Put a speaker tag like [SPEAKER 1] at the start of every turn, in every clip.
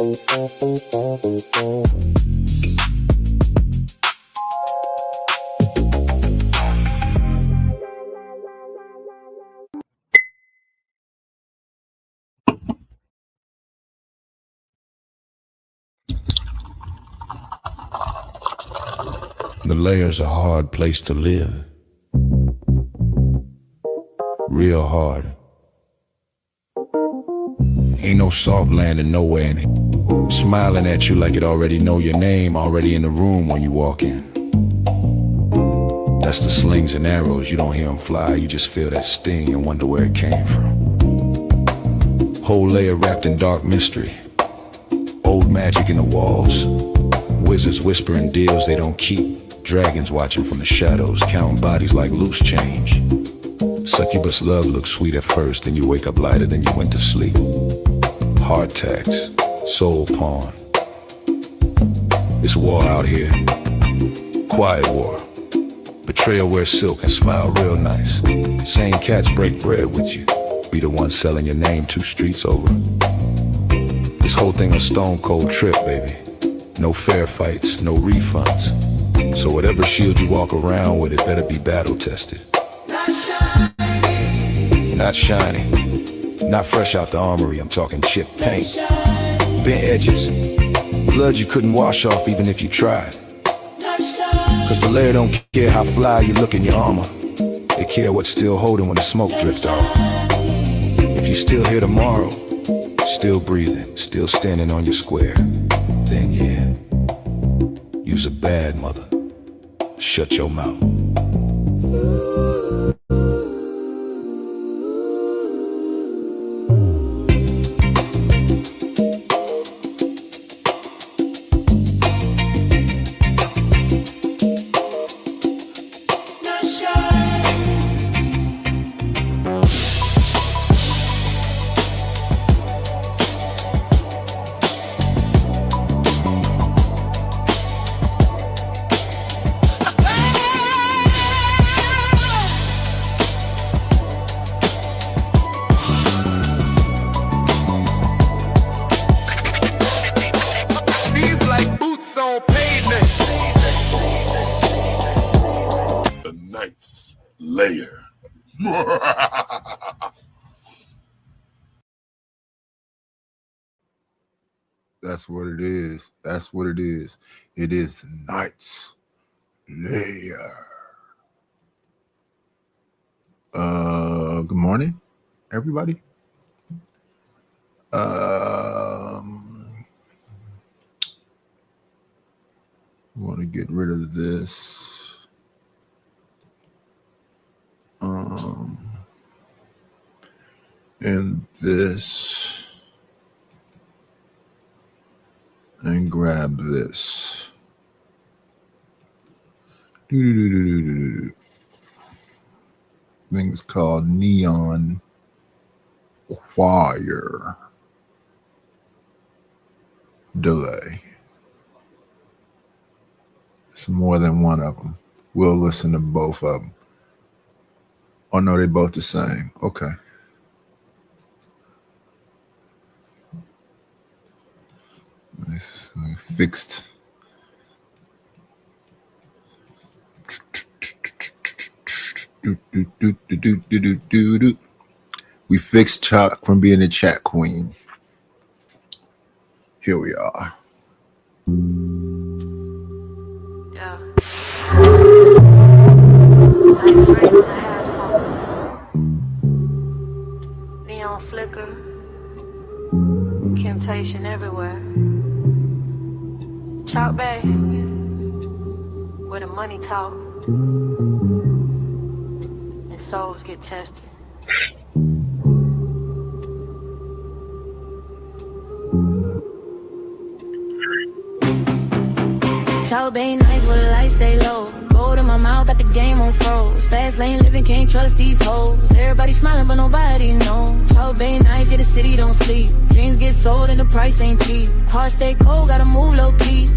[SPEAKER 1] The Layer's a hard place to live. Real hard. Ain't no soft landing nowhere in it. Smiling at you like it already know your name, already in the room when you walk in. That's the slings and arrows, you don't hear them fly, you just feel that sting and wonder where it came from. Whole layer wrapped in dark mystery. Old magic in the walls. Wizards whispering deals they don't keep. Dragons watching from the shadows, counting bodies like loose change. Succubus love looks sweet at first, then you wake up lighter than you went to sleep. Heart tax, soul pawn. It's war out here. Quiet war. Betrayal wears silk and smile real nice. Same cats break bread with you. Be the one selling your name 2 streets over. This whole thing a stone cold trip, baby. No fair fights, no refunds. So whatever shield you walk around with, it better be battle tested. Not shiny. Not shiny. Not fresh out the armory, I'm talking chip paint. Bent edges. Blood you couldn't wash off even if you tried. Cause the Layer don't care how fly you look in your armor. They care what's still holding when the smoke drifts off. If you still here tomorrow, still breathing, still standing on your square, then yeah, you's a bad mother. Shut your mouth.
[SPEAKER 2] Layer. That's what it is. That's what it is. It is the Night's Layer. Good morning, everybody. Want to get rid of this. And this, and grab this. Thing's called Neon Choir Delay. It's more than one of them. We'll listen to both of them. Oh no, they're both the same. Okay. Nice. Fixed. We fixed Chuck from being a chat queen. Here we are.
[SPEAKER 3] Yeah. Neon flicker, temptation everywhere. Chalk Bay, where the money talk and souls get tested. Chalk Bay nights where the lights stay low. Gold in my mouth, got the game on froze. Fast lane living, can't trust these hoes. Everybody smiling, but nobody knows. Chalk Bay nights, yeah, the city don't sleep. Dreams get sold and the price ain't cheap. Heart stay cold, gotta move low key.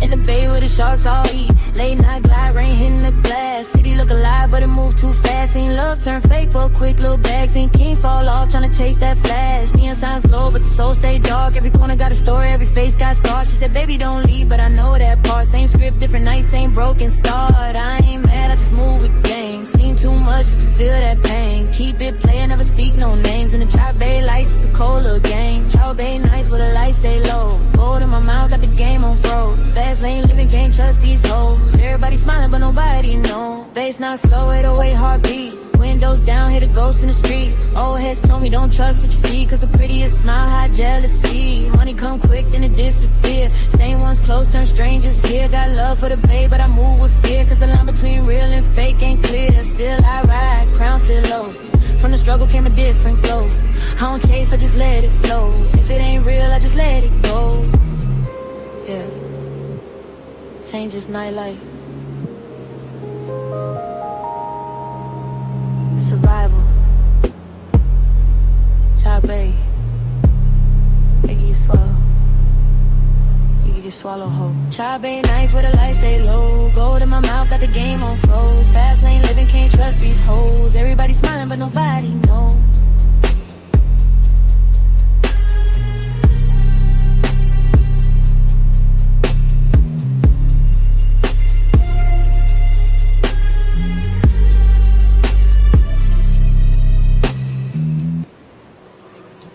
[SPEAKER 3] In the bay where the sharks all eat. Late night glide, rain hitting the glass. City look alive, but it moved too fast. Seen love turn fake for a quick little bag. Seen kings fall off, trying to chase that flash. Neon signs glow, but the soul stay dark. Every corner got a story, every face got scars. She said, baby, don't leave, but I know that part. Same script, different night, same broken start. I ain't mad, I just move with game. Seen too much just to feel that pain. Keep it playing, never speak no names. In the Chop Bay lights, it's a cola game. Chop Bay nights where the lights stay low. Gold in my mouth, got the game on froze. Fast lane living, can't trust these hoes. Everybody smiling, but nobody know. Bass not slow, 808 heartbeat. Windows down, hit a ghost in the street. Old heads told me don't trust what you see, cause the prettiest smile hide jealousy. Money come quick, then it disappear. Same ones close, turn strangers here. Got love for the babe, but I move with fear, cause the line between real and fake ain't clear. Still I ride, crown till low. From the struggle came a different glow. I don't chase, I just let it flow. If it ain't real, I just let it go. Yeah, this ain't just nightlife. Survival. Chop Bay. They give you swallow. You can get swallow whole. Chop Bay nights where the lights stay low. Gold in my mouth, got the game on froze. Fast lane living, can't trust these hoes. Everybody smiling, but nobody knows.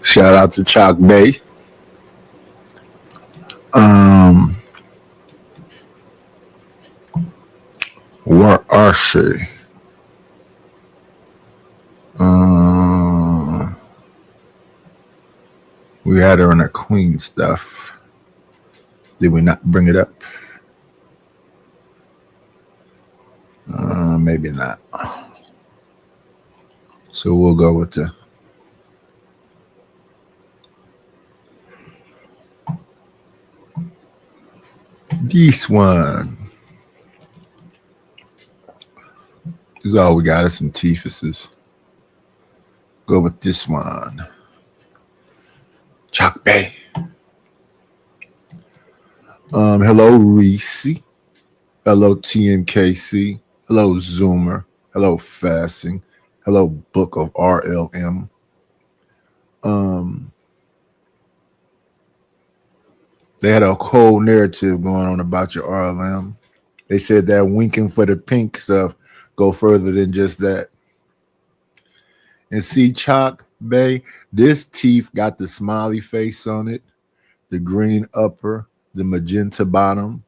[SPEAKER 2] Shout out to Chalk Bay. Where are she? We had her in our Queen stuff. Did we not bring it up? Maybe not. So we'll go with this one. This is all we got is some Tifuses. Go with this one. Chalk Bay. Hello, Reese. Hello, TMKC. Hello, Zoomer. Hello, Fasting. Hello, Book of RLM. They had a whole narrative going on about your RLM. They said that winking for the pink stuff go further than just that. And see, Chalk Bay, this teeth got the smiley face on it, the green upper, the magenta bottom.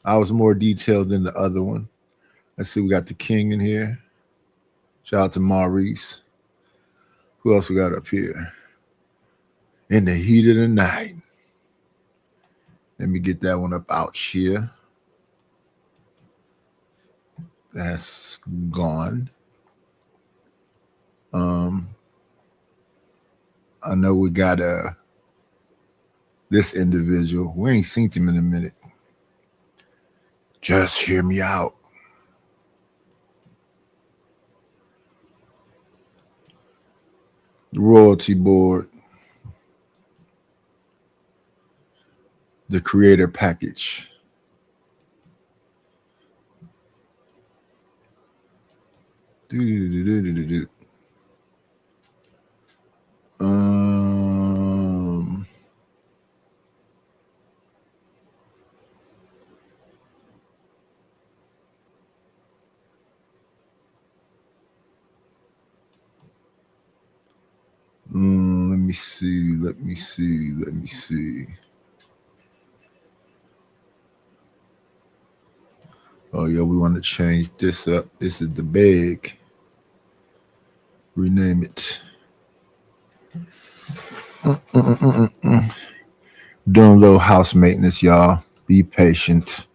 [SPEAKER 2] I was more detailed than the other one. Let's see, we got the king in here. Shout out to Maurice. Who else we got up here? In the heat of the night. Let me get that one up out here. That's gone. I know we got this individual. We ain't seen him in a minute. Just hear me out. The royalty board. The creator package. Let me see. Oh yeah, we want to change this up. This is the bag. Rename it. Doing a little house maintenance, y'all. Be patient.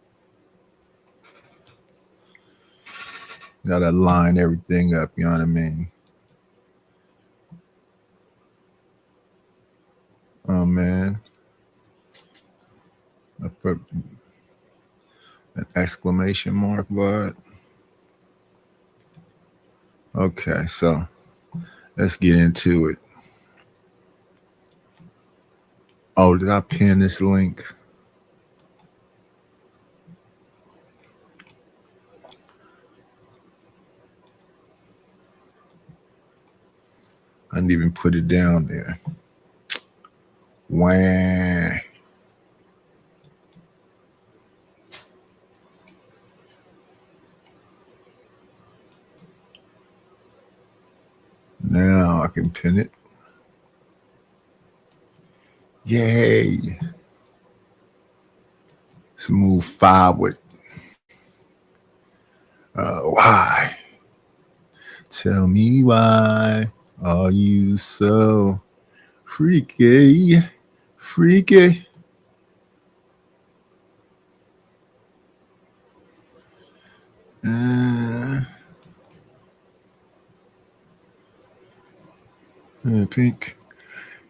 [SPEAKER 2] Gotta line everything up, you know what I mean? Oh man. I put an exclamation mark, but okay, so let's get into it. Oh, did I pin this link? didn't even put it down there. Wah. Now I can pin it. Yay. Let's move forward. Why? Tell me why are you so freaky? Freaky. Pink.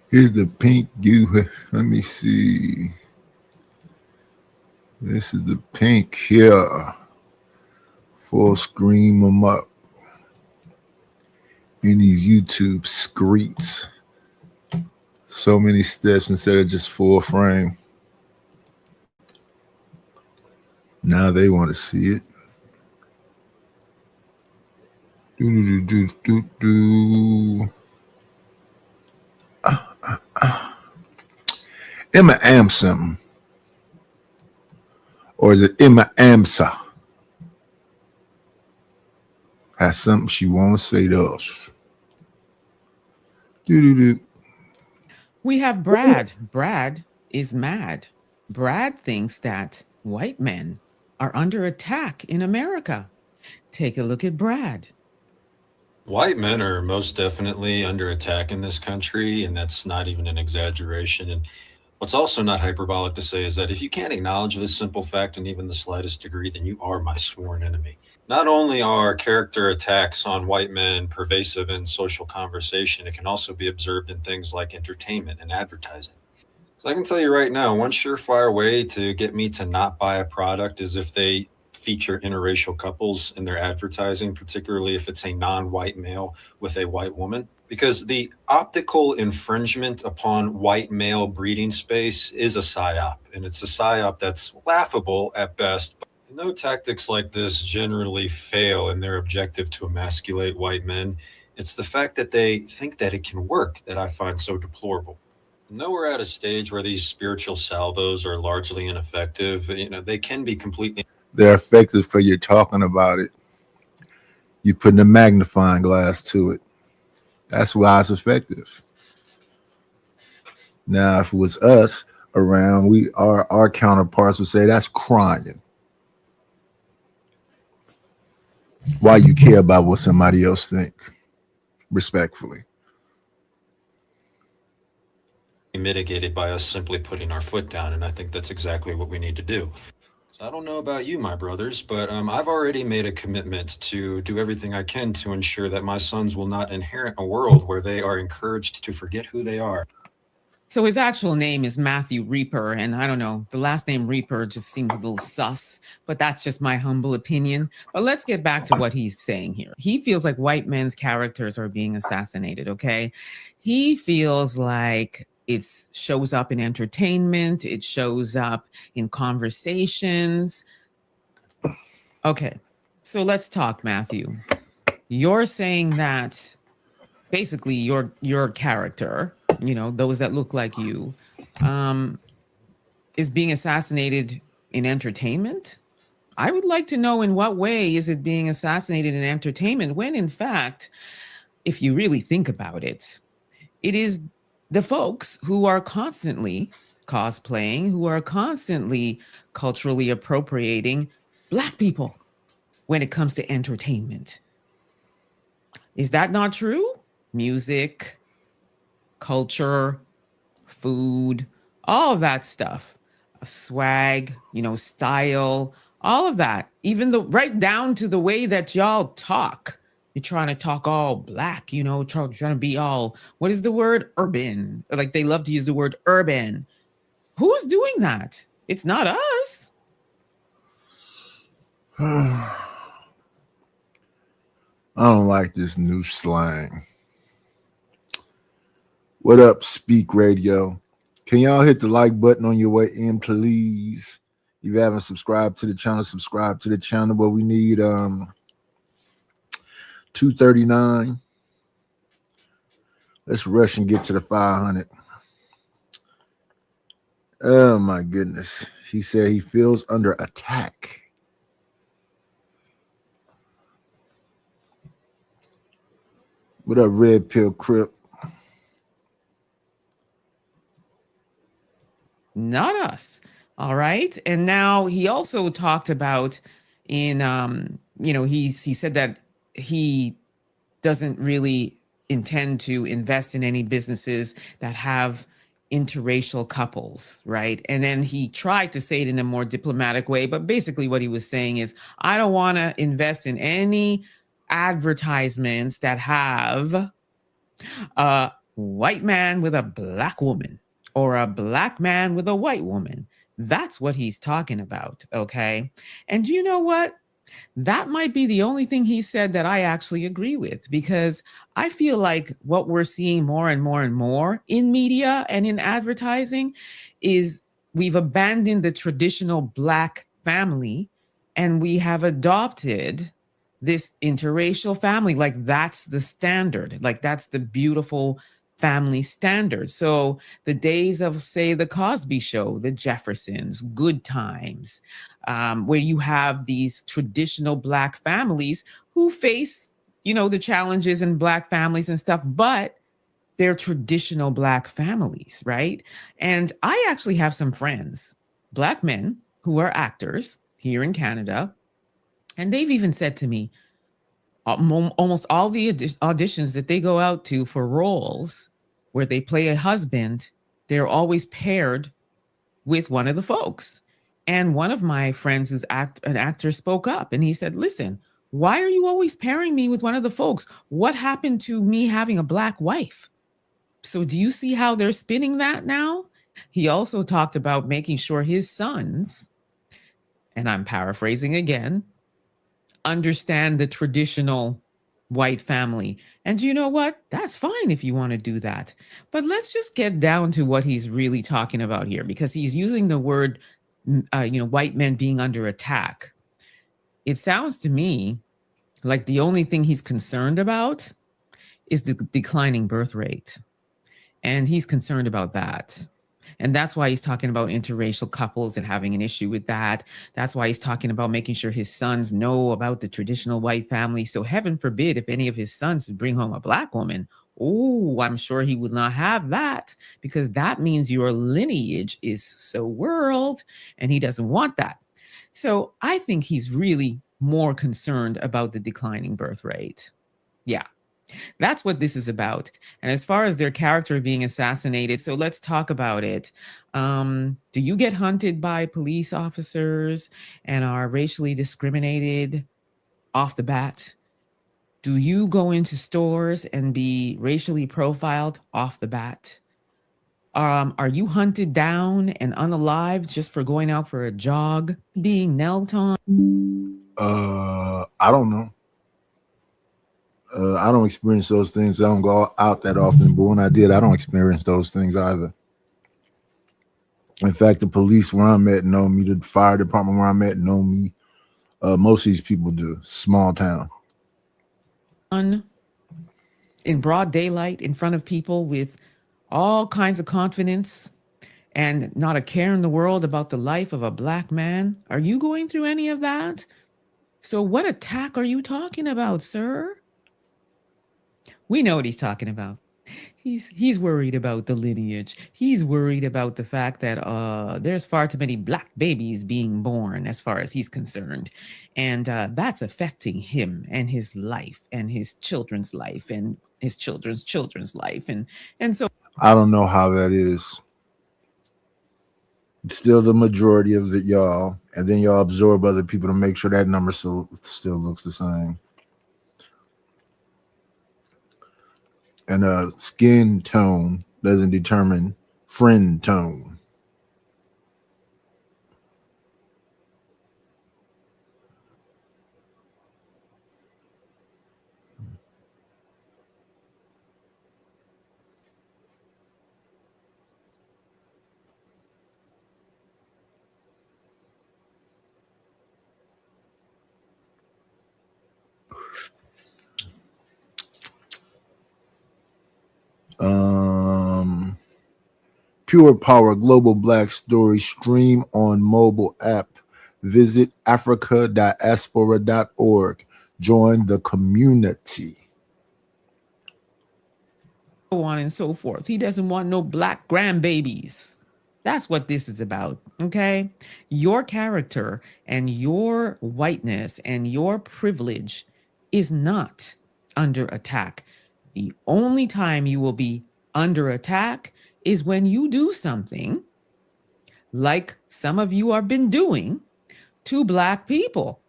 [SPEAKER 2] Here's the pink you. Let me see. This is the pink here. Full screen them up in these YouTube screets. So many steps instead of just full frame. Now they want to see it. Emma am something. Or is it Emma Amsa? Has something she want to say to us.
[SPEAKER 4] We have Brad. Brad is mad. Brad thinks that white men are under attack in America. Take a look at Brad.
[SPEAKER 5] White men are most definitely under attack in this country, and that's not even an exaggeration. And what's also not hyperbolic to say is that if you can't acknowledge this simple fact in even the slightest degree, then you are my sworn enemy. Not only are character attacks on white men pervasive in social conversation, it can also be observed in things like entertainment and advertising. So I can tell you right now, one surefire way to get me to not buy a product is if they feature interracial couples in their advertising, particularly if it's a non-white male with a white woman. Because the optical infringement upon white male breeding space is a psyop, and it's a psyop that's laughable at best. And though tactics like this generally fail in their objective to emasculate white men, it's the fact that they think that it can work that I find so deplorable. And though we're at a stage where these spiritual salvos are largely ineffective, they can be completely...
[SPEAKER 2] They're effective for you talking about it. You putting a magnifying glass to it. That's why it's effective. Now, if it was us around, our counterparts would say that's crying. Why you care about what somebody else think? Respectfully.
[SPEAKER 5] mitigated by us simply putting our foot down, and I think that's exactly what we need to do. I don't know about you, my brothers, but I've already made a commitment to do everything I can to ensure that my sons will not inherit a world where they are encouraged to forget who they are.
[SPEAKER 4] So his actual name is Matthew Reaper, and I don't know, the last name Reaper just seems a little sus, but that's just my humble opinion. But let's get back to what he's saying here. He feels like white men's characters are being assassinated, okay? He feels like it shows up in entertainment. It shows up in conversations. Okay, so let's talk, Matthew. You're saying that basically your character, you know, those that look like you, is being assassinated in entertainment? I would like to know in what way is it being assassinated in entertainment when, in fact, if you really think about it, it is the folks who are constantly cosplaying, who are constantly culturally appropriating Black people when it comes to entertainment. Is that not true? Music, culture, food, all of that stuff, swag, you know, style, all of that, even right down to the way that y'all talk. You're trying to talk all Black, you know, trying to be all, what is the word? Urban. Like they love to use the word urban. Who's doing that? It's not us.
[SPEAKER 2] I don't like this new slang. What up, Speak Radio? Can y'all hit the like button on your way in, please? If you haven't subscribed to the channel, subscribe to the channel. But we need 239. Let's rush and get to the 500. Oh my goodness. He said he feels under attack. What up, Red Pill Crip?
[SPEAKER 4] Not us. All right. And now he also talked about he said that he doesn't really intend to invest in any businesses that have interracial couples, right? And then he tried to say it in a more diplomatic way, but basically what he was saying is, I don't want to invest in any advertisements that have a white man with a black woman or a black man with a white woman. That's what he's talking about, okay? And you know what? That might be the only thing he said that I actually agree with, because I feel like what we're seeing more and more and more in media and in advertising is we've abandoned the traditional Black family and we have adopted this interracial family. Like that's the standard, like that's the beautiful family standard. So the days of, say, the Cosby Show, the Jeffersons, Good Times, where you have these traditional Black families who face, the challenges in Black families and stuff, but they're traditional Black families, right? And I actually have some friends, Black men who are actors here in Canada, and they've even said to me, almost all the auditions that they go out to for roles where they play a husband, they're always paired with one of the folks. And one of my friends who's an actor spoke up and he said, listen, why are you always pairing me with one of the folks? What happened to me having a Black wife? So do you see how they're spinning that now? He also talked about making sure his sons, and I'm paraphrasing again, understand the traditional white family. And you know what? That's fine if you want to do that. But let's just get down to what he's really talking about here, because he's using the word, white men being under attack. It sounds to me like the only thing he's concerned about is the declining birth rate. And he's concerned about that. And that's why he's talking about interracial couples and having an issue with that. That's why he's talking about making sure his sons know about the traditional white family. So heaven forbid if any of his sons bring home a Black woman. Oh, I'm sure he would not have that, because that means your lineage is so world, and he doesn't want that. So I think he's really more concerned about the declining birth rate. Yeah. That's what this is about. And as far as their character being assassinated, so let's talk about it. Do you get hunted by police officers and are racially discriminated off the bat? Do you go into stores and be racially profiled off the bat? Are you hunted down and unalived just for going out for a jog, being knelt on?
[SPEAKER 2] I don't know. I don't experience those things. I don't go out that often, but when I did, I don't experience those things either. In fact, the police where I'm at know me. The fire department where I'm at know me. Most of these people do. Small town.
[SPEAKER 4] In broad daylight, in front of people with all kinds of confidence and not a care in the world about the life of a Black man. Are you going through any of that? So what attack are you talking about, sir? We know what he's talking about. He's worried about the lineage. He's worried about the fact that there's far too many Black babies being born, as far as he's concerned, and that's affecting him and his life and his children's life and his children's children's life, and so
[SPEAKER 2] I don't know how that is. It's still the majority of y'all, and then y'all absorb other people to make sure that number still looks the same. And skin tone doesn't determine friend tone. Pure Power Global Black Story stream on mobile app. Visit africadiaspora.org. Join the community.
[SPEAKER 4] So on and so forth. He doesn't want no black grandbabies. That's what this is about, okay? Your character and your whiteness and your privilege is not under attack. The only time you will be under attack is when you do something like some of you have been doing to black people.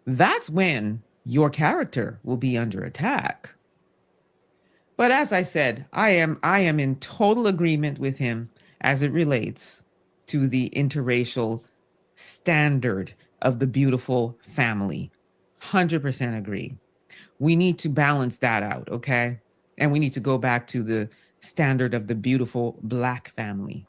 [SPEAKER 4] That's when your character will be under attack. But as I said, I am in total agreement with him as it relates to the interracial standard of the beautiful family. 100% agree. We need to balance that out, okay? And we need to go back to the standard of the beautiful black family.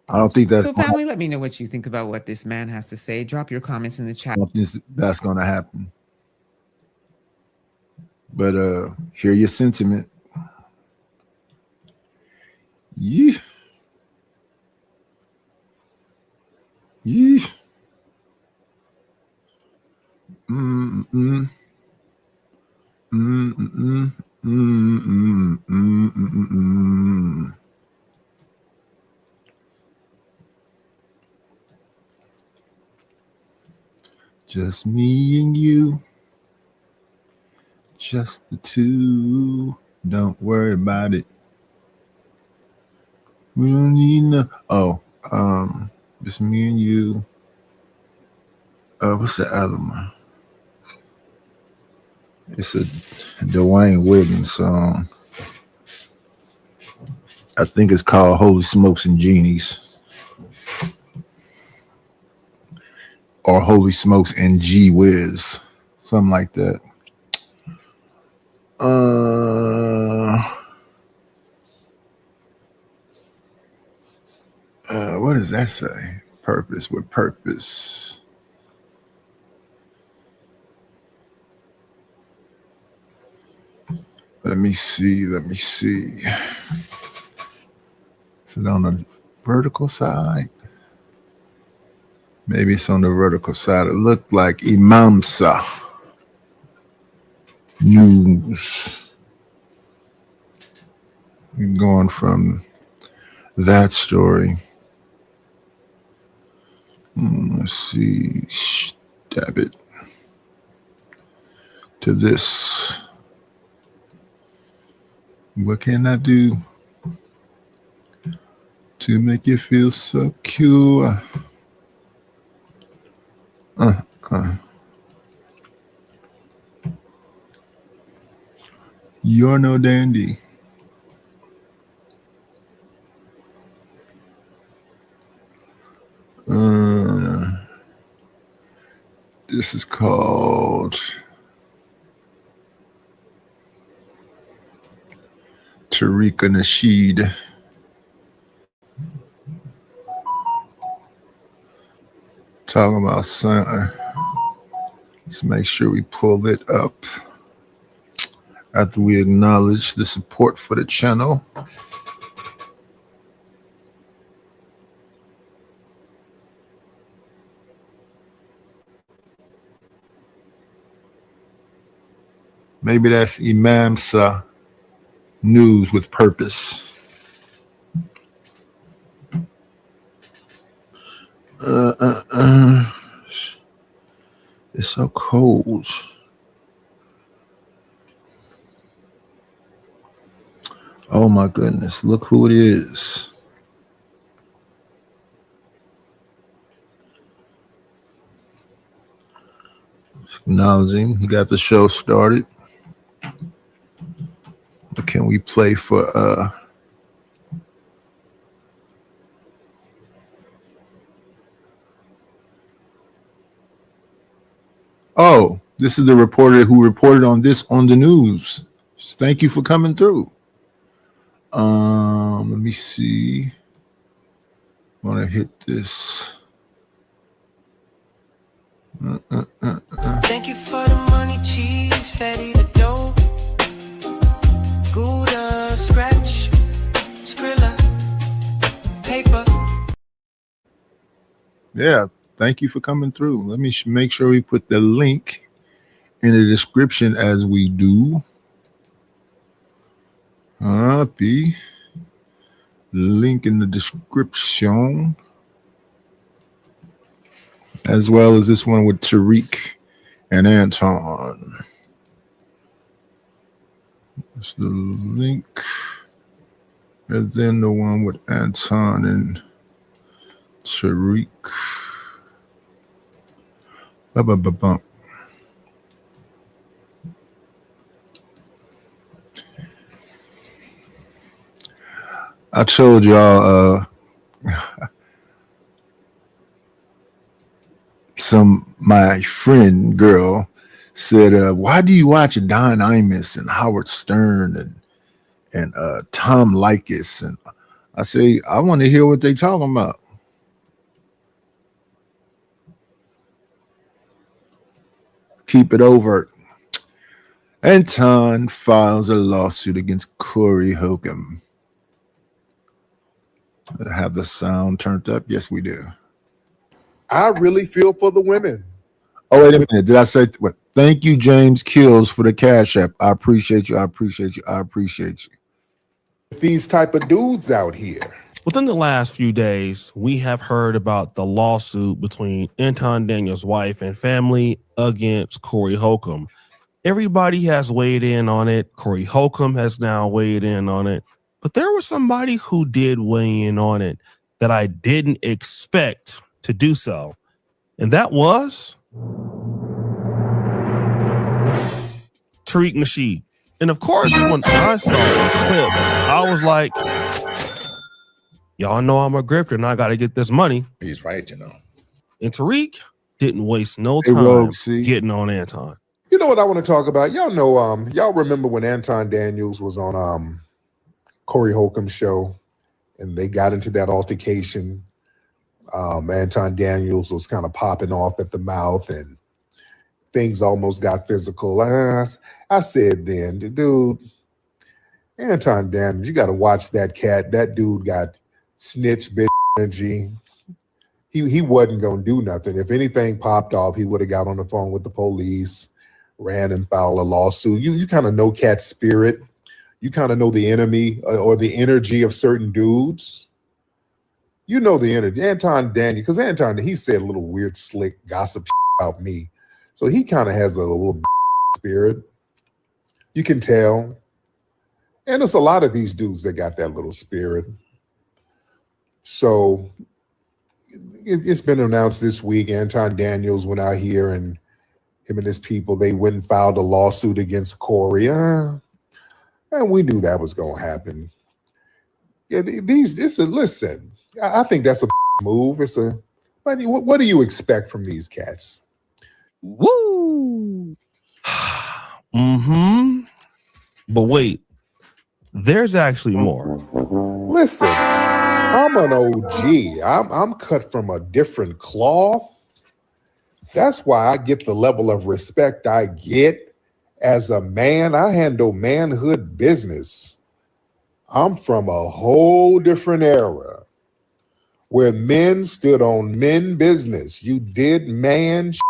[SPEAKER 2] I don't think that's
[SPEAKER 4] so. Family, let me know what you think about what this man has to say. Drop your comments in the chat.
[SPEAKER 2] I don't think that's going to happen. But hear your sentiment. Yeah. Yeah. Mm-mm. Mm-mm. Mm-mm. Mm-mm. Just me and you. Just the two. Don't worry about it. We don't need no. Just me and you. What's the other one? It's a Dwayne Wiggins song. I think it's called Holy Smokes and Genies. Or Holy Smokes and Gee Whiz. Something like that. What does that say? Purpose with purpose. Let me see. Is it on the vertical side? Maybe it's on the vertical side. It looked like Imamsa News. We're going from that story. Let's see. Stab it to this. What can I do to make you feel secure? You're no dandy. This is called Tariqa Nasheed. Talking about something. Let's make sure we pull it up after we acknowledge the support for the channel. Maybe that's Imamsa News with purpose. It's so cold. Oh my goodness, look who it is. Acknowledging he got the show started. But can we play for Oh, this is the reporter who reported on this on the news. Thank you for coming through. Let me see. I want to hit this.
[SPEAKER 6] Thank you for the money, cheese, fatty, the dough.
[SPEAKER 2] Yeah, thank you for coming through. Let me make sure we put the link in the description as we do. The link in the description, as well as this one with Tariq and Anton. That's the link. And then the one with Anton and Tariq. Bump. I told y'all my friend girl said, why do you watch Don Imus and Howard Stern and Tom Likas? And I say, I want to hear what they talking about. Keep it overt. Anton files a lawsuit against Corey Holcomb. Have the sound turned up? Yes, we do.
[SPEAKER 6] I really feel for the women.
[SPEAKER 2] Oh, wait a minute. Did I say what? Thank you, James Kills, for the Cash App. I appreciate you.
[SPEAKER 6] These type of dudes out here.
[SPEAKER 7] Within the last few days, we have heard about the lawsuit between Anton Daniels' wife and family against Corey Holcomb. Everybody has weighed in on it. Corey Holcomb has now weighed in on it. But there was somebody who did weigh in on it that I didn't expect to do so. And that was Tariq Nasheed. And of course, when I saw the clip, I was like, y'all know I'm a grifter and I got to get this money.
[SPEAKER 8] He's right, you know.
[SPEAKER 7] And Tariq didn't waste no time getting on Anton.
[SPEAKER 6] You know what I want to talk about? Y'all know, y'all remember when Anton Daniels was on Corey Holcomb's show and they got into that altercation. Anton Daniels was kind of popping off at the mouth and things almost got physical. I said then, dude, Anton Daniels, you got to watch that cat. That dude got snitch bitch energy. He wasn't going to do nothing. If anything popped off, he would have got on the phone with the police, ran and filed a lawsuit. You kind of know cat's spirit. You kind of know the enemy or the energy of certain dudes. You know the energy. Anton Daniels, because Anton, he said a little weird, slick gossip about me. So he kind of has a little spirit. You can tell. And there's a lot of these dudes that got that little spirit. So it's been announced this week. Anton Daniels went out here and him and his people, they went and filed a lawsuit against Corey. And we knew that was going to happen. Yeah, listen, I think that's a move. What do you expect from these cats?
[SPEAKER 7] Woo! But wait, there's actually more.
[SPEAKER 6] Listen, I'm an OG. I'm cut from a different cloth. That's why I get the level of respect I get. As a man, I handle manhood business. I'm from a whole different era where men stood on men business. You did man shit.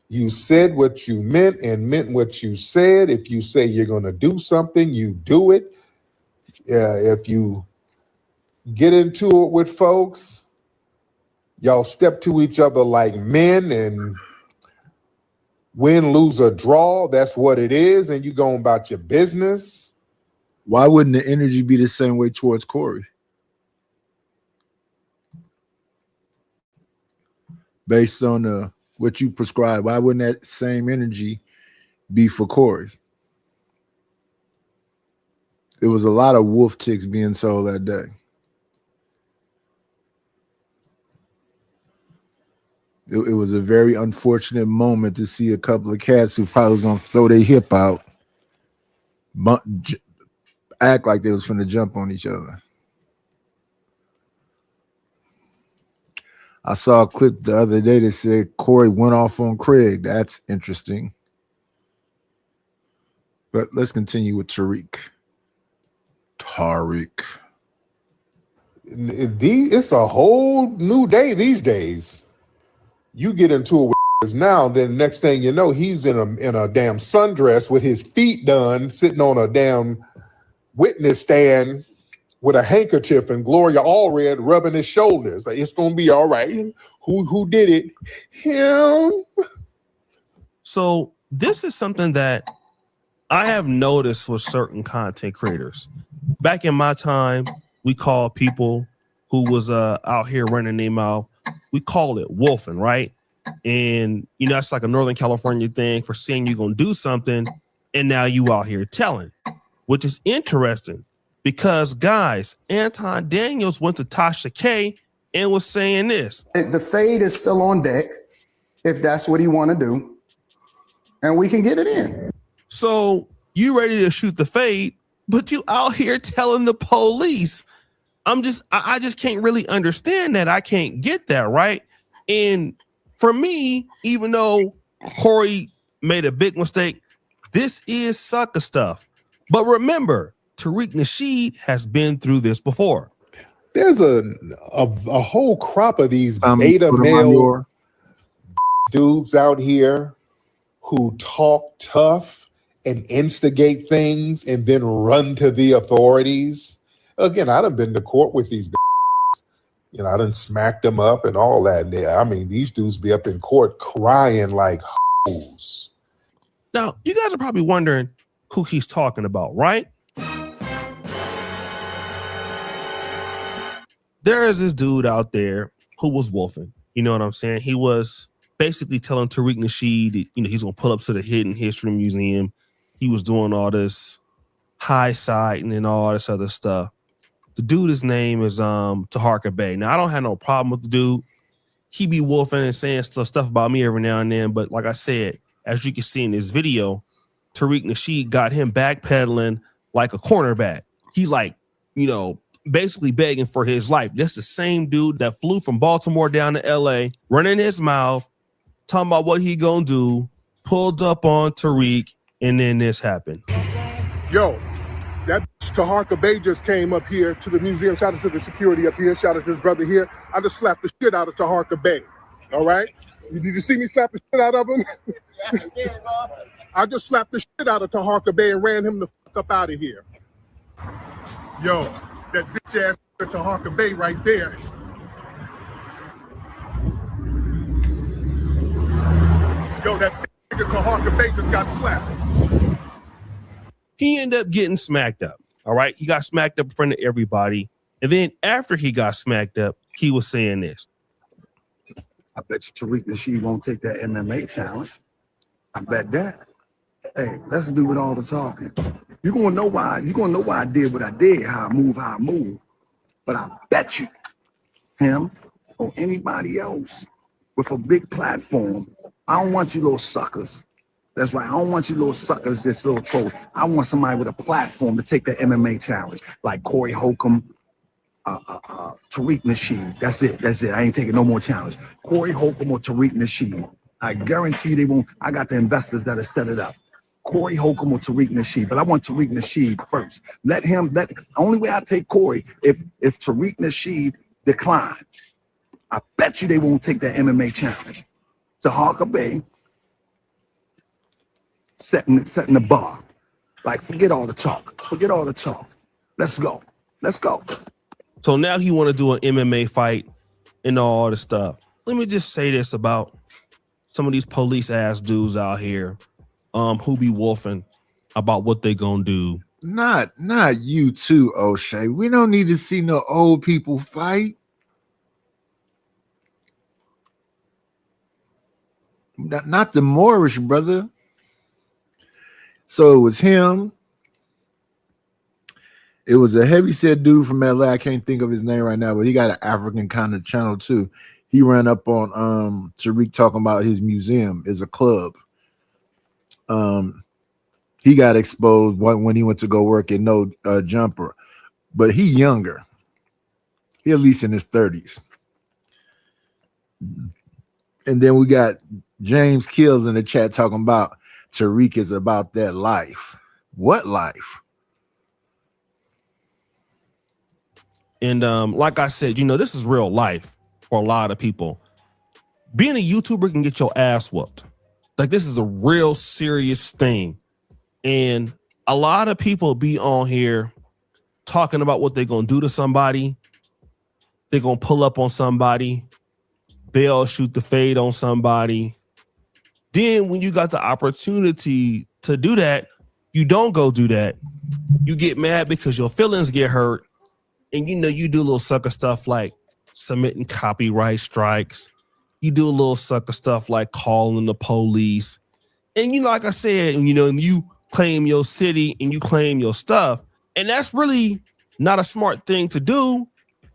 [SPEAKER 6] You said what you meant and meant what you said. If you say you're going to do something, you do it. If you get into it with folks, y'all step to each other like men and win, lose, or draw. That's what it is. And you going about your business.
[SPEAKER 2] Why wouldn't the energy be the same way towards Corey? Based on what you prescribe, why wouldn't that same energy be for Corey? There was a lot of wolf ticks being sold that day. It was a very unfortunate moment to see a couple of cats who probably was going to throw their hip out, act like they was finna jump on each other. I saw a clip the other day that said Corey went off on Craig. That's interesting. But let's continue with Tariq.
[SPEAKER 6] It's a whole new day these days. You get into it with now, then next thing you know, he's in a damn sundress with his feet done, sitting on a damn witness stand with a handkerchief and Gloria Allred rubbing his shoulders. Like, it's gonna be all right. Who did it? Him.
[SPEAKER 7] So this is something that I have noticed with certain content creators. Back in my time, we called people who was out here running their mouth, we call it wolfing, right? And that's like a Northern California thing for saying you're gonna do something, and now you out here telling, which is interesting because guys, Anton Daniels went to Tasha K and was saying this.
[SPEAKER 8] The fade is still on deck if that's what he want to do, and we can get it in.
[SPEAKER 7] So you ready to shoot the fade, but you out here telling the police. I just can't really understand that. I can't get that, right? And for me, even though Corey made a big mistake, this is sucker stuff. But remember, Tariq Nasheed has been through this before.
[SPEAKER 6] There's a whole crop of these beta male dudes out here who talk tough and instigate things and then run to the authorities. Again, I done been to court with these I done smacked them up and all that. I mean, these dudes be up in court crying like hoes.
[SPEAKER 7] Now, you guys are probably wondering who he's talking about, right? There is this dude out there who was wolfing. You know what I'm saying? He was basically telling Tariq Nasheed, he's going to pull up to the Hidden History Museum. He was doing all this high siding and all this other stuff. The dude, his name is Taharka Bey. Now, I don't have no problem with the dude. He be wolfing and saying stuff about me every now and then. But like I said, as you can see in this video, Tariq Nasheed got him backpedaling like a cornerback. He basically begging for his life. That's the same dude that flew from Baltimore down to LA, running his mouth, talking about what he gonna do, pulled up on Tariq, and then this happened.
[SPEAKER 6] Yo, that Taharka Bey just came up here to the museum. Shout out to the security up here. Shout out to his brother here. I just slapped the shit out of Taharka Bey. All right? Did you see me slap the shit out of him? I just slapped the shit out of Taharka Bey and ran him the fuck up out of here. Yo, that bitch ass Taharka Bey right there. Yo, that nigga Taharka Bey just got slapped.
[SPEAKER 7] He ended up getting smacked up. All right. He got smacked up in front of everybody. And then after he got smacked up, he was saying this.
[SPEAKER 8] I bet you Tariq Nasheed won't take that MMA challenge. I bet that. Hey, let's do it all the talking. You're gonna know why. You're gonna know why I did what I did, how I move. But I bet you him or anybody else with a big platform. I don't want you little suckers. That's right. I don't want you little suckers, just little trolls. I want somebody with a platform to take the MMA challenge, like Corey Holcomb, Tariq Nasheed. That's it. I ain't taking no more challenge. Corey Holcomb or Tariq Nasheed. I guarantee they won't. I got the investors that'll set it up. Corey Holcomb or Tariq Nasheed, but I want Tariq Nasheed first. The only way I take Corey if Tariq Nasheed decline. I bet you they won't take that MMA challenge. Taharka Bey setting the bar. Like, forget all the talk. Let's go.
[SPEAKER 7] So now he want to do an MMA fight and all this stuff. Let me just say this about some of these police ass dudes out here who be wolfing about what they gonna do.
[SPEAKER 2] Not you too, O'Shea. We don't need to see no old people fight. Not the Moorish brother. So it was him. It was a heavyset dude from LA. I can't think of his name right now, but he got an African kind of channel too. He ran up on Tariq talking about his museum is a club. He got exposed when he went to go work at No Jumper, but he younger. He at least in his 30s. And then we got James Kills in the chat talking about Tariq is about that life. What life?
[SPEAKER 7] And like I said, this is real life for a lot of people. Being a YouTuber can get your ass whooped. Like, this is a real serious thing. And a lot of people be on here talking about what they're going to do to somebody. They're going to pull up on somebody. They'll shoot the fade on somebody. Then when you got the opportunity to do that, you don't go do that. You get mad because your feelings get hurt. And you do little sucker stuff like submitting copyright strikes. You do a little sucker stuff like calling the police. And like I said, you claim your city and you claim your stuff. And that's really not a smart thing to do,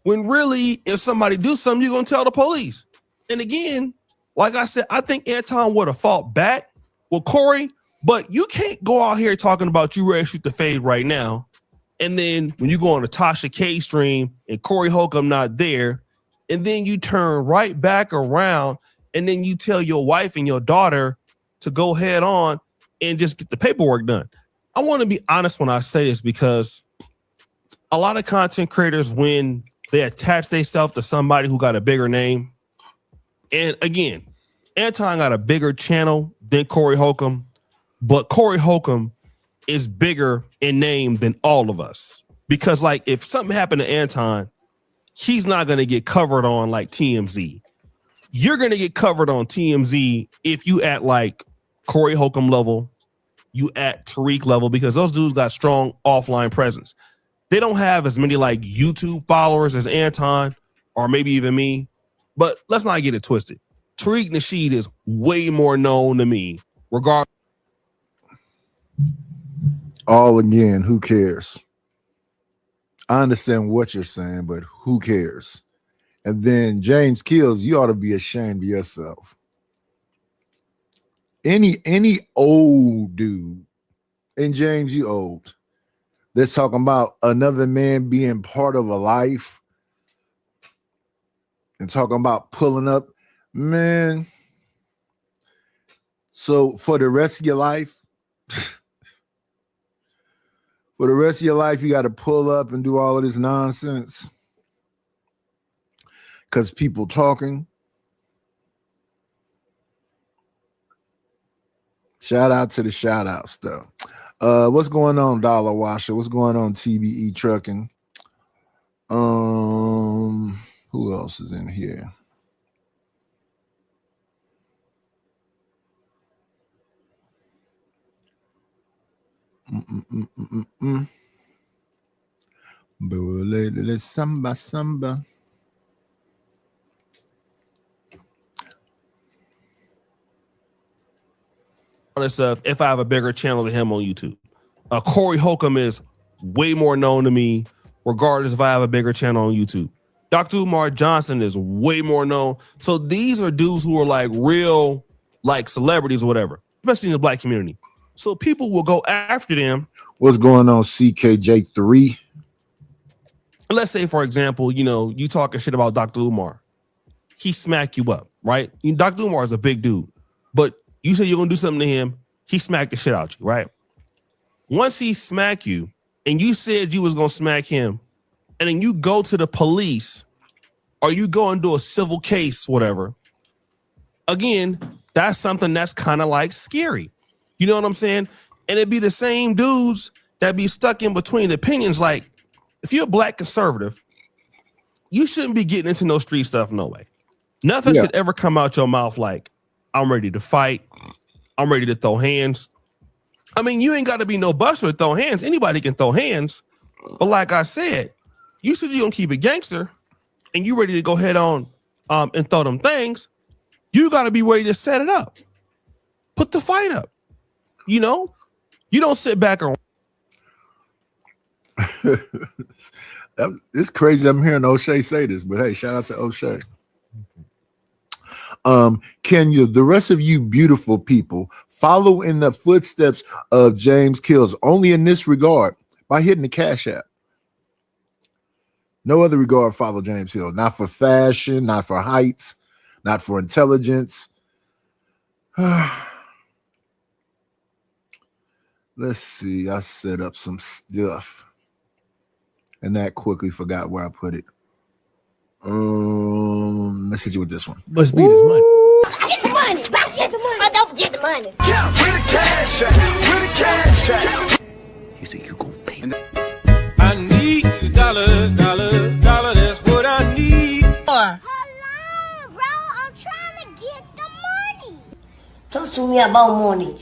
[SPEAKER 7] when really, if somebody do something, you're going to tell the police. And again, like I said, I think Anton would have fought back with Corey, but you can't go out here talking about you ready to shoot the fade right now. And then when you go on a Tasha K stream and Corey Holcomb not there, and then you turn right back around and then you tell your wife and your daughter to go head on and just get the paperwork done. I want to be honest when I say this, because a lot of content creators, when they attach themselves to somebody who got a bigger name, and again, Anton got a bigger channel than Corey Holcomb, but Corey Holcomb is bigger in name than all of us. Because like, if something happened to Anton, he's not going to get covered on like TMZ. You're going to get covered on TMZ if you at like Corey Holcomb level, you at Tariq level, because those dudes got strong offline presence. They don't have as many like YouTube followers as Anton, or maybe even me. But let's not get it twisted. Tariq Nasheed is way more known to me, regardless.
[SPEAKER 2] All again, who cares? I understand what you're saying, but who cares? And then James Kills, you ought to be ashamed of yourself. Any old dude, and James, you old, that's talking about another man being part of a life and talking about pulling up, man. So for the rest of your life, you got to pull up and do all of this nonsense because people talking. Shout out to the shout outs though. What's going on, Dollar Washer? What's going on, TBE Trucking? Who else is in here? Samba.
[SPEAKER 7] If I have a bigger channel than him on YouTube, Corey Holcomb is way more known to me, regardless if I have a bigger channel on YouTube. Dr. Umar Johnson is way more known. So these are dudes who are like real, like celebrities or whatever, especially in the black community. So people will go after them.
[SPEAKER 2] What's going on, CKJ3?
[SPEAKER 7] Let's say, for example, you talking shit about Dr. Umar. He smack you up, right? Dr. Umar is a big dude, but you said you're going to do something to him. He smacked the shit out you, right? Once he smack you and you said you was going to smack him, and then you go to the police or you go and do a civil case, whatever. Again, that's something that's kind of like scary. You know what I'm saying? And it'd be the same dudes that be stuck in between opinions. Like, if you're a black conservative, you shouldn't be getting into no street stuff, no way. Nothing should ever come out your mouth like, I'm ready to fight. I'm ready to throw hands. I mean, you ain't got to be no buster to throw hands. Anybody can throw hands. But like I said, you said you're going to keep it gangster and you ready to go head on and throw them things. You got to be ready to set it up. Put the fight up. You don't sit back and
[SPEAKER 2] it's crazy. I'm hearing O'Shea say this, but hey, shout out to O'Shea. Can the rest of you beautiful people follow in the footsteps of James Kills only in this regard by hitting the Cash App? No other regard follow James Hill. Not for fashion, not for heights, not for intelligence. Let's see. I set up some stuff. and that quickly forgot where I put it. Let's hit you with this one.
[SPEAKER 9] Must be this money.
[SPEAKER 10] Get the money. Get the money. Don't forget the money.
[SPEAKER 11] Yeah, where the cash at? Where the cash at?
[SPEAKER 9] You think you gonna pay?
[SPEAKER 11] I need a dollar. That's what I need.
[SPEAKER 10] Hello, bro. I'm trying to get the money. Talk to me about money.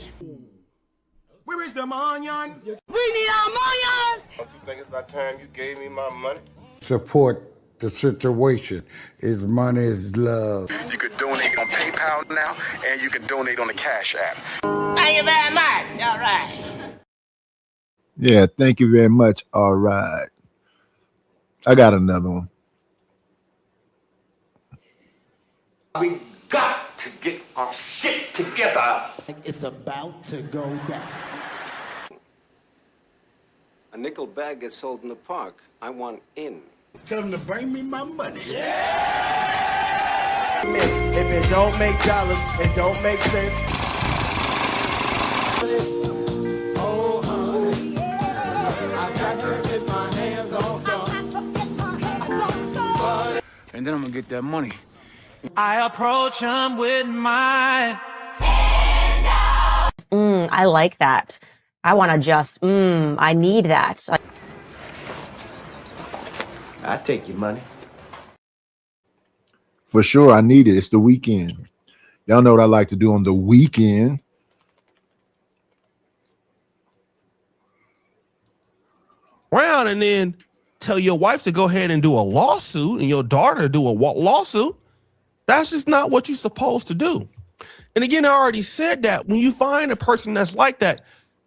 [SPEAKER 11] Where is the money?
[SPEAKER 10] We need our money.
[SPEAKER 12] Don't you think it's about time you gave me my money?
[SPEAKER 13] Support the situation. Is money is love.
[SPEAKER 12] You could donate on PayPal now, and you can donate on the Cash App.
[SPEAKER 10] Thank you very much. All right.
[SPEAKER 2] Yeah, thank you very much. All right. I got another one.
[SPEAKER 11] We got to get our shit together.
[SPEAKER 9] It's about to go down.
[SPEAKER 12] A nickel bag gets sold in the park. I want in.
[SPEAKER 13] Tell them to bring me my money.
[SPEAKER 11] If it don't make dollars, it don't make sense. Oh, honey, I got to get my hands on some.
[SPEAKER 13] And then I'm gonna get that money.
[SPEAKER 11] I approach him with my.
[SPEAKER 14] I like that. I want to just, I need that.
[SPEAKER 9] I take your money.
[SPEAKER 2] For sure, I need it. It's the weekend. Y'all know what I like to do on the weekend.
[SPEAKER 7] Round and then tell your wife to go ahead and do a lawsuit and your daughter to do a lawsuit. That's just not what you're supposed to do. And again, I already said that when you find a person that's like that,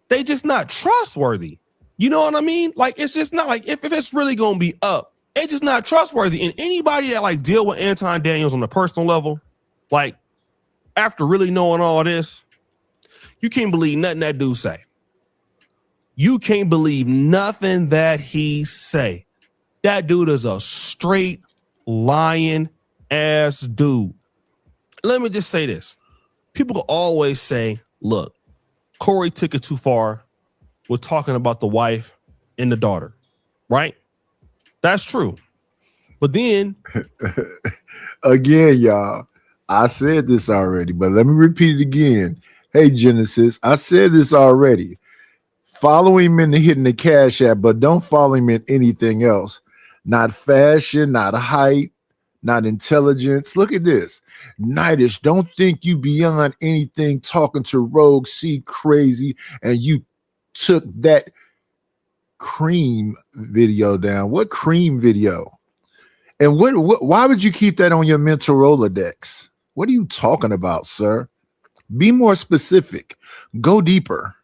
[SPEAKER 7] they just not trustworthy. You know what I mean? Like, it's just not like if it's really going to be up, it's just not trustworthy. And anybody that like deal with Anton Daniels on a personal level, like after really knowing all this, you can't believe nothing that dude say. You can't believe nothing that he say. That dude is a straight lying ass dude. Let me just say this. People will always say, look, Corey took it too far. We're talking about the wife and the daughter, right? That's true. But then
[SPEAKER 2] again, y'all, I said this already, but let me repeat it again. Hey, Genesis, I said this already. Follow him in the Hitting the Cash App, but don't follow him in anything else. Not fashion, not height, not intelligence. Look at this. Nightish, don't think you beyond anything talking to Rogue C crazy, and you took that cream video down. What cream video? And what why would you keep that on your mental Rolodex? What are you talking about, sir? Be more specific. Go deeper.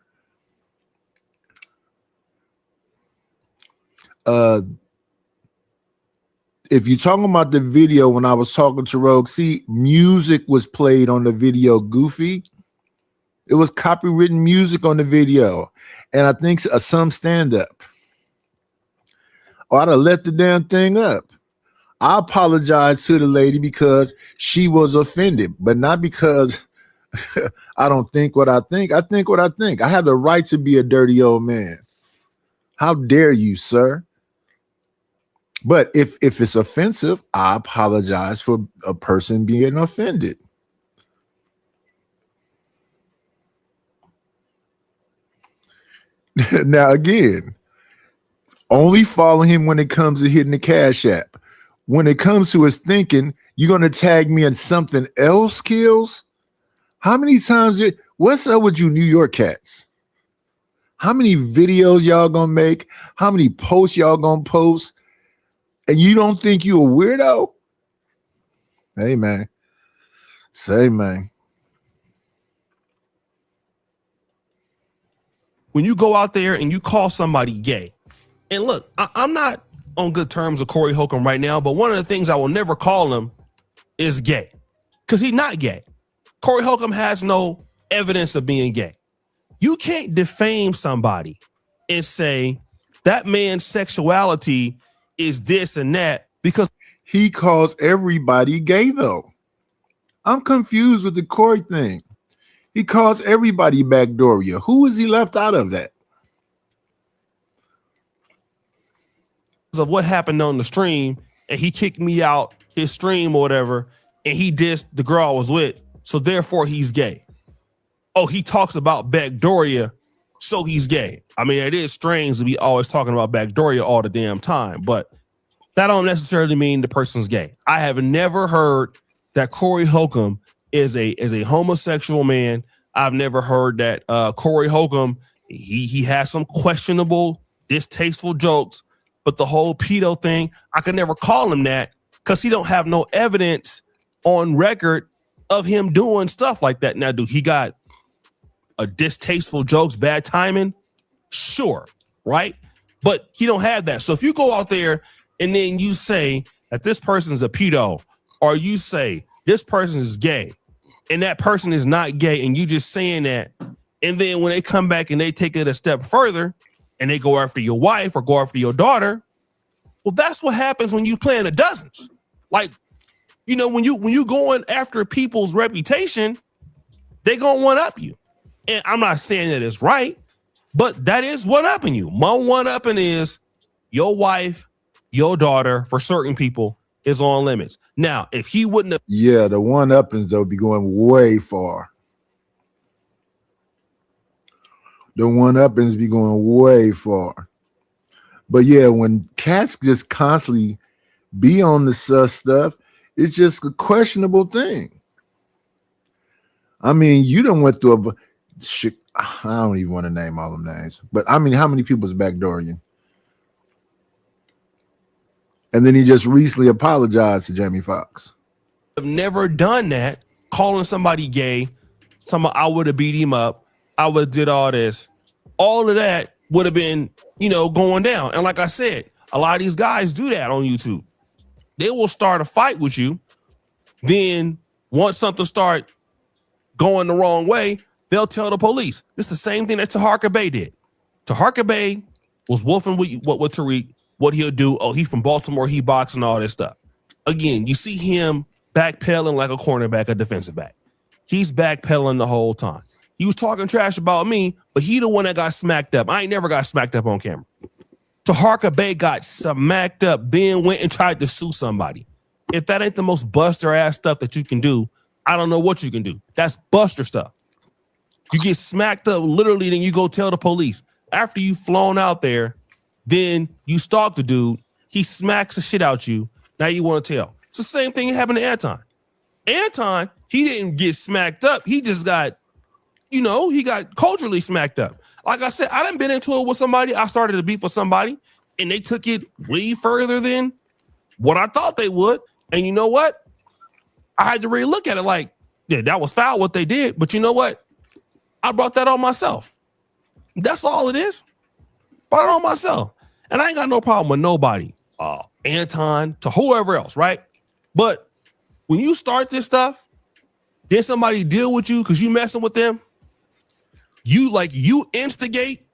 [SPEAKER 2] If you're talking about the video, when I was talking to Rogue C, music was played on the video, Goofy. It was copywritten music on the video. And I think some stand-up. Or I'd have let the damn thing up. I apologize to the lady because she was offended, but not because I don't think what I think. I think what I think. I have the right to be a dirty old man. How dare you, sir? But if it's offensive, I apologize for a person being offended. Now, again, only follow him when it comes to Hitting the Cash App. When it comes to his thinking, you're going to tag me in something else, Kills? How many times? What's up with you New York cats? How many videos y'all going to make? How many posts y'all going to post? And you don't think you a weirdo? Hey, man. Say, man.
[SPEAKER 7] when you go out there and you call somebody gay, and look, I'm not on good terms with Corey Holcomb right now, but one of the things I will never call him is gay, because he's not gay. Corey Holcomb has no evidence of being gay. You can't defame somebody and say that man's sexuality is this and that because
[SPEAKER 2] he calls everybody gay, though. I'm confused with the Corey thing. He calls everybody backdooria. Who is he left out of that?
[SPEAKER 7] of what happened on the stream, and he kicked me out his stream or whatever, and he dissed the girl I was with, so therefore he's gay. Oh, he talks about Backdoria, so he's gay. I mean, it is strange to be always talking about Backdoria all the damn time, but that don't necessarily mean the person's gay. I have never heard that Corey Holcomb is a homosexual man. I've never heard that Corey Holcomb, he has some questionable, distasteful jokes, but the whole pedo thing, I could never call him that because he don't have no evidence on record of him doing stuff like that. Now, do he got a distasteful jokes, bad timing? Sure, right? But he don't have that. So if you go out there and then you say that this person is a pedo, or you say this person is gay, and that person is not gay, and you just saying that, and then when they come back and they take it a step further, and they go after your wife or go after your daughter, well, that's what happens when you playing the dozens. Like, you know, when you going after people's reputation, they gonna one up you. And I'm not saying that it's right, but that is one upping you. My one upping is your wife, your daughter, for certain people, is on limits. Now, if he wouldn't have,
[SPEAKER 2] Yeah, the one uppings though be going way far. The one uppings be going way far. But yeah, when cats just constantly be on the sus stuff, it's just a questionable thing. I mean, you done went through a shit. I don't even want to name all them names, but I mean, how many people's backdooring? And then he just recently apologized to Jamie Foxx.
[SPEAKER 7] have never done that, calling somebody gay, somebody I would have beat him up, I would have did all this, all of that would have been, you know, going down. And like I said, a lot of these guys do that on YouTube. They will start a fight with you. Then once something start going the wrong way, they'll tell the police. It's the same thing that Taharka Bey did. Taharka Bey was wolfing with Tariq, what he'll do. Oh, he from Baltimore, he boxing, all this stuff. Again, you see him backpedaling like a cornerback, a defensive back. He's backpedaling the whole time. He was talking trash about me, but he the one that got smacked up. I ain't never got smacked up on camera. Taharka Bey got smacked up, then went and tried to sue somebody. If that ain't the most buster ass stuff that you can do, I don't know what you can do. That's buster stuff. You get smacked up literally, then you go tell the police. After you've flown out there, then you stalk the dude. He smacks the shit out you. Now you want to tell. It's the same thing that happened to Anton. Anton, he didn't get smacked up. He just got, you know, he got culturally smacked up. Like I said, I done been into it with somebody. I started to beef with somebody, and they took it way further than what I thought they would. And you know what? I had to really look at it like, yeah, that was foul what they did. But you know what? I brought that on myself. That's all it is. Brought it on myself. And I ain't got no problem with nobody. Anton to whoever else, right? But when you start this stuff, then somebody deal with you because you messing with them. You instigate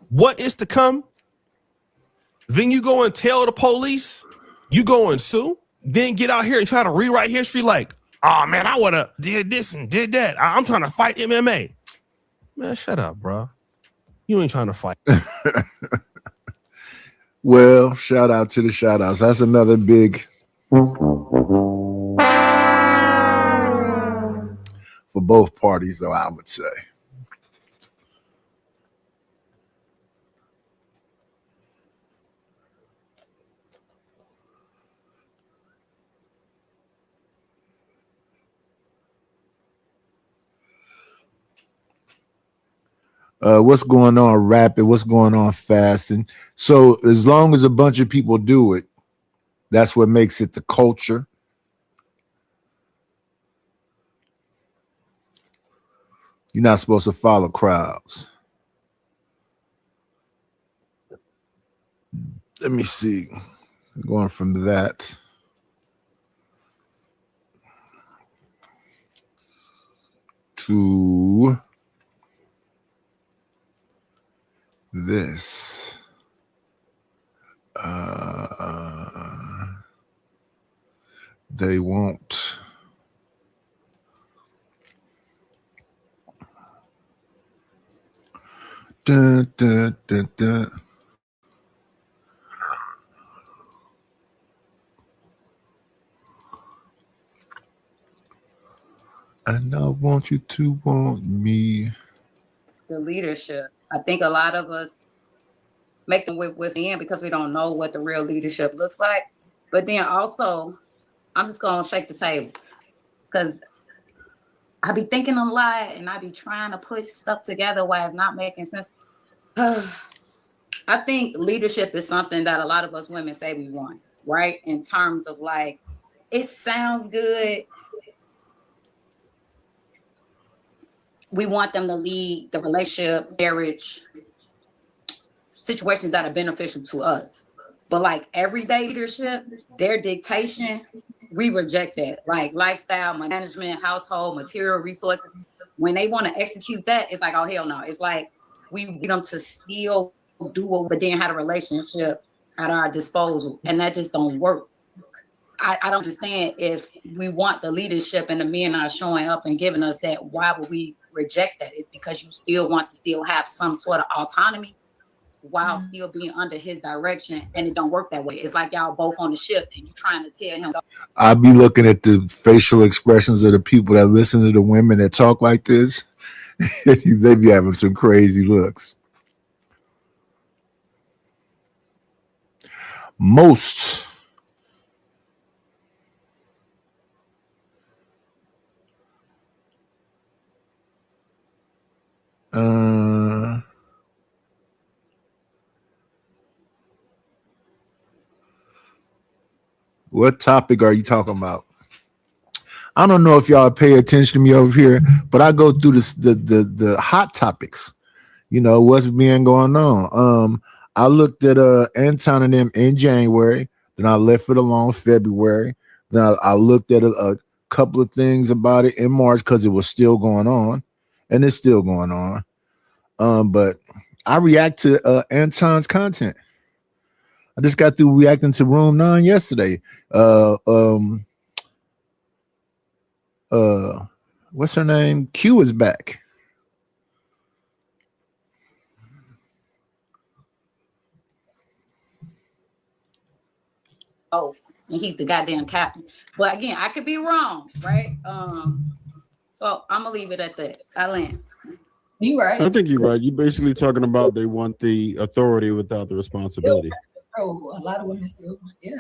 [SPEAKER 7] what is to come. Then you go and tell the police. You go and sue. Then get out here and try to rewrite history like, oh man, I would have did this and did that. I'm trying to fight MMA. Man, shut up, bro. You ain't trying to fight.
[SPEAKER 2] Well, shout out to the shout outs. That's another big for both parties, though, I would say. What's going on rapid? What's going on fasting? So as long as a bunch of people do it, that's what makes it the culture. You're not supposed to follow crowds. Let me see. Going from that to this. They won't. Dun, dun, dun, dun. And I want you to want me.
[SPEAKER 15] The leadership. I think a lot of us make them within because we don't know what the real leadership looks like. But then also, I'm just gonna shake the table because I be thinking a lot and I be trying to put stuff together while it's not making sense. I think leadership is something that a lot of us women say we want, right? In terms of like, it sounds good. We want them to lead the relationship, marriage, situations that are beneficial to us. But like everyday leadership, their dictation, we reject that. Like lifestyle, management, household, material resources. When they want to execute that, it's like, oh, hell no. It's like we need them to still do what, but then have a relationship at our disposal. And that just don't work. I don't understand if we want the leadership and the men are showing up and giving us that, why would we reject that? It's because you still want to still have some sort of autonomy while still being under his direction, and it don't work that way. It's like y'all both on the ship and you trying to tell him.
[SPEAKER 2] I'll be looking at the facial expressions of the people that listen to the women that talk like this. They be having some crazy looks. Most what topic are you talking about? I don't know if y'all pay attention to me over here, but I go through the hot topics. You know, what's been going on. I looked at Anton and them in January, then I left it alone February. Then I looked at a couple of things about it in March because it was still going on, and it's still going on. But I react to Anton's content. I just got through reacting to Room 9 yesterday. What's her name? Q is back.
[SPEAKER 15] Oh, and he's the goddamn captain. But again, I could be wrong, right? So I'm gonna leave it at that. I land. You right.
[SPEAKER 16] I think you're right. You're basically talking about they want the authority without the responsibility.
[SPEAKER 15] Oh, a lot of women still, yeah.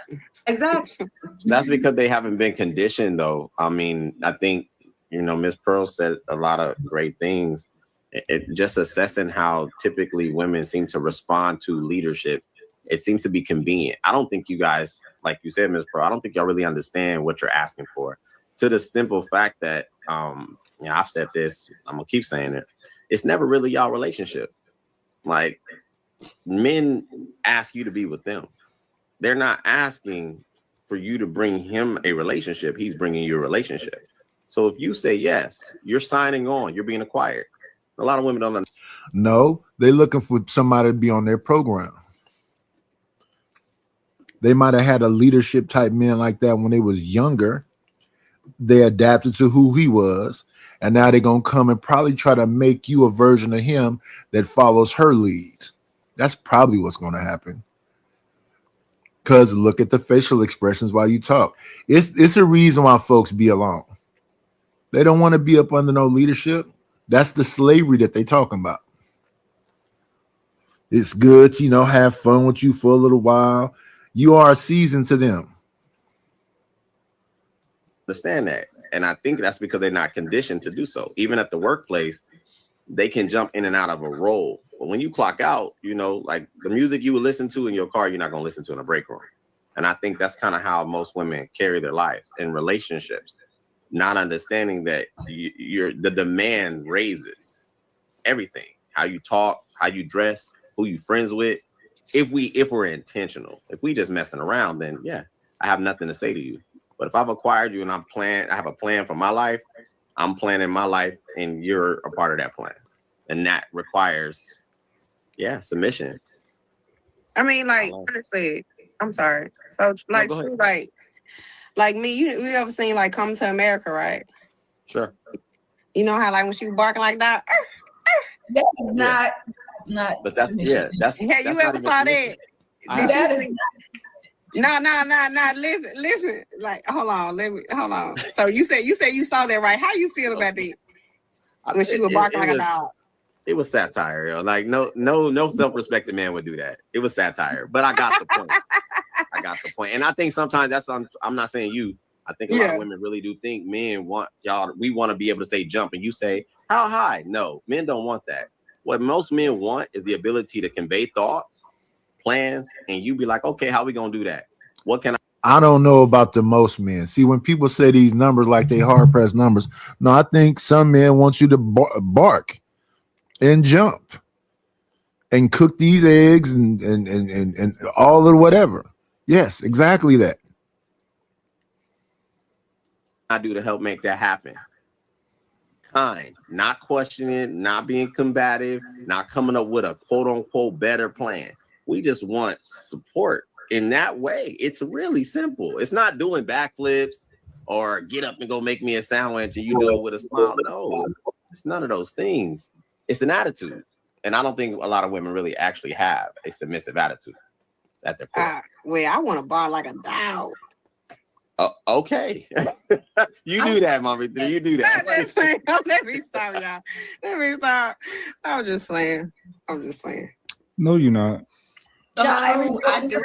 [SPEAKER 15] Exactly.
[SPEAKER 17] That's because they haven't been conditioned, though. I mean, I think, you know, Miss Pearl said a lot of great things. It just assessing how typically women seem to respond to leadership. It seems to be convenient. I don't think you guys, like you said, Miss Pearl, I don't think y'all really understand what you're asking for. To the simple fact that, you know, I've said this, I'm gonna keep saying it. It's never really y'all relationship. Like, men ask you to be with them. They're not asking for you to bring him a relationship. He's bringing you a relationship. So if you say yes, you're signing on. You're being acquired. A lot of women don't understand.
[SPEAKER 2] No, they're looking for somebody to be on their program. They might have had a leadership type man like that when they was younger. They adapted to who he was. And now they're going to come and probably try to make you a version of him that follows her lead. That's probably what's going to happen. Because look at the facial expressions while you talk. It's a reason why folks be alone. They don't want to be up under no leadership. That's the slavery that they talking about. It's good to, you know, have fun with you for a little while. You are a season to them.
[SPEAKER 17] Understand that. And I think that's because they're not conditioned to do so. Even at the workplace, they can jump in and out of a role. But when you clock out, you know, like the music you would listen to in your car, you're not going to listen to in a break room. And I think that's kind of how most women carry their lives in relationships, not understanding that the demand raises everything, how you talk, how you dress, who you friends with. If we're intentional, if we just messing around, then yeah, I have nothing to say to you. But if I've acquired you and I have a plan for my life, I'm planning my life and you're a part of that plan. And that requires, submission.
[SPEAKER 18] I mean, like, honestly, I'm sorry. So, like,
[SPEAKER 17] no,
[SPEAKER 18] true, like me, you ever seen, like, Come to America, right?
[SPEAKER 17] Sure.
[SPEAKER 18] You know how, like, when she was barking like that?
[SPEAKER 15] That is not, it's not.
[SPEAKER 17] But that's, yeah, that's.
[SPEAKER 18] Yeah, you ever saw that? No. Listen. Like, hold on. So you said you saw that, right? How you feel about that? When she was barking like a dog.
[SPEAKER 17] It was satire. Like no self-respecting man would do that. It was satire. But I got the point. And I think sometimes I'm not saying you. I think a lot of women really do think men want we want to be able to say jump, and you say, how high? No, men don't want that. What most men want is the ability to convey thoughts, plans, and you be like, okay, how we gonna do that? What can
[SPEAKER 2] I don't know about the most men. See, when people say these numbers like they hard pressed numbers, no, I think some men want you to bark and jump and cook these eggs and all of whatever. Yes, exactly that.
[SPEAKER 17] I do to help make that happen? Kind, not questioning, not being combative, not coming up with a quote unquote better plan. We just want support in that way. It's really simple. It's not doing backflips or get up and go make me a sandwich and you do it with a smile. No, it's none of those things. It's an attitude. And I don't think a lot of women really actually have a submissive attitude at their core.
[SPEAKER 18] Well, I want to bark like a dog.
[SPEAKER 17] Okay. You do that, mommy. You do that.
[SPEAKER 18] Let me stop, y'all. Let me stop. I'm just playing.
[SPEAKER 19] No, you're not.
[SPEAKER 15] I do.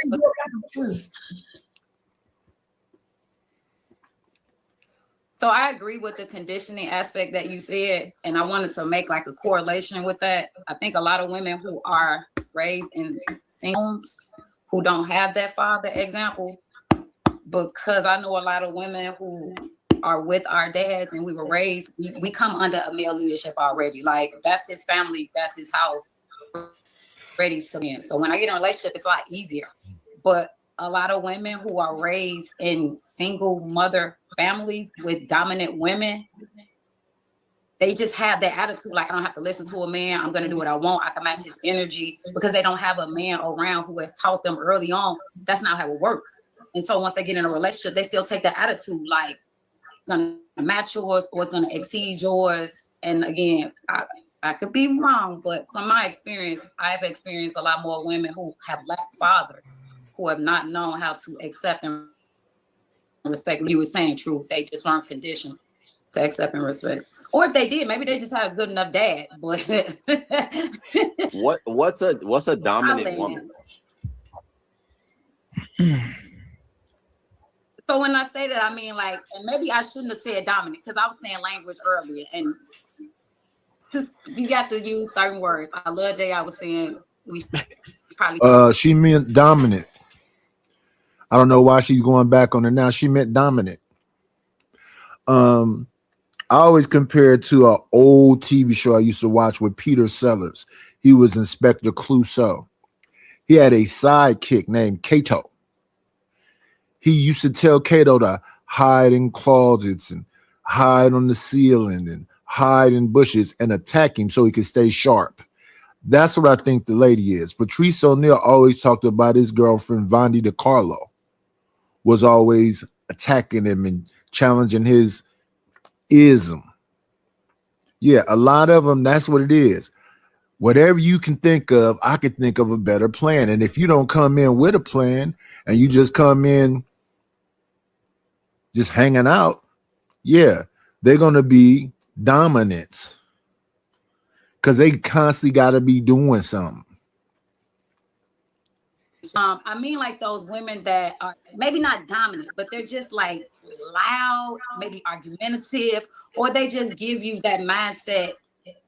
[SPEAKER 15] So I agree with the conditioning aspect that you said, and I wanted to make like a correlation with that. I think a lot of women who are raised in single homes who don't have that father example, because I know a lot of women who are with our dads and we were raised, we come under a male leadership already. Like that's his family, that's his house. Ready. So when I get in a relationship, it's a lot easier. But a lot of women who are raised in single mother families with dominant women, they just have that attitude like, I don't have to listen to a man. I'm going to do what I want. I can match his energy, because they don't have a man around who has taught them early on. That's not how it works. And so once they get in a relationship, they still take that attitude like it's going to match yours or it's going to exceed yours. And again, I could be wrong, but from my experience, I've experienced a lot more women who have lacked fathers, who have not known how to accept and respect. You were saying, true, they just weren't conditioned to accept and respect. Or if they did, maybe they just had a good enough dad. But
[SPEAKER 17] what's a dominant woman?
[SPEAKER 15] So when I say that, I mean like, and maybe I shouldn't have said dominant because I was saying language earlier, and just you got to use certain words. I love Jay. I was saying we probably
[SPEAKER 2] she meant dominant. I don't know why she's going back on it now. She meant dominant. I always compare it to an old TV show I used to watch with Peter Sellers. He was Inspector Clouseau. He had a sidekick named Kato. He used to tell Kato to hide in closets and hide on the ceiling and hide in bushes and attack him so he could stay sharp. That's what I think the lady is. Patrice O'Neal always talked about his girlfriend, Vondi DiCarlo, was always attacking him and challenging his ism. Yeah, a lot of them, that's what it is. Whatever you can think of, I could think of a better plan. And if you don't come in with a plan and you just come in just hanging out, yeah, they're going to be dominant because they constantly got to be doing something.
[SPEAKER 15] I mean, like those women that are maybe not dominant, but they're just like loud, maybe argumentative, or they just give you that mindset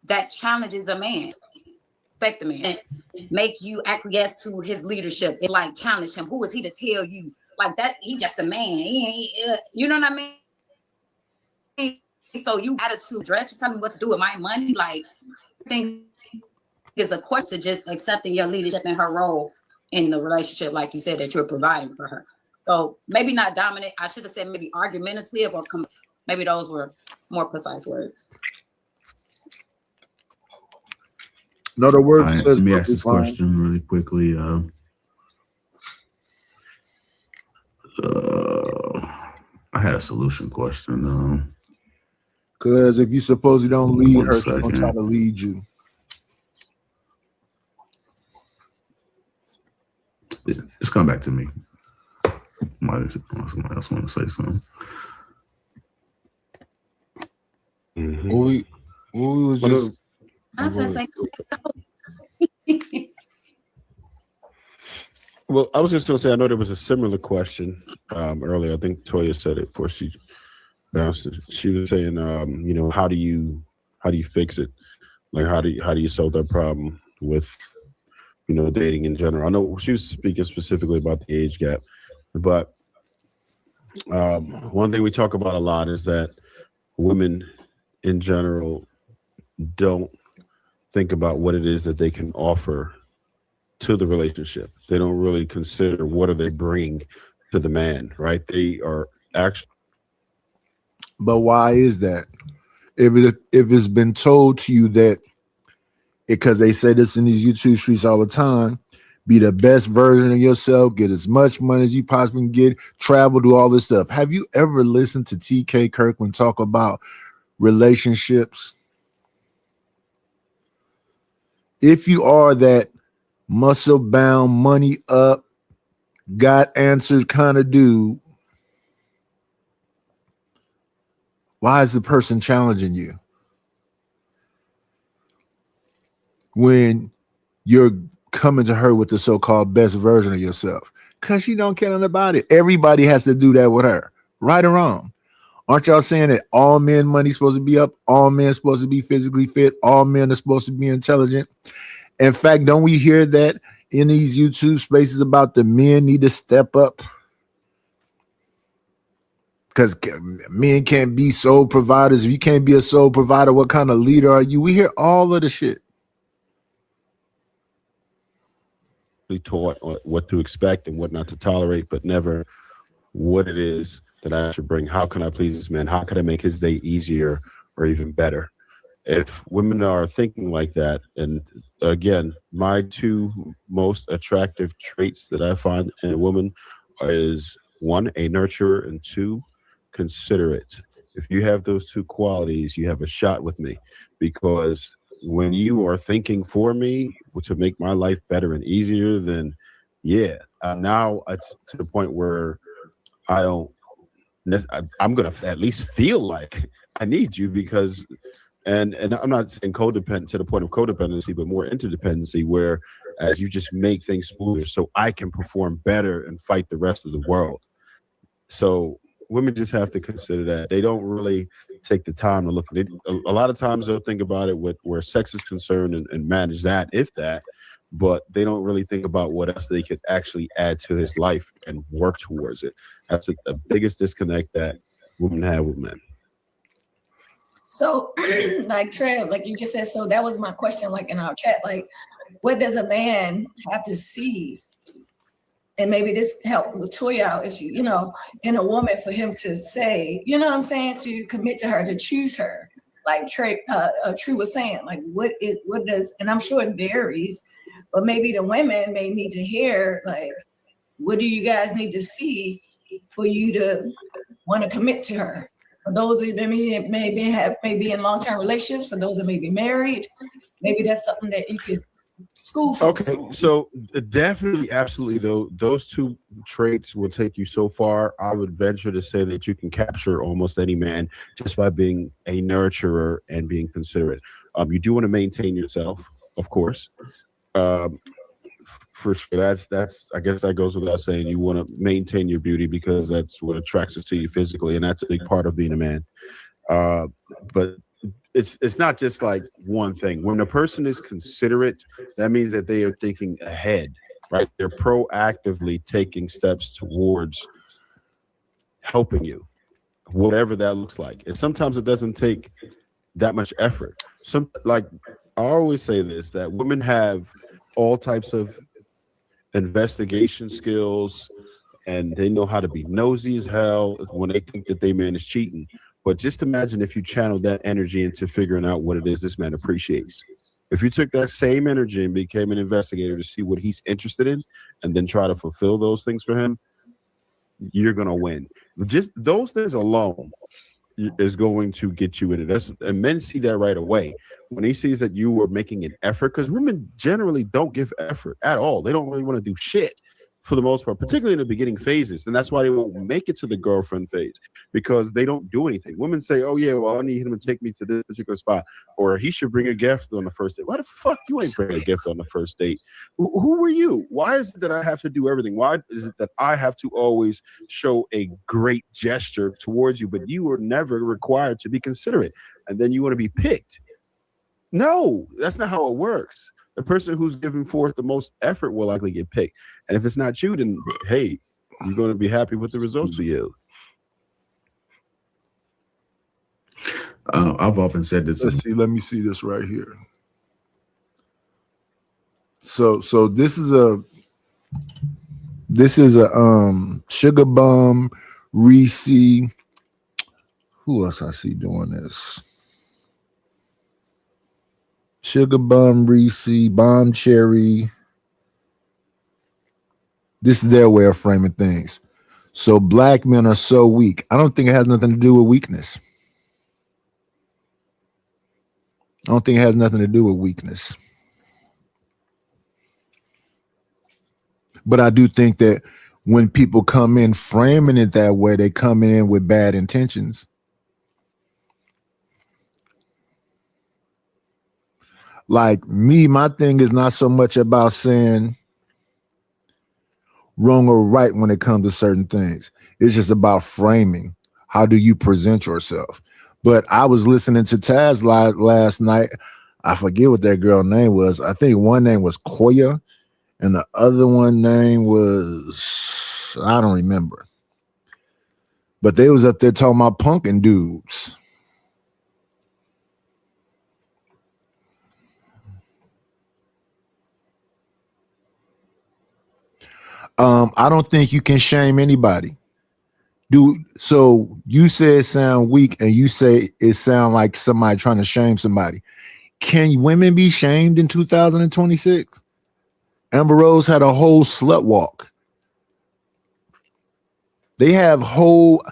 [SPEAKER 15] that challenges a man, respect the man, make you acquiesce to his leadership. It's like challenge him. Who is he to tell you like that? He just a man. You know what I mean? So you attitude, dress, you tell me what to do with my money. Like, I think it's a question just accepting your leadership and her role in the relationship, like you said, that you're providing for her. So maybe not dominant. I should have said maybe argumentative, or maybe those were more precise words.
[SPEAKER 2] Another word.
[SPEAKER 20] Right, let me ask this question really quickly. I had a solution question.
[SPEAKER 2] Because if you suppose you don't lead her, she's gonna try to lead you.
[SPEAKER 20] Just come back to me. Somebody else want to say something.
[SPEAKER 16] We was just.
[SPEAKER 15] I was gonna say.
[SPEAKER 16] Well, I was just going to say, I know there was a similar question earlier. I think Toya said it before she bounced it. She was saying, you know, how do you fix it? Like, how do you solve that problem with, you know, dating in general? I know she was speaking specifically about the age gap, but one thing we talk about a lot is that women in general don't think about what it is that they can offer to the relationship. They don't really consider what are they bringing to the man, right? They are actually.
[SPEAKER 2] But why is that? If it's been told to you that, because they say this in these YouTube streets all the time, be the best version of yourself, get as much money as you possibly can get, travel, do all this stuff. Have you ever listened to T.K. Kirkland talk about relationships? If you are that muscle bound, money up, got answers kind of dude, why is the person challenging you when you're coming to her with the so-called best version of yourself? Because she don't care nothing about it. Everybody has to do that with her, right or wrong. Aren't y'all saying that all men money's supposed to be up, all men supposed to be physically fit, all men are supposed to be intelligent? In fact, don't we hear that in these YouTube spaces about the men need to step up? Because men can't be sole providers. If you can't be a sole provider, what kind of leader are you? We hear all of the shit.
[SPEAKER 16] Taught what to expect and what not to tolerate, but never what it is that I should bring. How can I please this man? How can I make his day easier or even better? If women are thinking like that, and again, my two most attractive traits that I find in a woman is one, a nurturer, and two, considerate. If you have those two qualities, you have a shot with me, because when you are thinking for me to make my life better and easier, then yeah, now it's to the point where I'm going to at least feel like I need you, because and I'm not saying codependent to the point of codependency, but more interdependency, where as you just make things smoother so I can perform better and fight the rest of the world. So women just have to consider that. They don't really take the time to look at it. A lot of times they'll think about it with where sex is concerned and manage that, if that, but they don't really think about what else they could actually add to his life and work towards it. That's the biggest disconnect that women have with men.
[SPEAKER 21] So like Trev, like you just said, so that was my question, like in our chat, like what does a man have to see? And maybe this helped with Toya out, if you know, in a woman, for him to say, you know what I'm saying, to commit to her, to choose her, like True was saying, like what does, and I'm sure it varies, but maybe the women may need to hear, like, what do you guys need to see for you to want to commit to her? For those that may be in long-term relationships, for those that may be married, maybe that's something that you could school for.
[SPEAKER 16] Okay, so definitely, absolutely, though, those two traits will take you so far. I would venture to say that you can capture almost any man just by being a nurturer and being considerate. You do want to maintain yourself, of course. For sure, that's I guess that goes without saying. You want to maintain your beauty because that's what attracts us to you physically, and that's a big part of being a man. But it's not just like one thing. When a person is considerate, that means that they are thinking ahead, right? They're proactively taking steps towards helping you, whatever that looks like. And sometimes it doesn't take that much effort. Like I always say this, that women have all types of investigation skills, and they know how to be nosy as hell when they think that their man is cheating. But just imagine if you channel that energy into figuring out what it is this man appreciates. If you took that same energy and became an investigator to see what he's interested in and then try to fulfill those things for him, you're going to win. Just those things alone is going to get you in it. And men see that right away. When he sees that you are making an effort, because women generally don't give effort at all. They don't really want to do shit. for the most part, particularly in the beginning phases. And that's why they won't make it to the girlfriend phase, because they don't do anything. Women say, oh, yeah, well, I need him to take me to this particular spot, or he should bring a gift on the first date. Why the fuck you ain't bring a gift on the first date? Who were you? Why is it that I have to do everything? Why is it that I have to always show a great gesture towards you, but you were never required to be considerate? And then you want to be picked. No, that's not how it works. The person who's giving forth the most effort will likely get picked. And if it's not you, then hey, you're going to be happy with the results of you.
[SPEAKER 20] I've often said this.
[SPEAKER 2] Let me see this right here. So this is a Sugar Bum, Reese. Who else I see doing this? Sugar Bum, Reese, Bomb Cherry. This is their way of framing things. So black men are so weak. I don't think it has nothing to do with weakness. I don't think it has nothing to do with weakness. But I do think that when people come in framing it that way, they come in with bad intentions. Like me, my thing is not so much about saying wrong or right when it comes to certain things. It's just about framing. How do you present yourself? But I was listening to Taz last night. I forget what that girl name was. I think one name was Koya and the other one name was, I don't remember. But they was up there talking about punking dudes. I don't think you can shame anybody. Dude, so you say it sound weak and you say it sound like somebody trying to shame somebody. Can women be shamed in 2026? Amber Rose had a whole slut walk. They have whole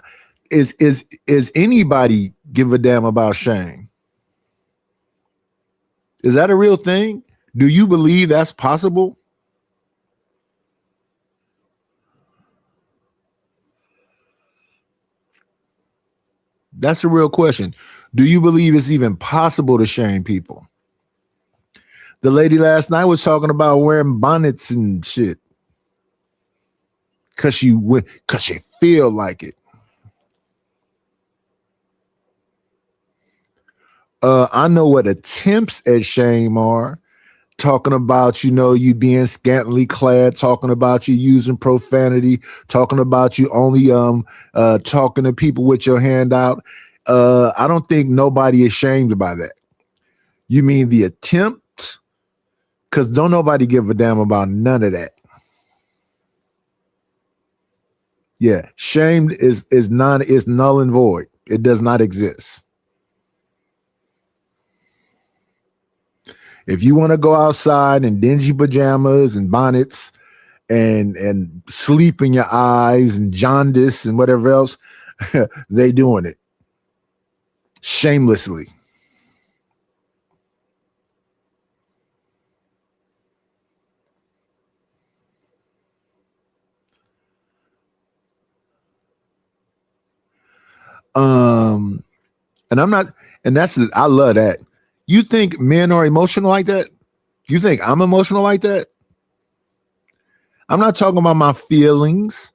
[SPEAKER 2] is anybody give a damn about shame? Is that a real thing? Do you believe that's possible? That's a real question. Do you believe it's even possible to shame people? The lady last night was talking about wearing bonnets and shit because she feel like it. I know what attempts at shame are. Talking about, you being scantily clad, talking about you using profanity, talking about you only talking to people with your hand out. I don't think nobody is shamed by that. You mean the attempt? Because don't nobody give a damn about none of that. Yeah, shamed is null and void. It does not exist. If you want to go outside in dingy pajamas and bonnets and sleep in your eyes and jaundice and whatever else, they doing it shamelessly. And I'm not, and I love that. You think men are emotional like that? You think I'm emotional like that? I'm not talking about my feelings.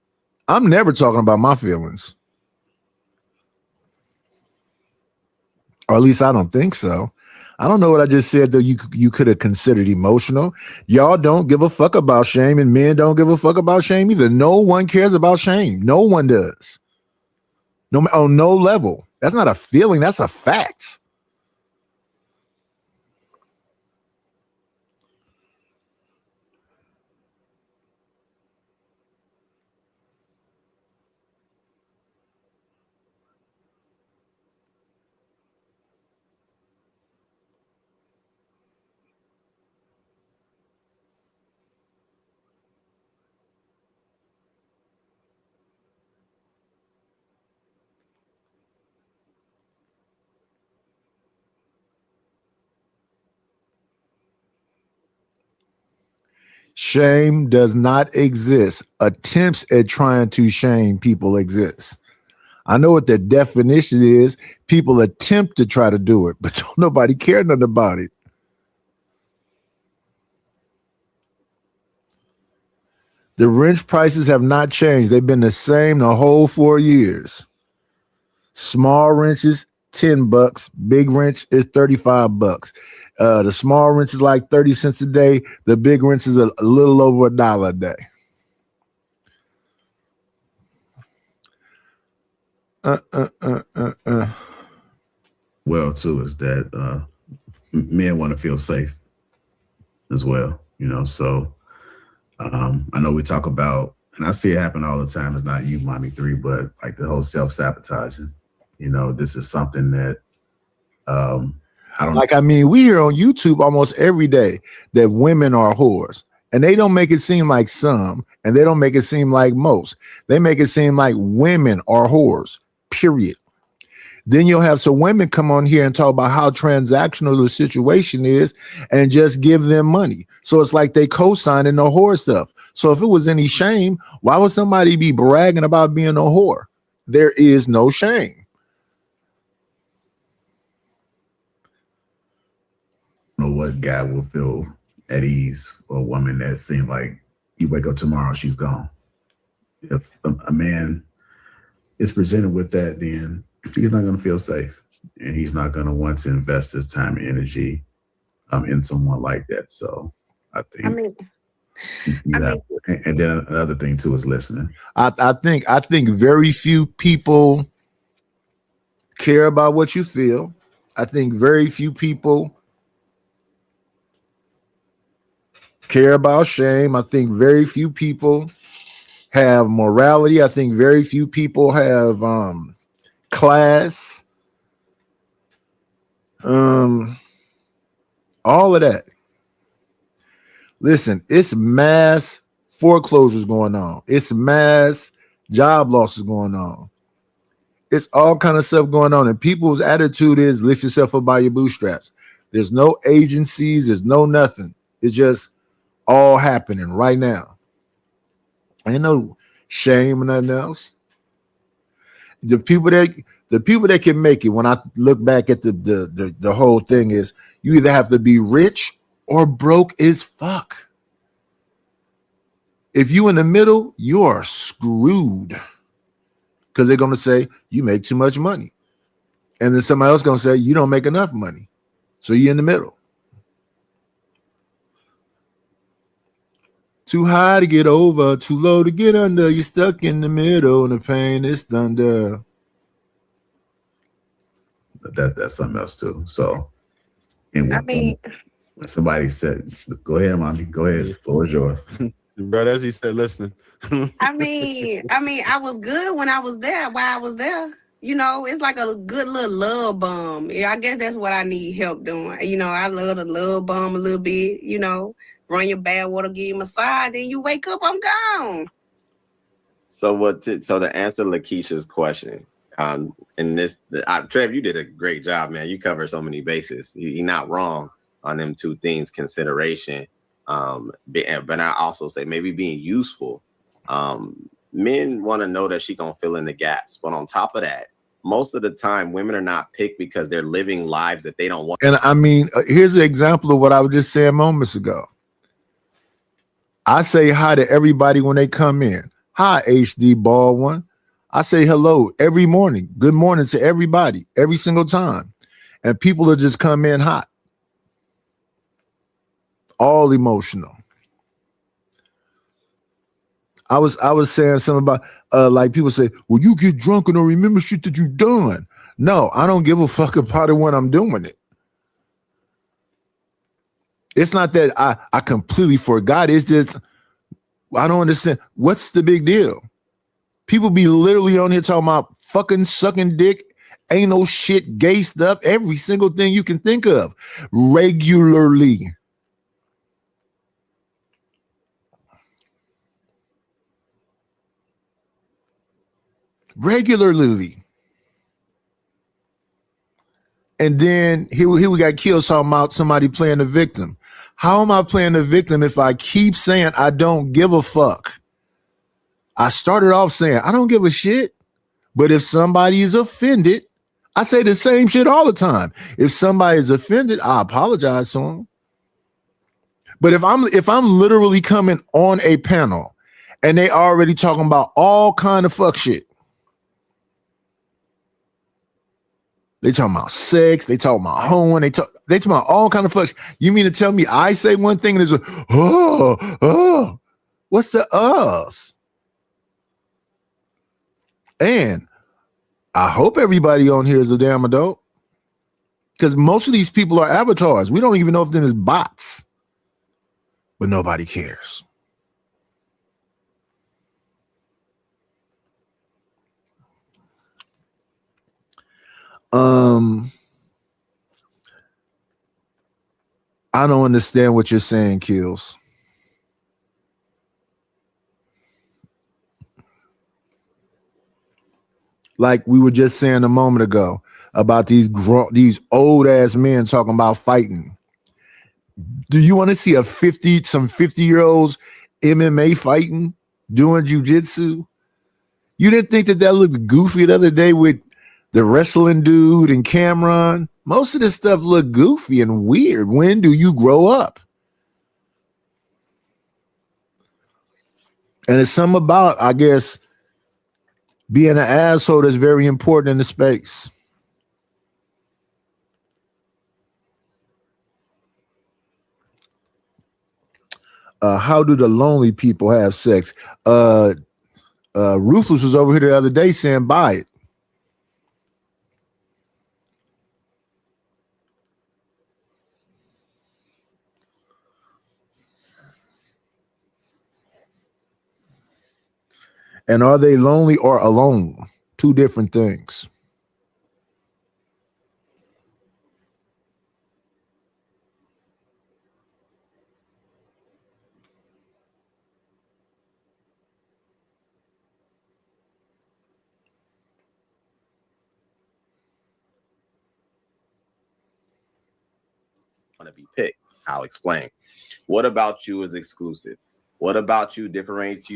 [SPEAKER 2] I'm never talking about my feelings. Or at least I don't think so. I don't know what I just said that you could have considered emotional. Y'all don't give a fuck about shame, and men don't give a fuck about shame either. No one cares about shame. No one does. No, on no level. That's not a feeling. That's a fact. Shame does not exist. Attempts at trying to shame people exist. I know what the definition is. People attempt to try to do it, but don't nobody care nothing about it. The wrench prices have not changed. They've been the same the whole 4 years. Small wrenches, $10. Big wrench is $35. The small wrench is like 30 cents a day. The big wrench is a little over $1 a day.
[SPEAKER 20] Well, too, is that men want to feel safe as well, you know. So I know we talk about, and I see it happen all the time. It's not you, Mommy 3, but like the whole self-sabotaging. You know, this is something that I don't
[SPEAKER 2] like. I mean, we hear on YouTube almost every day that women are whores, and they don't make it seem like some, and they don't make it seem like most. They make it seem like women are whores. Period. Then you'll have some women come on here and talk about how transactional the situation is and just give them money. So it's like they co-signing the whore stuff. So if it was any shame, why would somebody be bragging about being a whore? There is no shame.
[SPEAKER 20] know what guy will feel at ease for a woman that seems like you wake up tomorrow, she's gone. If a man is presented with that, then he's not going to feel safe, and he's not going to want to invest his time and energy in someone like that. So I think, and then another thing too is listening.
[SPEAKER 2] I think very few people care about what you feel. I think very few people care about shame. I think very few people have morality. I think very few people have class. All of that. Listen, it's mass foreclosures going on. It's mass job losses going on. It's all kind of stuff going on. And people's attitude is lift yourself up by your bootstraps. There's no agencies. There's no nothing. It's just all happening right now. Ain't no shame or nothing else. The people that can make it, when I look back at the whole thing, is you either have to be rich or broke as fuck. If you in the middle, you are screwed. Because they're going to say, you make too much money. And then somebody else going to say, you don't make enough money. So you're in the middle. Too high to get over, too low to get under. You're stuck in the middle, and the pain is thunder.
[SPEAKER 20] That's something else too. So, when somebody said, "Go ahead, Mommy, go ahead, the floor is yours."
[SPEAKER 16] But as he said, listening.
[SPEAKER 18] I mean, I was good when I was there. While I was there, you know, it's like a good little love bomb. Yeah, I guess that's what I need help doing. You know, I love the love bomb a little bit. You know, run your bad water, give you a massage, then you wake up, I'm gone.
[SPEAKER 17] So to answer Lakeisha's question, Trev, you did a great job, man. You covered so many bases. You're not wrong on them two things, consideration. But I also say maybe being useful. Men want to know that she gonna fill in the gaps. But on top of that, most of the time, women are not picked because they're living lives that they don't want.
[SPEAKER 2] And I mean, here's an example of what I was just saying moments ago. I say hi to everybody when they come in. Hi, HD Baldwin. I say hello every morning. Good morning to everybody, every single time. And people will just come in hot. All emotional. I was saying something about like people say, well, you get drunk and don't remember shit that you've done. No, I don't give a fuck about it when I'm doing it. It's not that I completely forgot. It's just I don't understand. What's the big deal? People be literally on here talking about fucking sucking dick, ain't no shit, gay stuff, every single thing you can think of regularly. Regularly. And then here we got killed talking about somebody playing the victim. How am I playing the victim if I keep saying I don't give a fuck? I started off saying I don't give a shit, but if somebody is offended, I say the same shit all the time. If somebody is offended, I apologize to them. But if I'm literally coming on a panel and they already talking about all kind of fuck shit, they talking about sex, they talking about hoeing, they talking about all kind of fuck shit. You mean to tell me I say one thing and it's what's the us? And I hope everybody on here is a damn adult, because most of these people are avatars. We don't even know if them is bots, but nobody cares. I don't understand what you're saying, Kills. Like we were just saying a moment ago about these old ass men talking about fighting. Do you want to see some 50-year-olds MMA fighting, doing jujitsu? You didn't think that looked goofy the other day with the wrestling dude and Cameron? Most of this stuff looked goofy and weird. When do you grow up? And it's something about, I guess, being an asshole that's very important in the space. How do the lonely people have sex? Ruthless was over here the other day saying buy it. And are they lonely or alone? Two different things.
[SPEAKER 17] Want to be picked? I'll explain. What about you is exclusive? What about you differentiates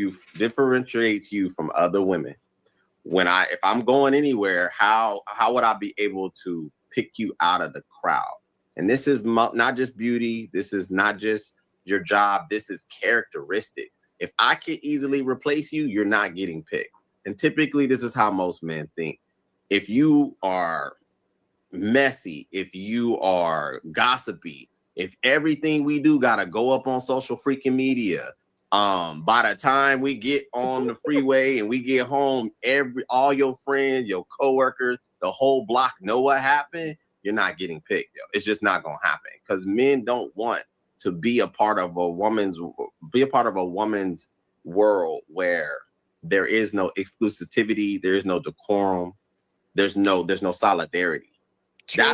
[SPEAKER 17] you from other women? If I'm going anywhere, how would I be able to pick you out of the crowd? And this is not just beauty. This is not just your job. This is characteristics. If I can easily replace you, you're not getting picked. And typically, this is how most men think. If you are messy, if you are gossipy, if everything we do gotta go up on social freaking media, by the time we get on the freeway and we get home, all your friends, your coworkers, the whole block know what happened, you're not getting picked. Yo. It's just not gonna happen, because men don't want to be a part of a woman's world where there is no exclusivity, there is no decorum, there's no solidarity.
[SPEAKER 18] True,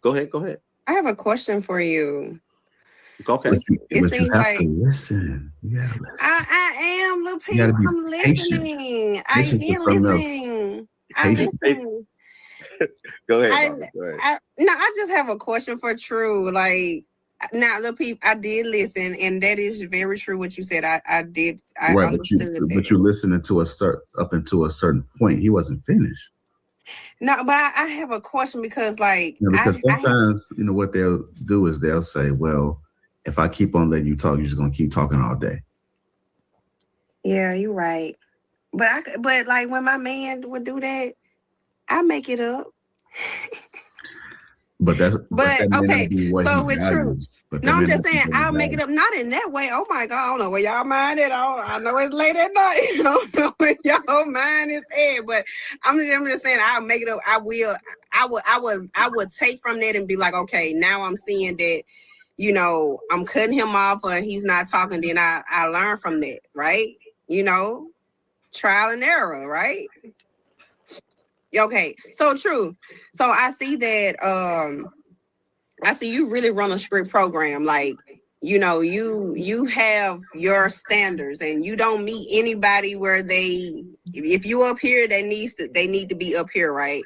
[SPEAKER 17] Go ahead.
[SPEAKER 18] I have a question for you.
[SPEAKER 17] Okay.
[SPEAKER 20] But you
[SPEAKER 18] seems
[SPEAKER 20] have
[SPEAKER 18] like
[SPEAKER 20] to listen. You gotta listen.
[SPEAKER 18] I am, little
[SPEAKER 20] You gotta
[SPEAKER 18] people.
[SPEAKER 20] be
[SPEAKER 18] I'm
[SPEAKER 20] patient.
[SPEAKER 18] listening.
[SPEAKER 20] Patience
[SPEAKER 18] I
[SPEAKER 20] is
[SPEAKER 18] am
[SPEAKER 20] something else.
[SPEAKER 18] listening. I
[SPEAKER 20] Patience.
[SPEAKER 18] listen.
[SPEAKER 17] Go ahead. Go ahead.
[SPEAKER 18] I just have a question for True. Like, now, little people, I did listen, and that is very true what you said. I did. I
[SPEAKER 20] Right,
[SPEAKER 18] understood that.
[SPEAKER 20] but you're listening to up until a certain point. He wasn't finished.
[SPEAKER 18] No, but I have a question because, like,
[SPEAKER 20] Because sometimes, what they'll do is they'll say, well, if I keep on letting you talk, you're just going to keep talking all day.
[SPEAKER 18] Yeah, you're right. But like when my man would do that, I make it up.
[SPEAKER 20] But that may not
[SPEAKER 18] okay,
[SPEAKER 20] be what
[SPEAKER 18] so
[SPEAKER 20] he
[SPEAKER 18] it's true.
[SPEAKER 20] values. But
[SPEAKER 18] No,
[SPEAKER 20] that
[SPEAKER 18] I'm
[SPEAKER 20] may
[SPEAKER 18] just
[SPEAKER 20] not be
[SPEAKER 18] saying
[SPEAKER 20] what he
[SPEAKER 18] I'll make it
[SPEAKER 20] values.
[SPEAKER 18] up. Not in that way. Oh my God, I don't know where y'all mind it on. I know it's late at night. I don't know where y'all mind is at. But I'm just saying I'll make it up. I would take from that and be like, okay, now I'm seeing that, I'm cutting him off and he's not talking. Then I learn from that, right? Trial and error, right? Okay, so true. So I see that I see you really run a strict program. Like, you have your standards and you don't meet anybody where if you up here, they need to be up here, right?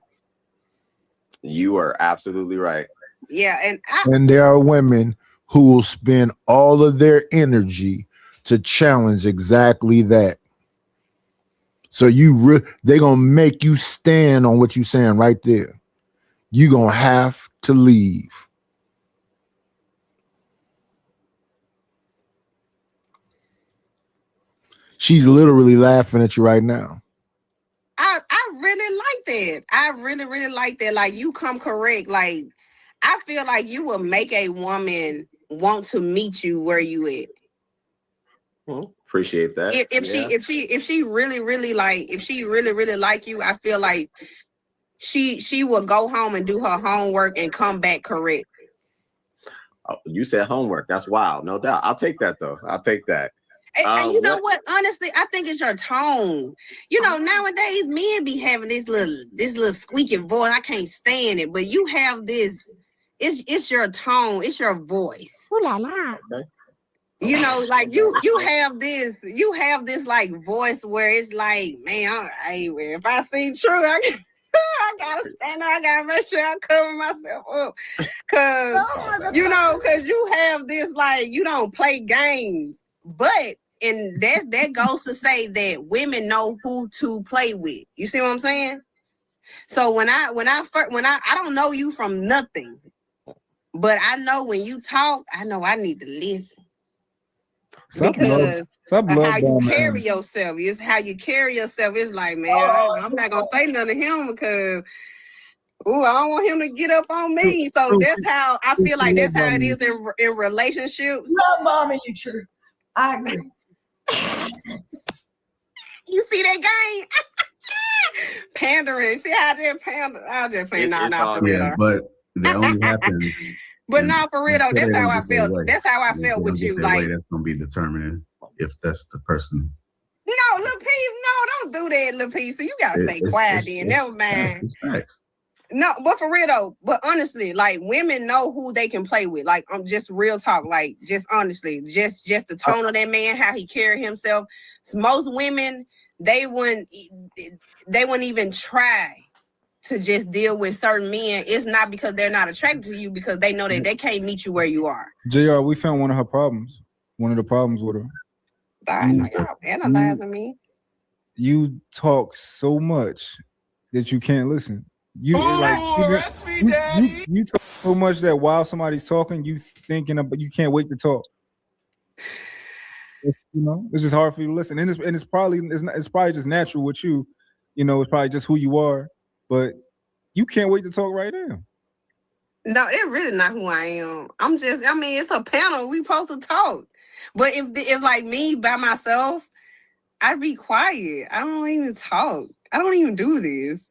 [SPEAKER 17] You are absolutely right.
[SPEAKER 18] Yeah,
[SPEAKER 2] and there are women who will spend all of their energy to challenge exactly that. So they're gonna make you stand on what you're saying right there. You're gonna have to leave. She's literally laughing at you right now.
[SPEAKER 18] I really like that. I really like that. Like, you come correct. Like, I feel like you will make a woman want to meet you where you at.
[SPEAKER 17] Appreciate that.
[SPEAKER 18] If she really like you, I feel like she will go home and do her homework and come back correct.
[SPEAKER 17] Oh, you said homework. That's wild. No doubt. I'll take that though. I'll take that.
[SPEAKER 18] And you know what? Honestly, I think it's your tone. You know, nowadays men be having this little squeaky voice. I can't stand it. But you have this. It's your tone. It's your voice. Ooh la la. Okay. You know, like you have this like voice where it's like, man, if I see True, I gotta stand there. I gotta make sure I cover myself up. Cause you have this, like, you don't play games. But and that goes to say that women know who to play with. You see what I'm saying? So when I don't know you from nothing, but I know when you talk, I know I need to listen. Because of how you carry yourself. It's how you carry yourself. It's like, man, I'm not gonna say nothing to him because I don't want him to get up on me. So that's how I feel like that's how it is in relationships.
[SPEAKER 21] Love bombing you, True. I agree.
[SPEAKER 18] You see that game? Pandering. See how they pander? I'll just play
[SPEAKER 20] but that only happens.
[SPEAKER 18] But no, for real though, that's how I felt. That's how I felt with you. Like,
[SPEAKER 20] that's gonna be determining if that's the person.
[SPEAKER 18] No, Lil P, no, don't do that, Lil P. So you gotta stay quiet then. Never mind. No, but for real though, but honestly, like, women know who they can play with. Like, I'm just real talk. Like, just honestly, just the tone of that man, how he carry himself. So most women, they wouldn't even try to just deal with certain men. It's not because they're not attracted to you, because they know that they can't meet you where you are.
[SPEAKER 19] JR, we found one of her problems. One of the problems with her.
[SPEAKER 18] Y'all analyzing me.
[SPEAKER 19] You talk so much that you can't listen. You talk so much that while somebody's talking, you thinking about, you can't wait to talk. It's just hard for you to listen, and it's probably just natural with you. It's probably just who you are. But you can't wait to talk right now.
[SPEAKER 18] No, it's really not who I am. It's a panel. We supposed to talk. But if like me by myself, I'd be quiet. I don't even talk. I don't even do this.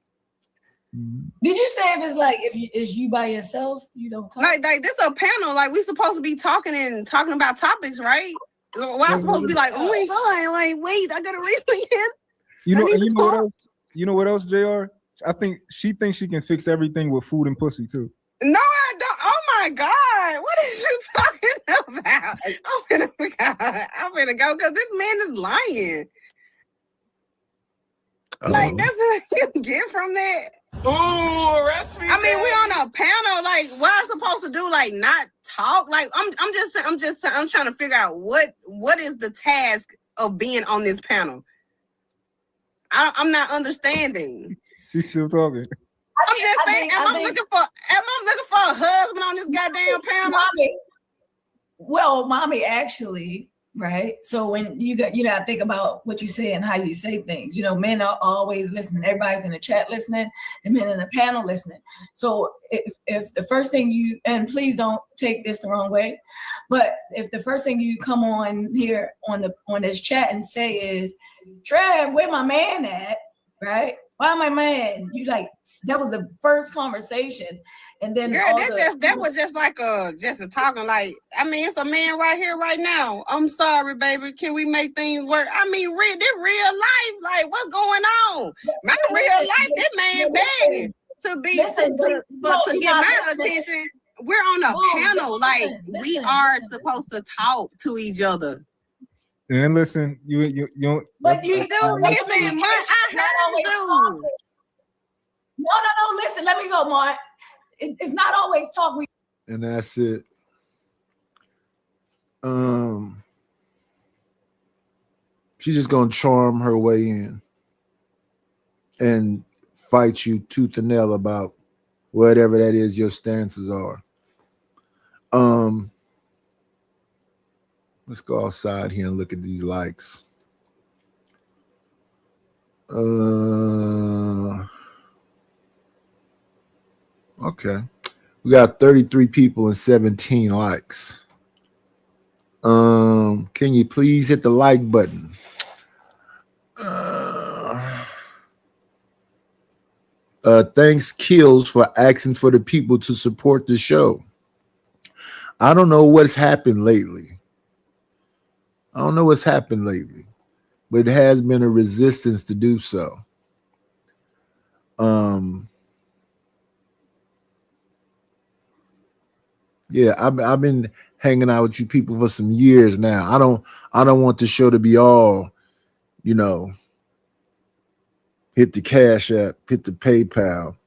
[SPEAKER 21] Did you say if it's like if it's you by yourself, you don't talk?
[SPEAKER 18] Like this a panel. Like, we supposed to be talking about topics, right? Why I'm supposed to be like, oh my God, like, wait, I gotta read again.
[SPEAKER 19] You know what else? You know what else, JR? I think she thinks she can fix everything with food and pussy too.
[SPEAKER 18] No, I don't. Oh my God, what are you talking about? I'm gonna go because this man is lying. Like, that's what you get from that.
[SPEAKER 4] Ooh, arrest me.
[SPEAKER 18] I mean, we on a panel. Like, what I'm supposed to do? Like, not talk? Like, I'm trying to figure out what is the task of being on this panel. I'm not understanding.
[SPEAKER 19] She's still talking.
[SPEAKER 18] I'm just saying, am I looking for a husband on this goddamn panel?
[SPEAKER 21] Mommy, actually, right? So when you think about what you say and how you say things. Men are always listening. Everybody's in the chat listening, the men in the panel listening. So if the first thing and please don't take this the wrong way, but if the first thing you come on here on this chat and say is, Trev, where my man at? Right? Why my man? You like, that was the first conversation. And then
[SPEAKER 18] girl, that was just like a talking. Like, I mean, it's a man right here, right now. I'm sorry, baby. Can we make things work? I mean, this real life. Like, what's going on? My real life, this man begging to get my attention. We're on a panel. Like, we are supposed to talk to each other.
[SPEAKER 19] And listen, you don't.
[SPEAKER 21] But you do listen. No. Listen, let me go, Mark. it's not always talk.
[SPEAKER 2] And that's it. She's just gonna charm her way in and fight you tooth and nail about whatever that is your stances are. Let's go outside here and look at these likes. Okay. We got 33 people and 17 likes. Can you please hit the like button? Thanks, Kills, for asking for the people to support the show. I don't know what's happened lately. But it has been a resistance to do so. Yeah, I've been hanging out with you people for some years now. I don't want the show to be all, hit the Cash App, hit the PayPal.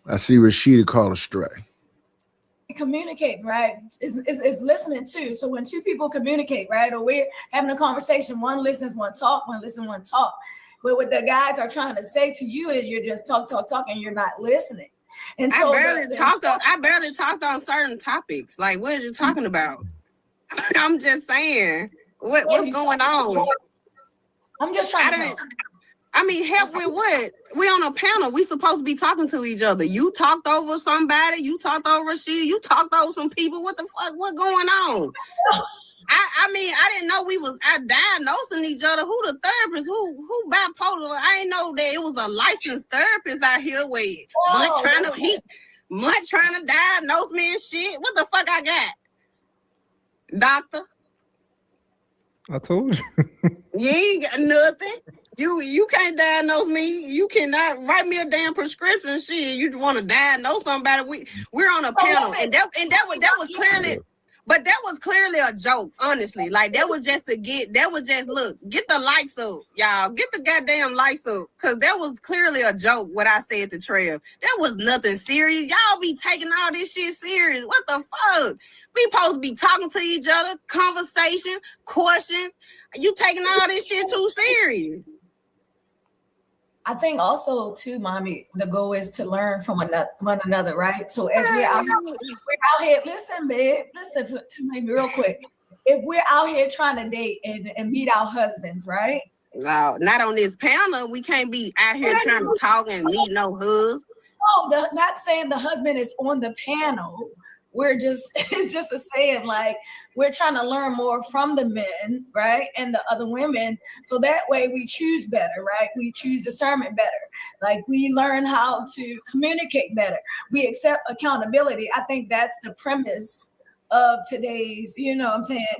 [SPEAKER 2] I see Rashida call a stray.
[SPEAKER 21] Communicate, right? Is listening too. So when two people communicate, right, or we're having a conversation, one listens, one talk, one listen, one talk. But what the guys are trying to say to you is you're just talk, and you're not lining. And so
[SPEAKER 18] I barely talked on certain topics. Like, what are you talking about? I'm just saying, what's going on?
[SPEAKER 21] I'm just trying to help.
[SPEAKER 18] I mean, help with what? We on a panel. We supposed to be talking to each other. You talked over somebody. You talked over Rashida. You talked over some people. What the fuck? What's going on? I mean, I didn't know we was diagnosing each other. Who the therapist? Who bipolar? I didn't know that it was a licensed therapist out here with much trying to diagnose me and shit. What the fuck I got? Doctor?
[SPEAKER 19] I told you.
[SPEAKER 18] You ain't got nothing. You can't diagnose me. You cannot write me a damn prescription. Shit, you want to diagnose somebody? We're on a panel, and that was clearly. But that was clearly a joke, honestly. Like, get the likes up, y'all. Get the goddamn likes up. Because that was clearly a joke, what I said to Trev. That was nothing serious. Y'all be taking all this shit serious. What the fuck? We supposed to be talking to each other, conversation, questions. You taking all this shit too serious.
[SPEAKER 21] I think also too, mommy, the goal is to learn from one another, right? So as we're out here, listen, babe, listen to me real quick. If we're out here trying to date and meet our husbands, right?
[SPEAKER 18] No, not on this panel. We can't be out here trying to talk and meet no husband.
[SPEAKER 21] No, not saying the husband is on the panel. It's just a saying, like, we're trying to learn more from the men, right? And the other women. So that way we choose better, right? We choose discernment better. Like, we learn how to communicate better. We accept accountability. I think that's the premise of today's,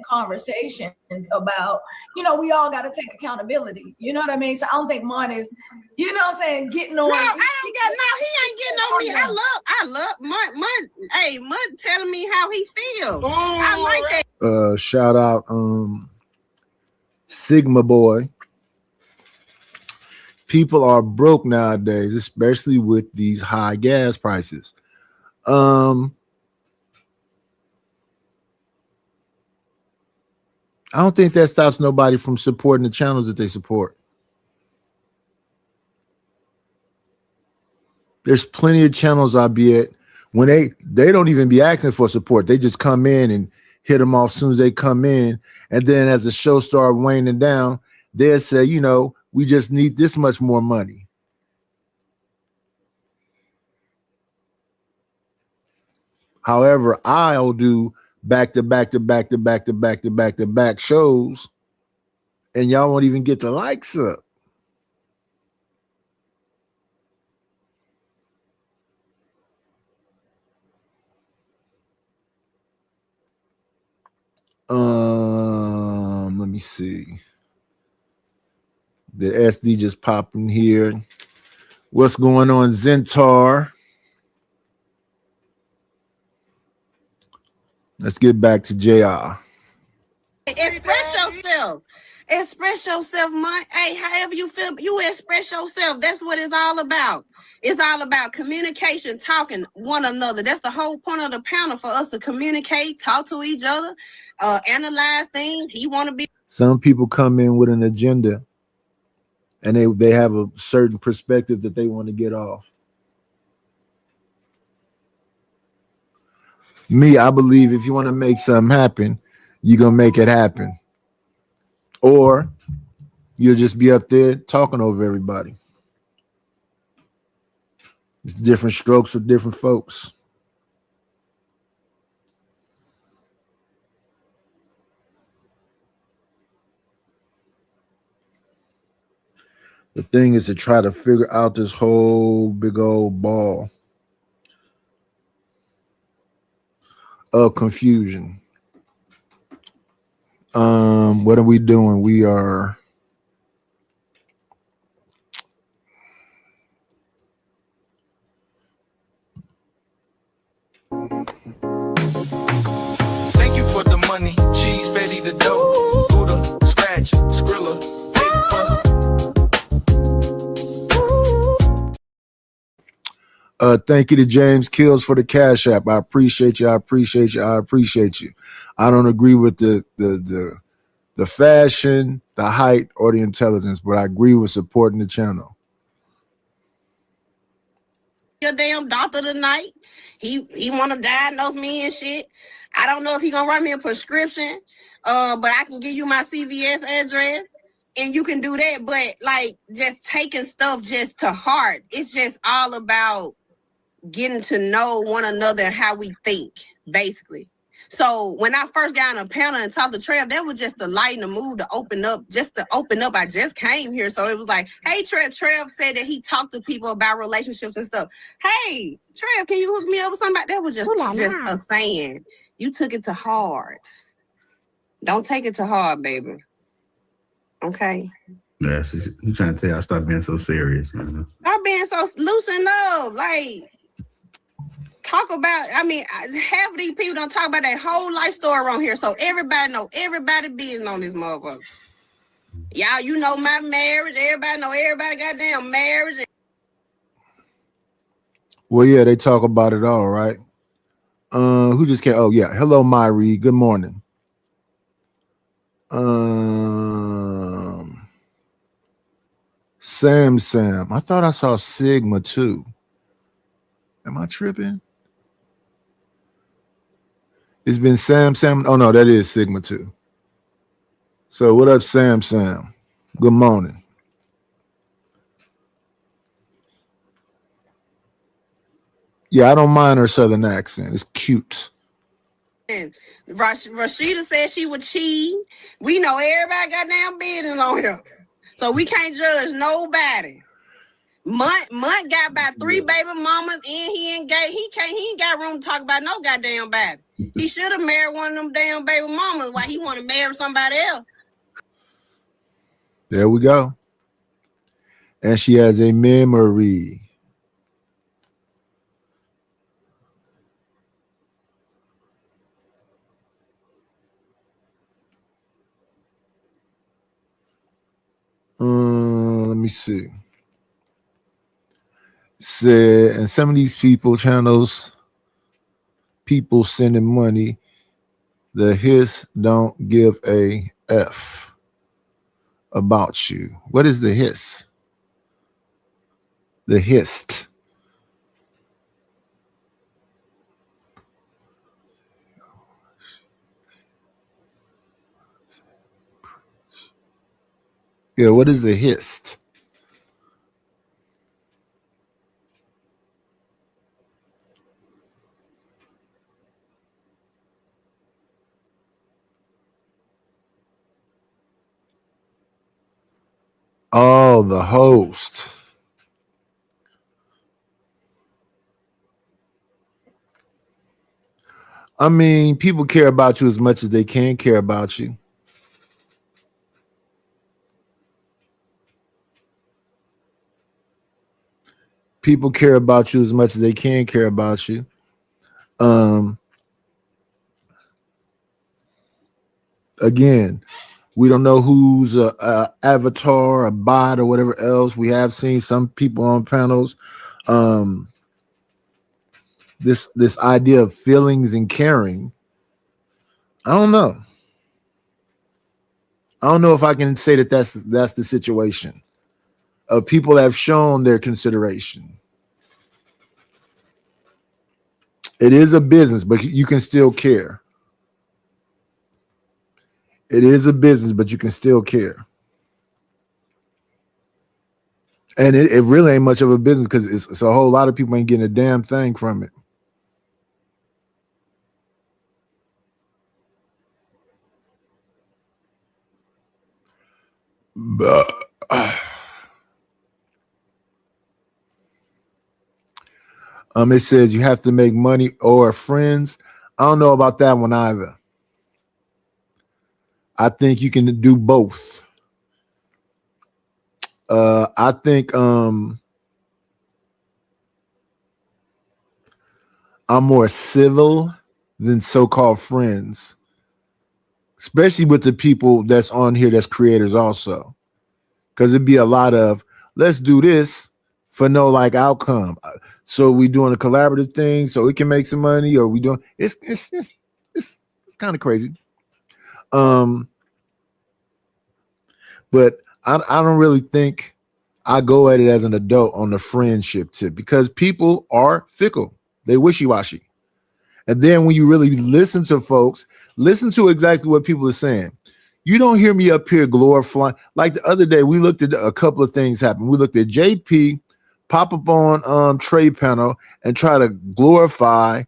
[SPEAKER 21] conversations about, we all got to take accountability. You know what I mean? So I don't think Mon is, getting on.
[SPEAKER 18] He ain't getting on me. I love Mon telling me how he feels. I like that.
[SPEAKER 2] Shout out Sigma Boy. People are broke nowadays, especially with these high gas prices. I don't think that stops nobody from supporting the channels that they support. There's plenty of channels I'll be at when they don't even be asking for support. They just come in and hit them off as soon as they come in. And then as the show starts waning down, they'll say, we just need this much more money. However, I'll do back to back shows, and y'all won't even get the likes up. Let me see. The SD just popped in here. What's going on, Zentar? Let's get back to JR.
[SPEAKER 18] Especially express yourself. Express yourself, man. Hey, however you feel, you express yourself. That's what it's all about. It's all about communication, talking one another. That's the whole point of the panel, for us to communicate, talk to each other, analyze things. He want to be.
[SPEAKER 2] Some people come in with an agenda, and they have a certain perspective that they want to get off. Me, I believe if you want to make something happen, you're gonna make it happen, or you'll just be up there talking over everybody. It's different strokes for different folks. The thing is to try to figure out this whole big old ball of confusion. What are we doing? We are
[SPEAKER 11] Thank you for the money. Cheese, fatty, the dough. Buddha, scratch, Skrilla,
[SPEAKER 2] thank you to James Kills for the Cash App. I appreciate you. I appreciate you. I appreciate you. I don't agree with the fashion, the height, or the intelligence, but I agree with supporting the channel.
[SPEAKER 18] Your damn doctor tonight. He want to diagnose me and shit. I don't know if he gonna write me a prescription, but I can give you my CVS address and you can do that. But like, just taking stuff just to heart. It's just all about getting to know one another and how we think, basically. So when I first got on a panel and talked to Trev, that was just to lighten the mood, to open up. I just came here. So it was like, hey, Trev said that he talked to people about relationships and stuff. Hey, Trev, can you hook me up with somebody? That was just a saying. You took it to heart. Don't take it to heart, baby. Okay?
[SPEAKER 20] Yeah, she's trying to tell you I stop being so serious, man.
[SPEAKER 18] Stop being so loosen up. Like, talk about, half of these people don't talk about their whole life story around here. So everybody know everybody business on this motherfucker. Y'all, you know my marriage. Everybody know everybody goddamn marriage.
[SPEAKER 2] Well, yeah, they talk about it all, right? Who just came? Oh, yeah. Hello, Myrie. Good morning. Sam. I thought I saw Sigma too. Am I tripping? It's been Sam. Oh no, that is Sigma too. So what up, Sam? Good morning. Yeah, I don't mind her southern accent. It's cute.
[SPEAKER 18] And Rashida said she would cheat. We know everybody got damn business on here. So we can't judge nobody. Munt got about 3 baby mamas and he ain't got room to talk about no goddamn body. He should have married one of them damn baby mamas. Why he want to marry somebody else?
[SPEAKER 2] There we go. And she has a memory. Let me see. Said, and some of these channels, people sending money, the hiss don't give a F about you. What is the hiss? The hissed. Yeah, what is the hissed? Oh, the host. I mean, people care about you as much as they can care about you. People care about you as much as they can care about you. Again, We don't know who's a avatar, a bot, or whatever else. We have seen some people on panels. This idea of feelings and caring. I don't know. I don't know if I can say that that's the situation. People have shown their consideration. It is a business, but you can still care. It is a business, but you can still care. And it really ain't much of a business because it's a whole lot of people ain't getting a damn thing from it. It says you have to make money or friends. I don't know about that one either. I think you can do both. I think I'm more civil than so-called friends, especially with the people that's on here that's creators also, because it'd be a lot of let's do this for no like outcome. So we doing a collaborative thing so we can make some money, or we doing it's kind of crazy. But I don't really think I go at it as an adult on the friendship tip, because people are fickle. They wishy-washy. And then when you really listen to folks, listen to exactly what people are saying. You don't hear me up here glorifying. Like the other day, we looked at a couple of things happen. We looked at JP pop up on Trade Panel and try to glorify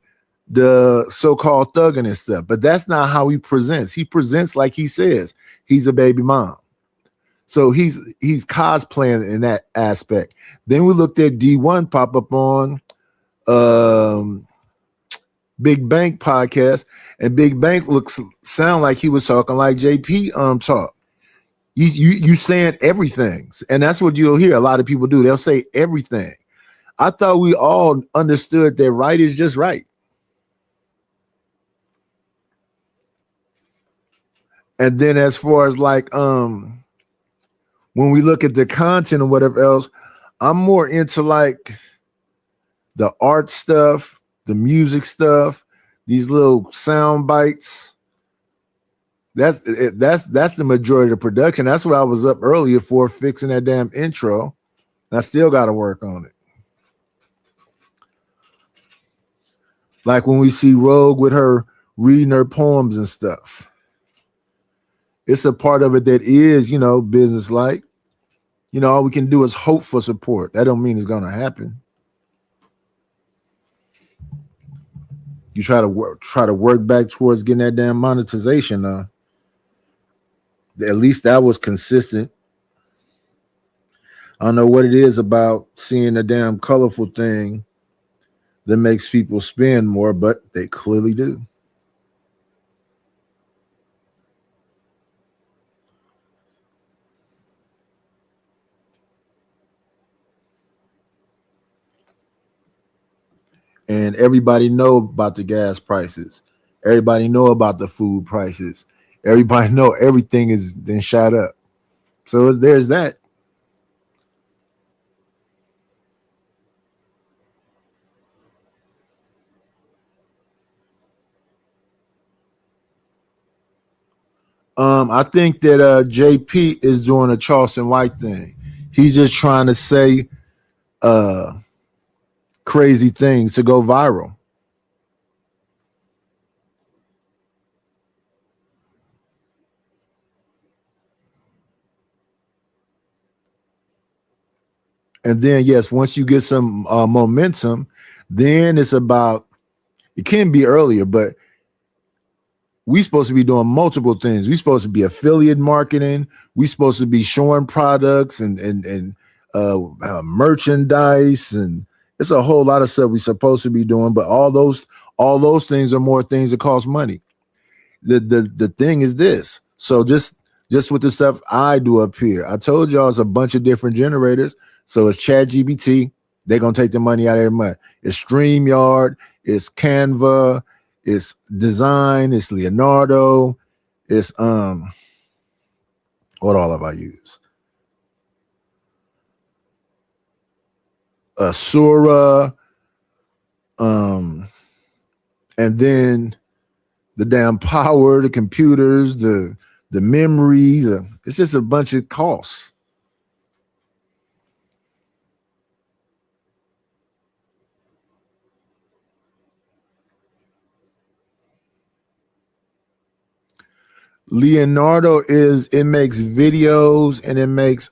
[SPEAKER 2] the so-called thugging and stuff. But that's not how he presents. He presents like he says he's a baby mom. So he's cosplaying in that aspect. Then we looked at D1 pop up on Big Bank podcast, and Big Bank sound like he was talking like JP talk. You saying everything, and that's what you'll hear a lot of people do. They'll say everything. I thought we all understood that right is just right. And then as far as like when we look at the content or whatever else, I'm more into like the art stuff, the music stuff, these little sound bites. That's the majority of the production. That's what I was up earlier for, fixing that damn intro. And I still got to work on it. Like when we see Rogue with her reading her poems and stuff. It's a part of it that is, business-like. All we can do is hope for support. That don't mean it's going to happen. You try to work back towards getting that damn monetization. At least that was consistent. I don't know what it is about seeing a damn colorful thing that makes people spend more, but they clearly do. And everybody know about the gas prices. Everybody know about the food prices. Everybody know everything is then shot up. So there's that. I think that JP is doing a Charleston White thing. He's just trying to say crazy things to go viral. And then, yes, once you get some momentum, then it's about, it can be earlier, but we supposed to be doing multiple things. We supposed to be affiliate marketing. We supposed to be showing products and merchandise, and it's a whole lot of stuff we supposed to be doing. But all those things are more things that cost money. The thing is this. So just with the stuff I do up here, I told y'all it's a bunch of different generators. So it's ChatGPT. They're gonna take the money out of their money. It's StreamYard. It's Canva. It's Design. It's Leonardo. It's What all have I used? Sura, and then the damn power, the computers, the memory, it's just a bunch of costs. Leonardo it makes videos and it makes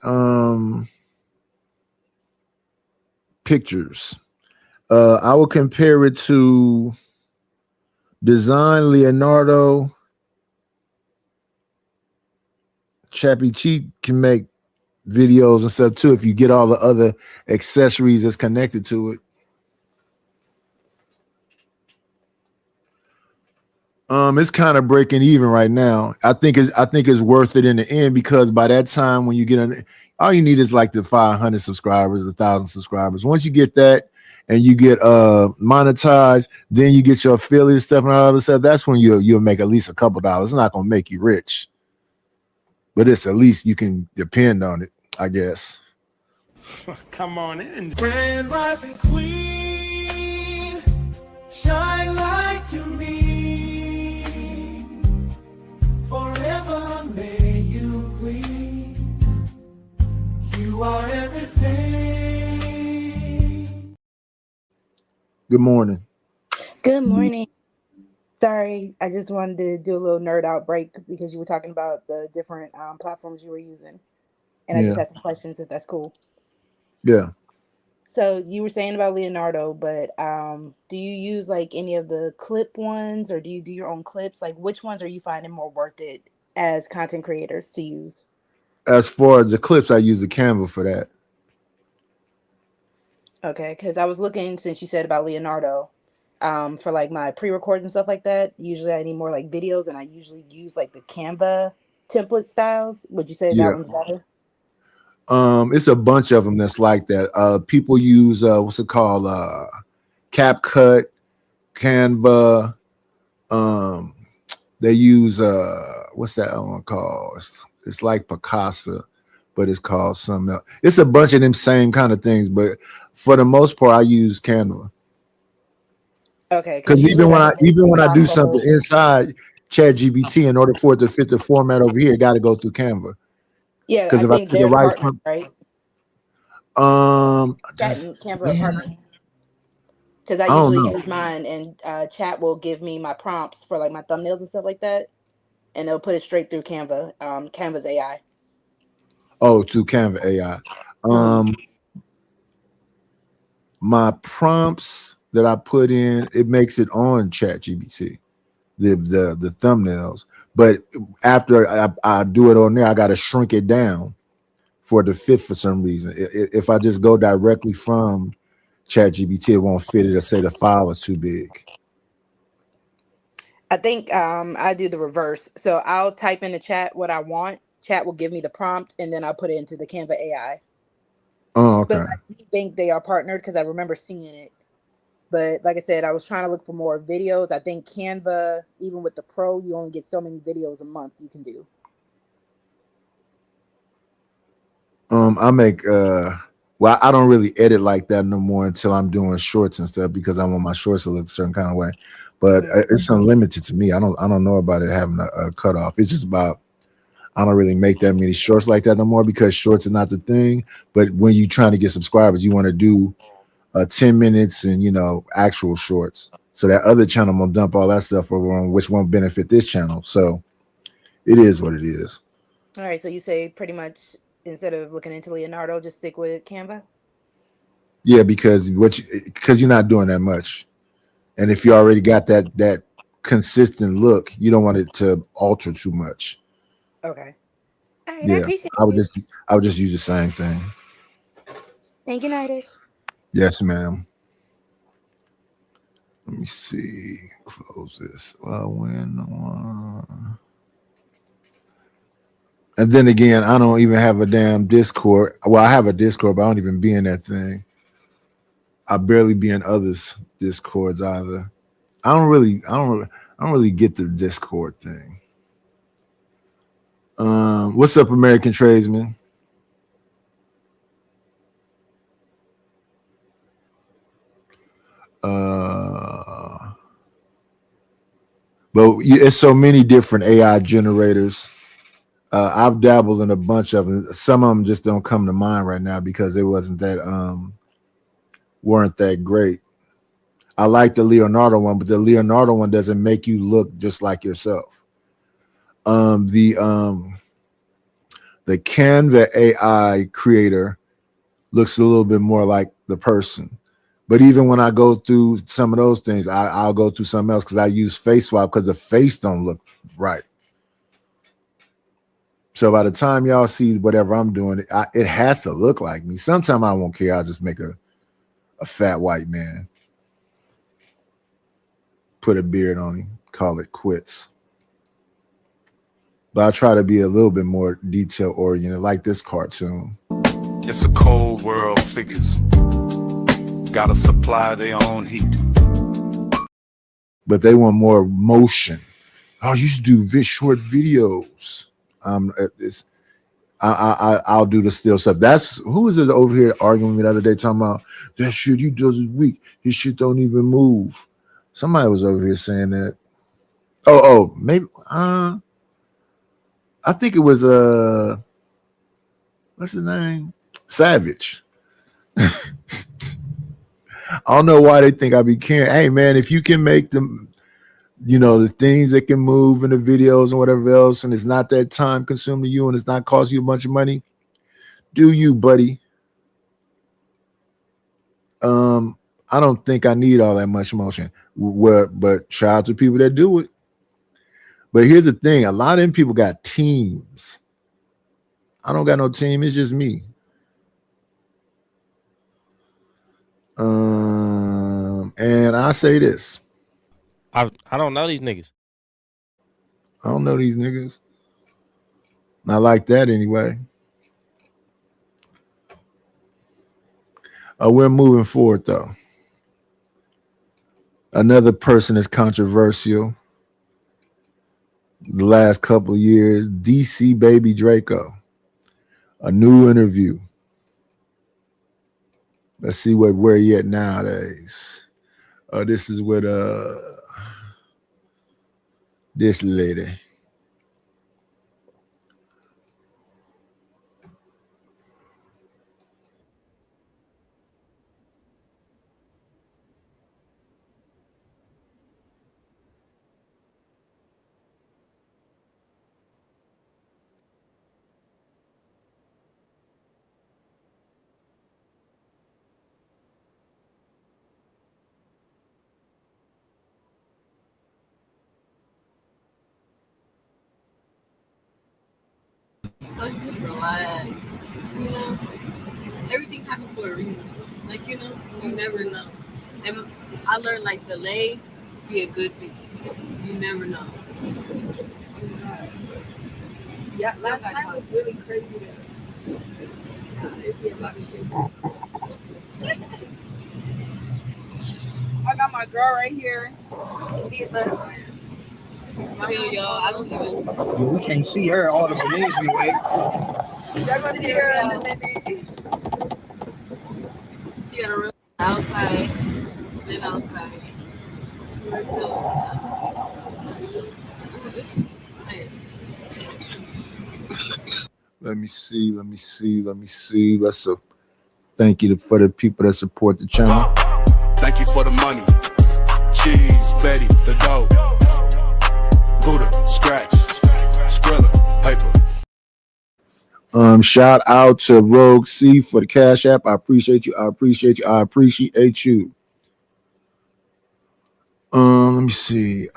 [SPEAKER 2] pictures. I will compare it to Design Leonardo. Chappie Cheat can make videos and stuff too if you get all the other accessories that's connected to it. It's kind of breaking even right now. I think it's worth it in the end, because by that time when you get on, all you need is like the 500 subscribers, 1,000 subscribers. Once you get that and you get monetized, then you get your affiliate stuff and all other stuff. That's when you'll make at least a couple dollars. It's not gonna make you rich, but it's at least you can depend on it, I guess.
[SPEAKER 11] Come on in. Grand rising queen, shine like you mean. Forever may you gleam. You are everything.
[SPEAKER 2] Good morning.
[SPEAKER 1] Good morning. Sorry, I just wanted to do a little nerd out break because you were talking about the different platforms you were using. And I just
[SPEAKER 2] Yeah.
[SPEAKER 1] had some questions, if that's cool.
[SPEAKER 2] Yeah.
[SPEAKER 1] So you were saying about Leonardo, but do you use like any of the clip ones, or do you do your own clips? Like, which ones are you finding more worth it as content creators to use?
[SPEAKER 2] As far as the clips, I use the Canva for that.
[SPEAKER 1] Okay, because I was looking, since you said about Leonardo, for like my pre-records and stuff like that. Usually I need more like videos, and I usually use like the Canva template styles. Would you say that
[SPEAKER 2] Yeah.
[SPEAKER 1] one's better?
[SPEAKER 2] It's a bunch of them that's like that. People use what's it called? CapCut, Canva. They use what's that one called? It's like Picasa, but it's called something else. It's a bunch of them same kind of things, but for the most part, I use Canva.
[SPEAKER 1] Okay,
[SPEAKER 2] Because even when I do
[SPEAKER 1] props
[SPEAKER 2] something inside ChatGPT, in order for it to fit the format over here, it got to go through Canva.
[SPEAKER 1] Yeah,
[SPEAKER 2] Because
[SPEAKER 1] I
[SPEAKER 2] if I
[SPEAKER 1] think
[SPEAKER 2] take it
[SPEAKER 1] they're
[SPEAKER 2] right
[SPEAKER 1] partners,
[SPEAKER 2] from
[SPEAKER 1] right? Chat
[SPEAKER 2] just,
[SPEAKER 1] and Canva are partners. Because I
[SPEAKER 2] I don't
[SPEAKER 1] usually
[SPEAKER 2] know.
[SPEAKER 1] use mine, and Chat will give me my prompts for like my thumbnails and stuff like that, and they'll put it straight through Canva. Canva's AI.
[SPEAKER 2] Oh, through Canva AI. My prompts that I put in, it makes it on ChatGPT, the thumbnails. But after I do it on there, I got to shrink it down for it to fit for some reason. If I just go directly from ChatGPT, it won't fit it, or say the file is too big.
[SPEAKER 1] I think I do the reverse. So I'll type in the Chat what I want. Chat will give me the prompt, and then I'll put it into the Canva AI.
[SPEAKER 2] Oh, okay.
[SPEAKER 1] But I do think they are partnered because I remember seeing it. But like I said, I was trying to look for more videos. I think Canva, even with the Pro, you only get so many videos a month you can do.
[SPEAKER 2] I make well, I don't really edit like that no more until I'm doing shorts and stuff, because I want my shorts to look a certain kind of way. But it's unlimited to me. I don't know about it having a cutoff. It's just about, I don't really make that many shorts like that no more, because shorts are not the thing. But when you're trying to get subscribers, you want to do 10 minutes and actual shorts. So that other channel will dump all that stuff over on, which won't benefit this channel. So it is what it is.
[SPEAKER 1] All right, so you say pretty much instead of looking into Leonardo, just stick with Canva?
[SPEAKER 2] Yeah, because you're not doing that much. And if you already got that consistent look, you don't want it to alter too much.
[SPEAKER 1] Okay. All right, I
[SPEAKER 2] Yeah,
[SPEAKER 1] appreciate
[SPEAKER 2] I would
[SPEAKER 1] it.
[SPEAKER 2] just use the same thing.
[SPEAKER 1] Thank you, Nidish.
[SPEAKER 2] Yes, ma'am. Let me see. Close this. And then again, I don't even have a damn Discord. Well, I have a Discord, but I don't even be in that thing. I barely be in others' Discords either. I don't really get the Discord thing. What's up, American tradesman? But it's so many different AI generators. I've dabbled in a bunch of them. Some of them just don't come to mind right now because it weren't that great. I like the Leonardo one, but the Leonardo one doesn't make you look just like yourself. The Canva AI creator looks a little bit more like the person. But even when I go through some of those things, I'll go through something else because I use face swap because the face don't look right. So by the time y'all see whatever I'm doing, it has to look like me. Sometimes I won't care. I'll just make a fat white man, put a beard on him, call it quits. But I try to be a little bit more detail oriented, like this cartoon.
[SPEAKER 3] It's a cold world, figures. Gotta supply their own heat.
[SPEAKER 2] But they want more motion. Oh, you should do short videos. I'll do the still stuff. That's who is it over here arguing with me the other day talking about that shit you does is weak. His shit don't even move. Somebody was over here saying that. Oh, maybe I think it was what's his name? Savage. I don't know why they think I be caring. Hey man, if you can make them, the things that can move in the videos and whatever else, and it's not that time consuming to you and it's not costing you a bunch of money, do you, buddy? I don't think I need all that much motion. But shout out to people that do it. But here's the thing: a lot of them people got teams. I don't got no team. It's just me. And I say this.
[SPEAKER 22] I don't know these niggas.
[SPEAKER 2] I don't know these niggas. Not like that anyway. We're moving forward though. Another person is controversial. The last couple of years, DC Baby Draco. A new interview. Let's see where he at nowadays. This is with this lady.
[SPEAKER 23] So you just relax. Everything happens for a reason. You never know. And I learned delay be a good thing. You never know. Yeah, last night was really crazy. It'd be a lot of shit. I got my girl right here. Y'all, I don't even.
[SPEAKER 24] Yeah, we can't see her. All the balloons we wait.
[SPEAKER 23] Y'all gonna see her in a minute. She got a room outside, then outside.
[SPEAKER 2] Let me see. Let's thank you for the people that support the channel.
[SPEAKER 3] Thank you for the money. Cheese, Betty, the dough. Buddha, scratch, Skrilla, paper.
[SPEAKER 2] Shout out to Rogue C for the Cash App. I appreciate you. Let me see.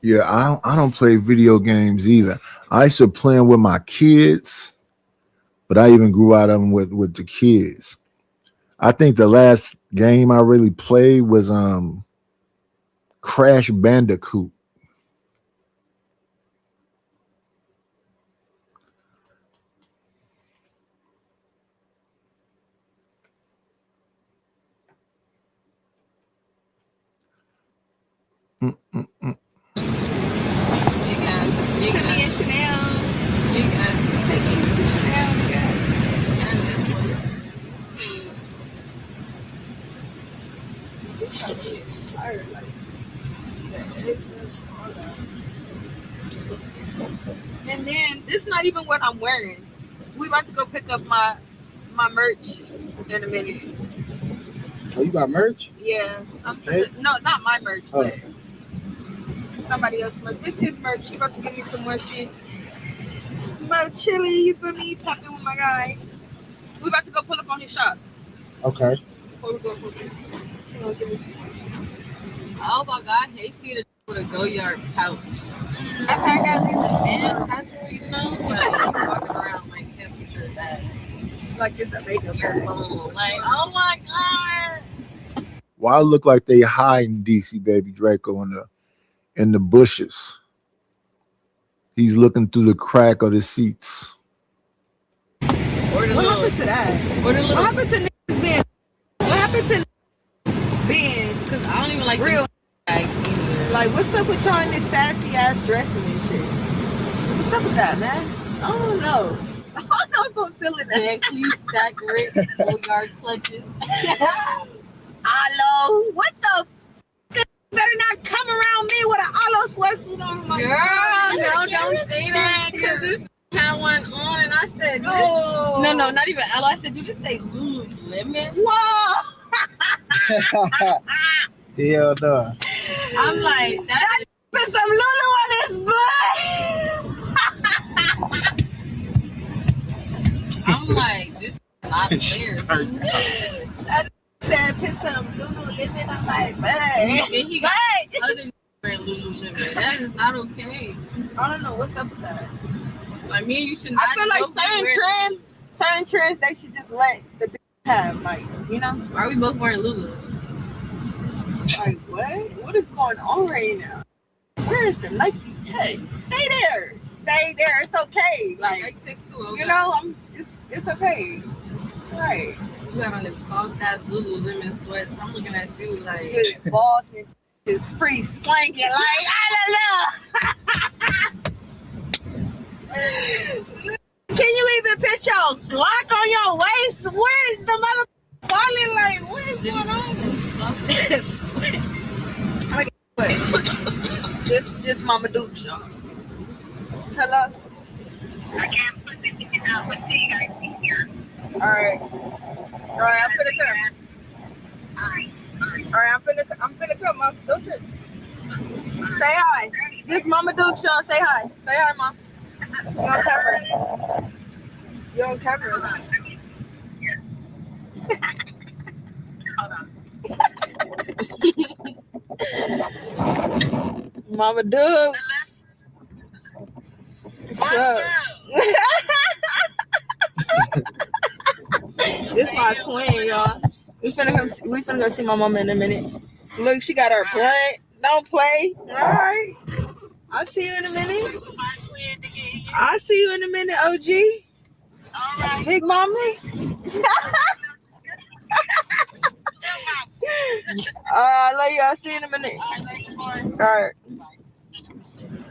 [SPEAKER 2] Yeah, I don't play video games either. I used to play them with my kids, but I even grew out of them with the kids. I think the last game I really played was Crash Bandicoot.
[SPEAKER 23] Big ass Chanel. Big ass. Take you to Chanel, nigga. And this one
[SPEAKER 5] And then this not even what I'm wearing. We about to go pick up my merch in a minute.
[SPEAKER 24] Oh, you got merch?
[SPEAKER 5] Yeah,
[SPEAKER 24] Hey.
[SPEAKER 5] no, not my merch,
[SPEAKER 24] Oh.
[SPEAKER 5] but somebody else's merch. This is merch. She about to give me some more shit. More chili, you feel me? Tapping with my guy. We about to go pull up on his shop.
[SPEAKER 24] Okay.
[SPEAKER 5] Before we go pull up. He gonna give me some more shit.
[SPEAKER 23] Oh my god, I hate seeing it with a go-yard pouch. I pack out these advanced satchel, you know, like walking around like temperature bag.
[SPEAKER 5] Like it's a makeup bag.
[SPEAKER 23] Like, oh my god.
[SPEAKER 2] Why look like they hiding DC Baby Draco in the bushes? He's looking through the crack of the seats.
[SPEAKER 23] What
[SPEAKER 5] happened to that? What happened to niggas being? What happened to being?
[SPEAKER 23] Because I don't even like
[SPEAKER 5] real
[SPEAKER 23] bags either.
[SPEAKER 5] Like, what's up with y'all in this sassy ass dressing and shit? What's up with that, man? I don't know. I don't know if I'm feeling that.
[SPEAKER 23] Sexy, stack rich, go-yard clutches.
[SPEAKER 5] Hello, what the? Better not come around me with an Alo sweatsuit on my
[SPEAKER 23] Girl, no, don't say that. Because this had one on and I said, no, not even Alo. I said, do this say Lululemon?
[SPEAKER 5] Whoa!
[SPEAKER 24] Hell no.
[SPEAKER 23] I'm like, that's
[SPEAKER 5] put some Lulu on his butt.
[SPEAKER 23] I'm like, this is not fair.
[SPEAKER 5] That said, put some Lululemon on my butt.
[SPEAKER 23] Then he got other wearing Lululemon. That is not okay.
[SPEAKER 5] I don't know what's up with that.
[SPEAKER 23] Like, me and you should not.
[SPEAKER 5] I feel like certain trends, they should just let the bitch have, like, you know.
[SPEAKER 23] Why are we both wearing Lulu?
[SPEAKER 5] Like, what? What is going on right now? Where is the Nike tag? Stay there. Stay there. It's okay. Like, you know, it's okay. It's alright.
[SPEAKER 23] You got on them soft ass Lululemon sweats. I'm looking at you like
[SPEAKER 5] just boss and just free slanking. Like, I don't know. Can you even put your Glock on your waist? Where is the mother falling? Like, what is going on?
[SPEAKER 23] Soft ass sweats.
[SPEAKER 5] This Mama Duke show. Hello?
[SPEAKER 6] I can't put this out with you guys here.
[SPEAKER 5] Alright, I'm finna come. Alright, I'm finna come, Mom. Don't trip. Say hi. This Mama Duke show. Say hi. Say hi, Mom. You're on camera. You're on camera. Mama Duke. What's up? This my twin, y'all. We finna go see my mama in a minute. Look, she got her blunt. Don't play. All right. I'll see you in a minute. I'll see you in a minute, OG.
[SPEAKER 6] All right.
[SPEAKER 5] Big mama. I love you. I'll see you in a minute. All right.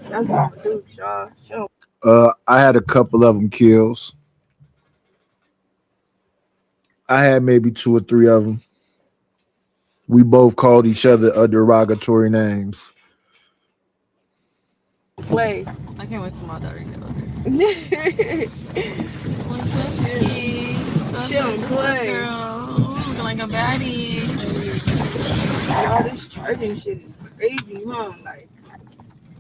[SPEAKER 5] That's what I'm gonna do, y'all. Sure.
[SPEAKER 2] I had a couple of them kills. I had maybe 2 or 3 of them. We both called each other derogatory names.
[SPEAKER 5] Wait.
[SPEAKER 23] I can't wait till my daughter gets older.
[SPEAKER 5] She don't play.
[SPEAKER 23] Girl, looking like a baddie.
[SPEAKER 5] Y'all, this charging shit is crazy, huh? Like,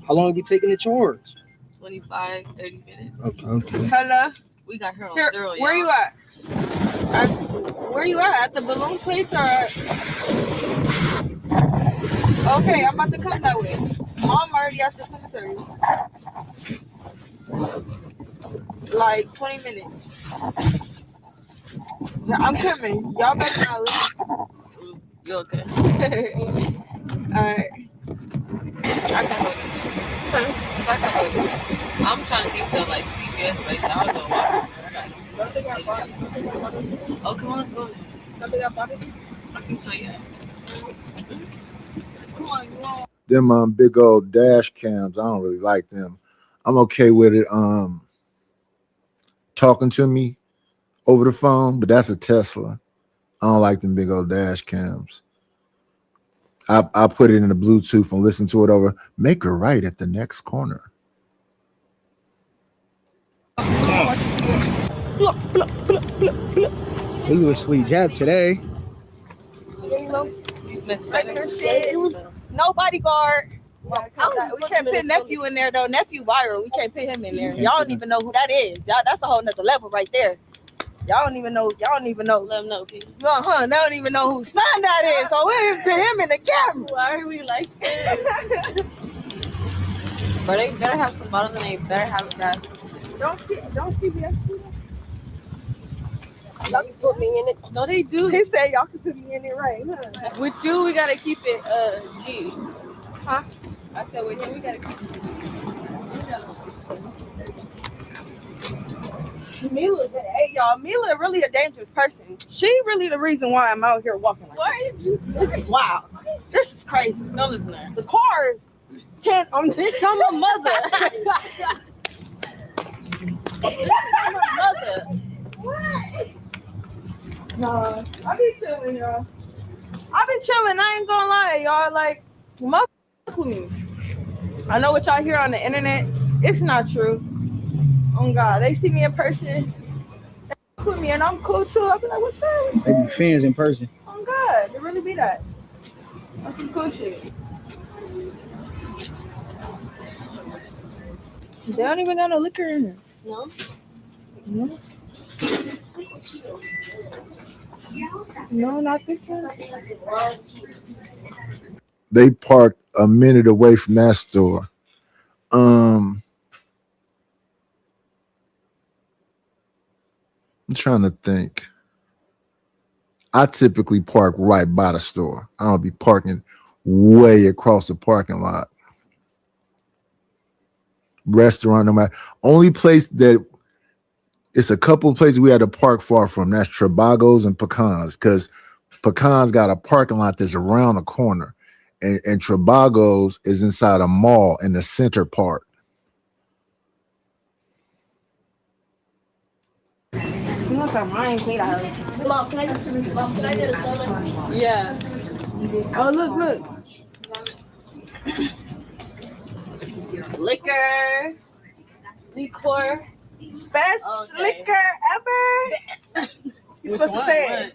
[SPEAKER 24] how long be taking the charge?
[SPEAKER 23] 25, 30 minutes.
[SPEAKER 24] Okay.
[SPEAKER 5] Hello?
[SPEAKER 23] We got her on
[SPEAKER 5] Here,
[SPEAKER 23] zero.
[SPEAKER 5] where you at? Where you at? At the balloon place or at... Okay, I'm about to come that way. Mom already at the cemetery. Like 20 minutes. Yeah, I'm coming. Y'all better not leave.
[SPEAKER 23] You okay?
[SPEAKER 5] Alright.
[SPEAKER 23] I can hold it. I can hold it. I'm trying to think though, like CVS, like I'll go walk. Oh, come on, let's go. I can show you. Come on, you want.
[SPEAKER 2] them big old dash cams. I don't really like them. I'm okay with it talking to me over the phone, but that's a Tesla. I don't like them big old dash cams. I put it in the Bluetooth and listen to it over. Make a right at the next corner.
[SPEAKER 24] He was sweet Jap today.
[SPEAKER 5] No bodyguard. We can't put nephew in there though. Nephew viral. We can't put him in there. Y'all don't even know who that is. Y'all, that's a whole nother level right there. Y'all don't even know. Y'all don't even know. Let them know. They don't even know whose son that is. So we didn't put him in the camera.
[SPEAKER 23] Why are we like this? But they better have some bottles and they better have that.
[SPEAKER 5] Don't CBS do that?
[SPEAKER 23] Y'all can put me in it. No, they do.
[SPEAKER 5] He said y'all can put me in it, right? Huh?
[SPEAKER 23] With you, we gotta keep it G.
[SPEAKER 5] Huh?
[SPEAKER 23] I said with him, we gotta keep it G.
[SPEAKER 5] Mila, hey y'all, Mila really a dangerous person. She really the reason why I'm out here walking. Like
[SPEAKER 23] why did you?
[SPEAKER 5] Wow, this is crazy.
[SPEAKER 23] No, it's not.
[SPEAKER 5] The cars. Bitch, I'm
[SPEAKER 23] a mother. I'm a mother.
[SPEAKER 5] What? No, I be chilling, y'all. I be chilling. I ain't gonna lie, y'all. Like, fuck with me. I know what y'all hear on the internet. It's not true. Oh God, they see me in person. They fuck with me, and I'm cool too. I be like, what's up?
[SPEAKER 24] They be fans in person.
[SPEAKER 5] Oh God, they really be that. That's some cool shit. They don't even got no liquor in there.
[SPEAKER 23] No.
[SPEAKER 5] No. No, not this one.
[SPEAKER 2] They parked a minute away from that store. I'm trying to think. I typically park right by the store. I don't be parking way across the parking lot. Restaurant, no matter. Only place that it's a couple of places we had to park far from. That's Trabagos and Pecans, because Pecans got a parking lot that's around the corner, and Trabagos is inside a mall in the center part.
[SPEAKER 5] Mom, can I get some? Mom, can I get a soda?
[SPEAKER 23] Yeah.
[SPEAKER 5] Oh, look.
[SPEAKER 23] Liquor.
[SPEAKER 5] Best liquor ever. You're supposed to say it.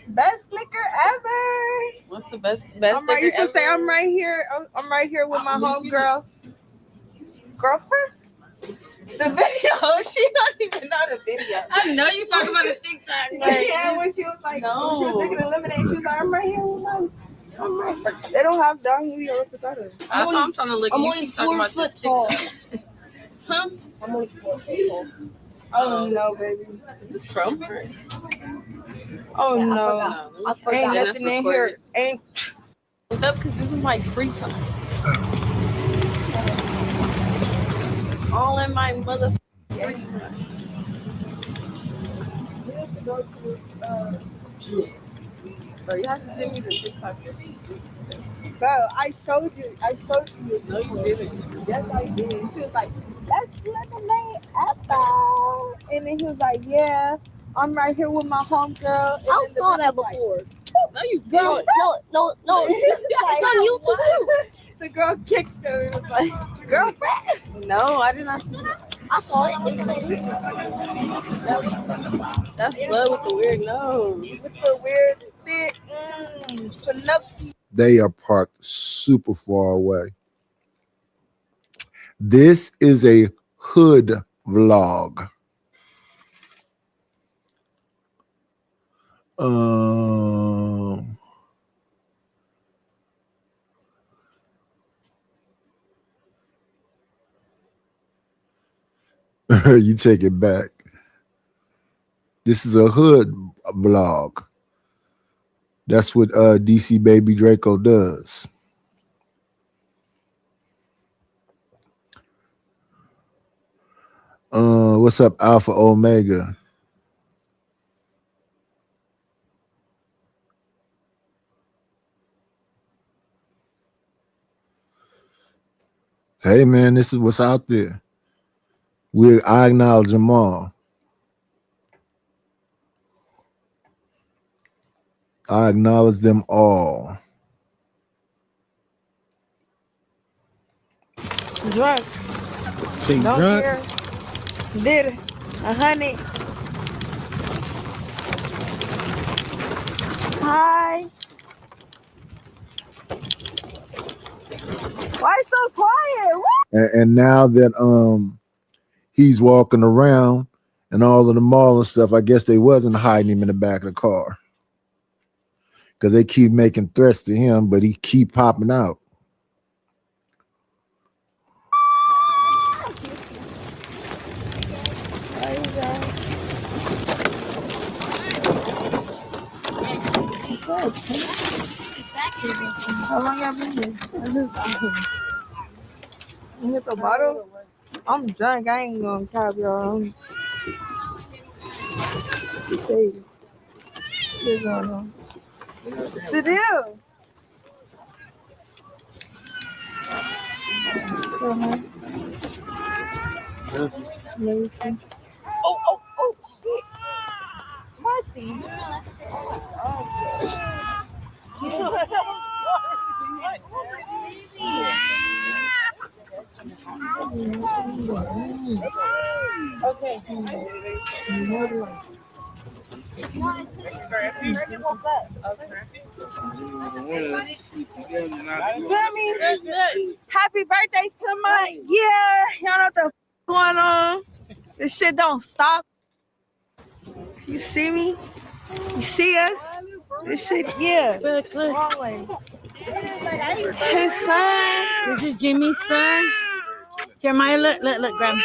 [SPEAKER 5] Best liquor ever.
[SPEAKER 23] What's the best
[SPEAKER 5] I'm right,
[SPEAKER 23] liquor
[SPEAKER 5] you supposed to say
[SPEAKER 23] ever?
[SPEAKER 5] I'm right here. I'm right here with my homegirl. Girlfriend? The video. She don't even know the video.
[SPEAKER 23] I know you talking about a TikTok. Like,
[SPEAKER 5] yeah, when she was like,
[SPEAKER 23] no.
[SPEAKER 5] when she was drinking the lemonade, she was like, I'm right here with my. I'm right. They don't have down here beside her.
[SPEAKER 23] That's why I'm trying to look.
[SPEAKER 5] I'm
[SPEAKER 23] You
[SPEAKER 5] only
[SPEAKER 23] keep talking
[SPEAKER 5] 4
[SPEAKER 23] about
[SPEAKER 5] foot
[SPEAKER 23] this
[SPEAKER 5] tall.
[SPEAKER 23] TikTok. Huh?
[SPEAKER 5] I'm only 4 foot tall. Oh no, baby.
[SPEAKER 23] Is this Chrome?
[SPEAKER 5] Oh
[SPEAKER 23] I
[SPEAKER 5] no.
[SPEAKER 23] forgot.
[SPEAKER 5] Ain't
[SPEAKER 23] And
[SPEAKER 5] nothing
[SPEAKER 23] that's
[SPEAKER 5] in here.
[SPEAKER 23] recorded.
[SPEAKER 5] Ain't.
[SPEAKER 23] What's up? Because this is my free time. All in my mother. Free time. Bro, you have to send me the TikTok.
[SPEAKER 5] Bro, I showed you.
[SPEAKER 23] No, you didn't.
[SPEAKER 5] Yes, I did. She was like, "That's lemonade apple," and then he was like, "Yeah, I'm right here with my homegirl."
[SPEAKER 8] I saw that before.
[SPEAKER 23] No, you didn't.
[SPEAKER 8] No. It's on YouTube too.
[SPEAKER 5] The girl kicks her and was like, "Girlfriend."
[SPEAKER 23] No, I did not see that.
[SPEAKER 8] I saw it. It said
[SPEAKER 23] That's blood with the weird nose.
[SPEAKER 5] With the weird thick. Pinocchio.
[SPEAKER 2] They are parked super far away. This is a hood vlog. You take it back. This is a hood vlog. That's what DC Baby Draco does. What's up, Alpha Omega? Hey man, this is what's out there. I acknowledge them all. I acknowledge them all.
[SPEAKER 5] Drunk.
[SPEAKER 24] She
[SPEAKER 5] Don't
[SPEAKER 24] drunk.
[SPEAKER 5] care. Did it. 100. Hi. Why so quiet? What?
[SPEAKER 2] And now that he's walking around and all of the mall and stuff, I guess they wasn't hiding him in the back of the car. Because they keep making threats to him, but he keep popping out.
[SPEAKER 5] How long y'all been here? You hit the bottle? I'm drunk. I ain't gonna cap y'all. Sit down. Sit down. Oh, shit. Mercy. Okay. Happy birthday to my y'all know what the going on. This shit don't stop. You see me? You see us? This shit, wrong way. His son.
[SPEAKER 23] This is Jimmy's son. Jeremiah, look, grab him.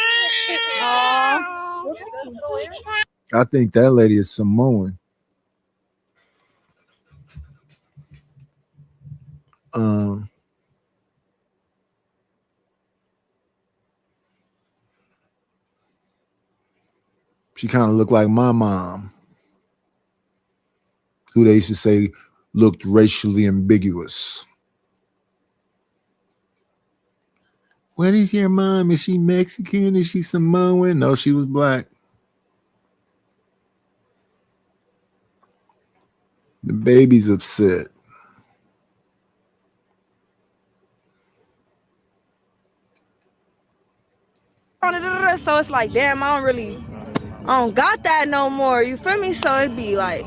[SPEAKER 2] I think that lady is Samoan. She kind of looked like my mom, who they used to say looked racially ambiguous. What is your mom? Is she Mexican? Is she Samoan? No, she was black. The baby's upset.
[SPEAKER 5] So it's like, damn, I don't got that no more. You feel me? So it'd be like,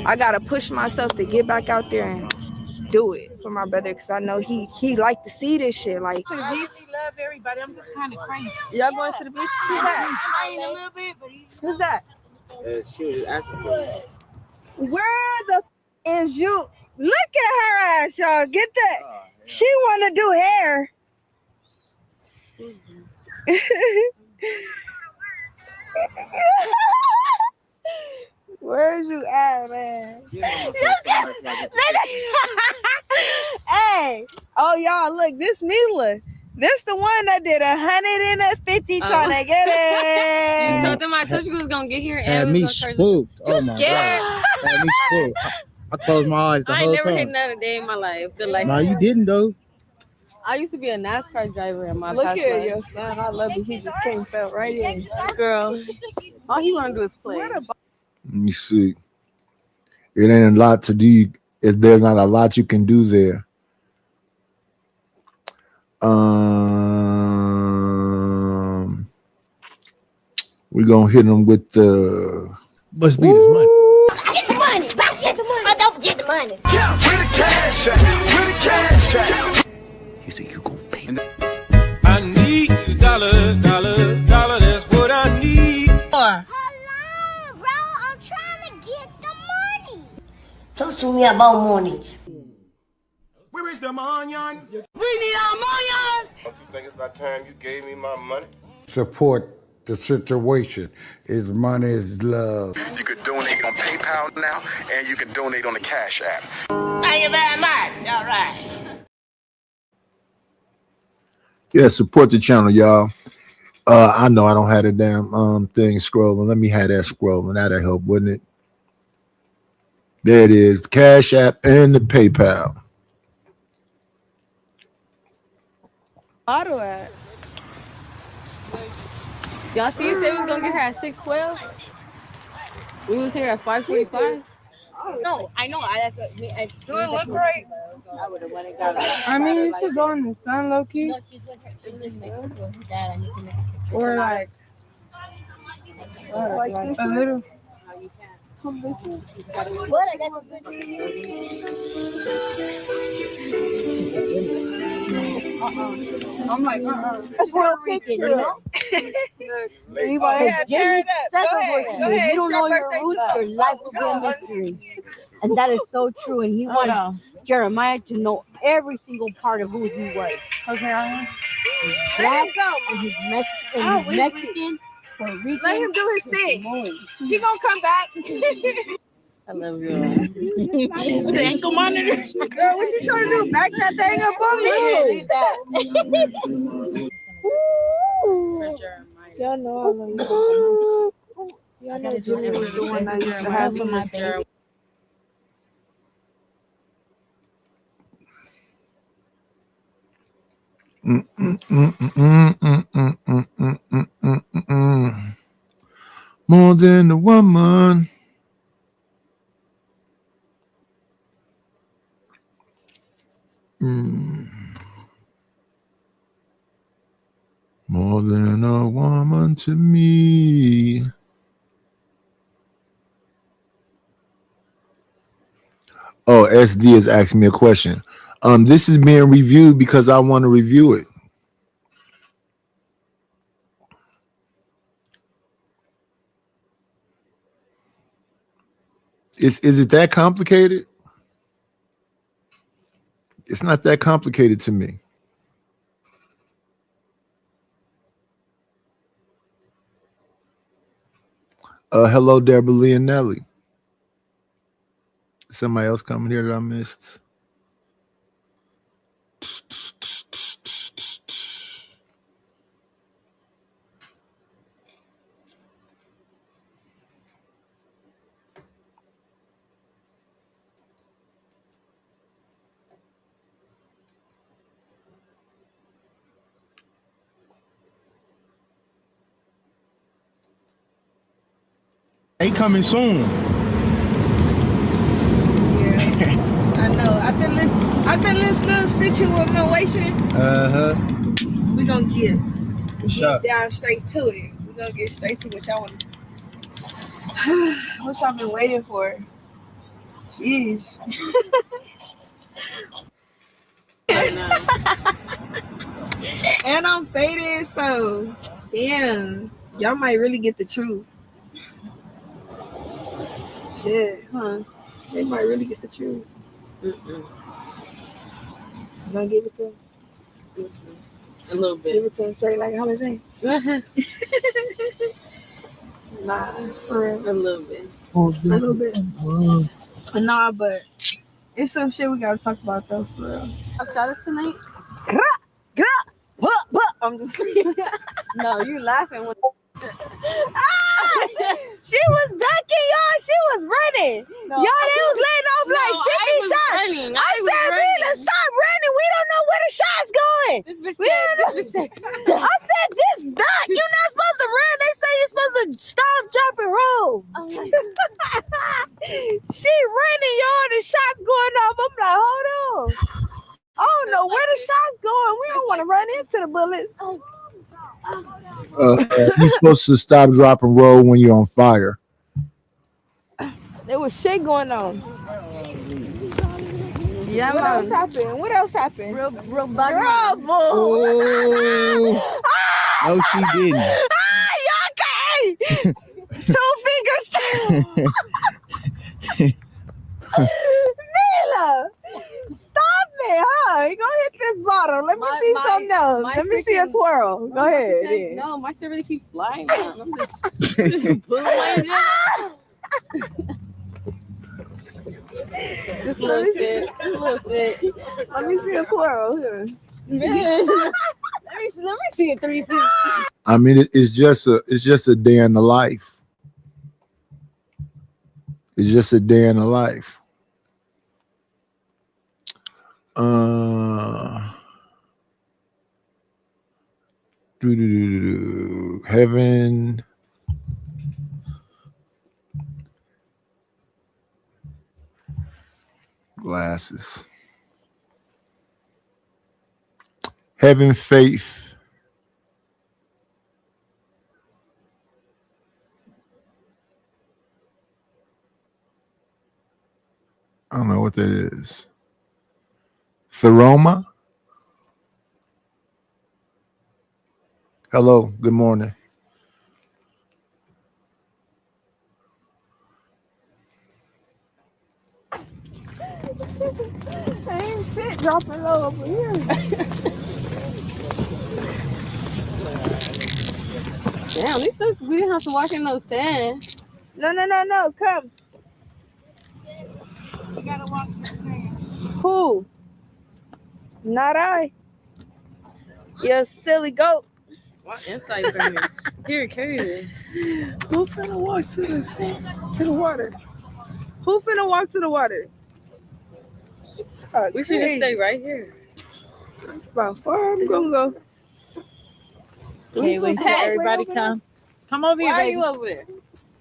[SPEAKER 5] I gotta push myself to get back out there and do it for my brother, because I know he like to see this shit. Like,
[SPEAKER 23] To the beach, he love everybody. I'm just kind of crazy.
[SPEAKER 5] y'all going to the beach? Who's that?
[SPEAKER 23] I ain't a little bit, but he's...
[SPEAKER 5] Who's that?
[SPEAKER 9] She was asking for it.
[SPEAKER 5] Where the is you? Look at her ass, y'all. Get that. She wanna do hair. Where's you at, man? Hey, oh y'all, look, this Neela. This the one that did 150 trying to get it.
[SPEAKER 23] You told them I told you was gonna get here and
[SPEAKER 24] Had
[SPEAKER 23] we
[SPEAKER 24] me
[SPEAKER 23] was gonna
[SPEAKER 24] spooked.
[SPEAKER 23] You
[SPEAKER 24] Oh my
[SPEAKER 23] scared?
[SPEAKER 24] god. Had me spooked. I closed my eyes the
[SPEAKER 23] I ain't
[SPEAKER 24] whole
[SPEAKER 23] never hit
[SPEAKER 24] time.
[SPEAKER 23] another day in my life. The life.
[SPEAKER 24] No, you didn't though.
[SPEAKER 23] I used to be a NASCAR driver in my
[SPEAKER 5] Look
[SPEAKER 23] past
[SPEAKER 5] here,
[SPEAKER 23] life.
[SPEAKER 5] your son. I love it. He just came, fell right in.
[SPEAKER 23] Girl, all he want to do is play.
[SPEAKER 2] Let me see. It ain't a lot to do. If there's not a lot you can do there. We're gonna hit them with the.
[SPEAKER 24] Must be this money.
[SPEAKER 8] Get the money. Get the money. Don't forget the money.
[SPEAKER 11] Yeah, where the cash at? Where the cash at?
[SPEAKER 9] You say you gon' pay me.
[SPEAKER 11] I need a dollar, that's what I need.
[SPEAKER 8] Hello, bro. I'm trying to get the money. Talk to me about money.
[SPEAKER 11] Where is the money?
[SPEAKER 8] We need our money.
[SPEAKER 11] Don't you think it's about time you gave me my money?
[SPEAKER 10] Support the situation. Is money is love.
[SPEAKER 12] You could donate on PayPal now, and you can donate on the Cash App.
[SPEAKER 8] Thank you very much. All right.
[SPEAKER 2] Yeah, support the channel, y'all. I know I don't have the damn thing scrolling. Let me have that scrolling. That'll help, wouldn't it? There it is, the Cash App and the PayPal.
[SPEAKER 23] Auto at. Y'all see if they was gonna get her at 6:12? We was here at 5:45. No, I know.
[SPEAKER 5] Do it look right?
[SPEAKER 23] I would have went and got it.
[SPEAKER 5] I mean, you should go in the sun, low key. Or like this a little.
[SPEAKER 23] What? I got I'm like,
[SPEAKER 5] That's your picture, you know?
[SPEAKER 23] Yeah,
[SPEAKER 5] tear it up. Go ahead. Go ahead.
[SPEAKER 23] You don't know your
[SPEAKER 5] birthday
[SPEAKER 23] roots,
[SPEAKER 5] stuff.
[SPEAKER 23] your life will be a mystery. And that is so true. And he wanted Jeremiah to know every single part of who he was.
[SPEAKER 5] Okay,
[SPEAKER 23] Black, and he's Mexican, Puerto Rican.
[SPEAKER 5] let him do his thing. He gonna come back.
[SPEAKER 23] I love you. The ankle monitor.
[SPEAKER 5] Girl, what you trying to do? Back that thing up on me?
[SPEAKER 23] Y'all know I love you. Y'all know Jimmy was the one that used to have me.
[SPEAKER 2] More than a woman. More than a woman to me. Oh, SD is asking me a question. This is being reviewed because I want to review it. Is it that complicated? It's not that complicated to me. Hello, Deborah Leonelli. Somebody else coming here that I missed?
[SPEAKER 24] They coming soon.
[SPEAKER 5] Yeah, I know. After this little situation, we gonna get down straight to it. We gonna get straight to what y'all want. What y'all been waiting for? Jeez. And I'm faded, so damn, y'all might really get the truth. Shit, huh? They might really get the truth. You gonna give it to him?
[SPEAKER 23] A little bit.
[SPEAKER 5] Give it to him straight like a holiday? Nah, for real.
[SPEAKER 23] A little bit.
[SPEAKER 5] A little bit. Nah, but it's some shit we gotta talk about though, for real.
[SPEAKER 23] I got it tonight.
[SPEAKER 5] I'm just
[SPEAKER 23] No, you laughing when
[SPEAKER 5] she was ducking, y'all. She was running.
[SPEAKER 23] No,
[SPEAKER 5] y'all, they was letting off like 50 shots.
[SPEAKER 23] running.
[SPEAKER 5] I said, Rita, stop running. We don't know where the shots going. I said, just duck. You're not supposed to run. They say you're supposed to stop, drop, and roll. She running, y'all. The shots going off. I'm like, hold on. I don't know where the shots going. We don't want to run into the bullets.
[SPEAKER 2] You're supposed to stop, drop, and roll when you're on fire.
[SPEAKER 5] There was shit going on.
[SPEAKER 23] Yeah,
[SPEAKER 5] what else happened? What else happened?
[SPEAKER 23] Real bug.
[SPEAKER 5] Bravo.
[SPEAKER 24] Oh. No, she didn't.
[SPEAKER 5] Y'all okay. 2 fingers. Mila, stop it, huh? You gonna hit this bottle. Let me see something else. Let me see a twirl. Go ahead.
[SPEAKER 23] No, my shit really keeps flying down. I'm just pulling my Just a little bit.
[SPEAKER 5] Let me see a twirl here.
[SPEAKER 23] let me see a 360.
[SPEAKER 2] I mean, it's just a day in the life. It's just a day in the life. Heaven. Glasses. Heaven Faith. I don't know what that is. Theroma. Hello, good morning.
[SPEAKER 5] I ain't fit dropping low over here.
[SPEAKER 23] Damn, these sisters, we didn't have to walk in no sand.
[SPEAKER 5] No, come. You gotta walk in the sand. Who? Not I. You silly goat.
[SPEAKER 23] What insight for me? Here, carry this.
[SPEAKER 5] Who finna walk to the sand, to the water? Who finna walk to the water?
[SPEAKER 23] We should just stay right here.
[SPEAKER 5] It's about far. I'm gonna go.
[SPEAKER 7] Okay, wait till everybody come. Come over here,
[SPEAKER 23] Why are
[SPEAKER 7] baby.
[SPEAKER 23] you over there?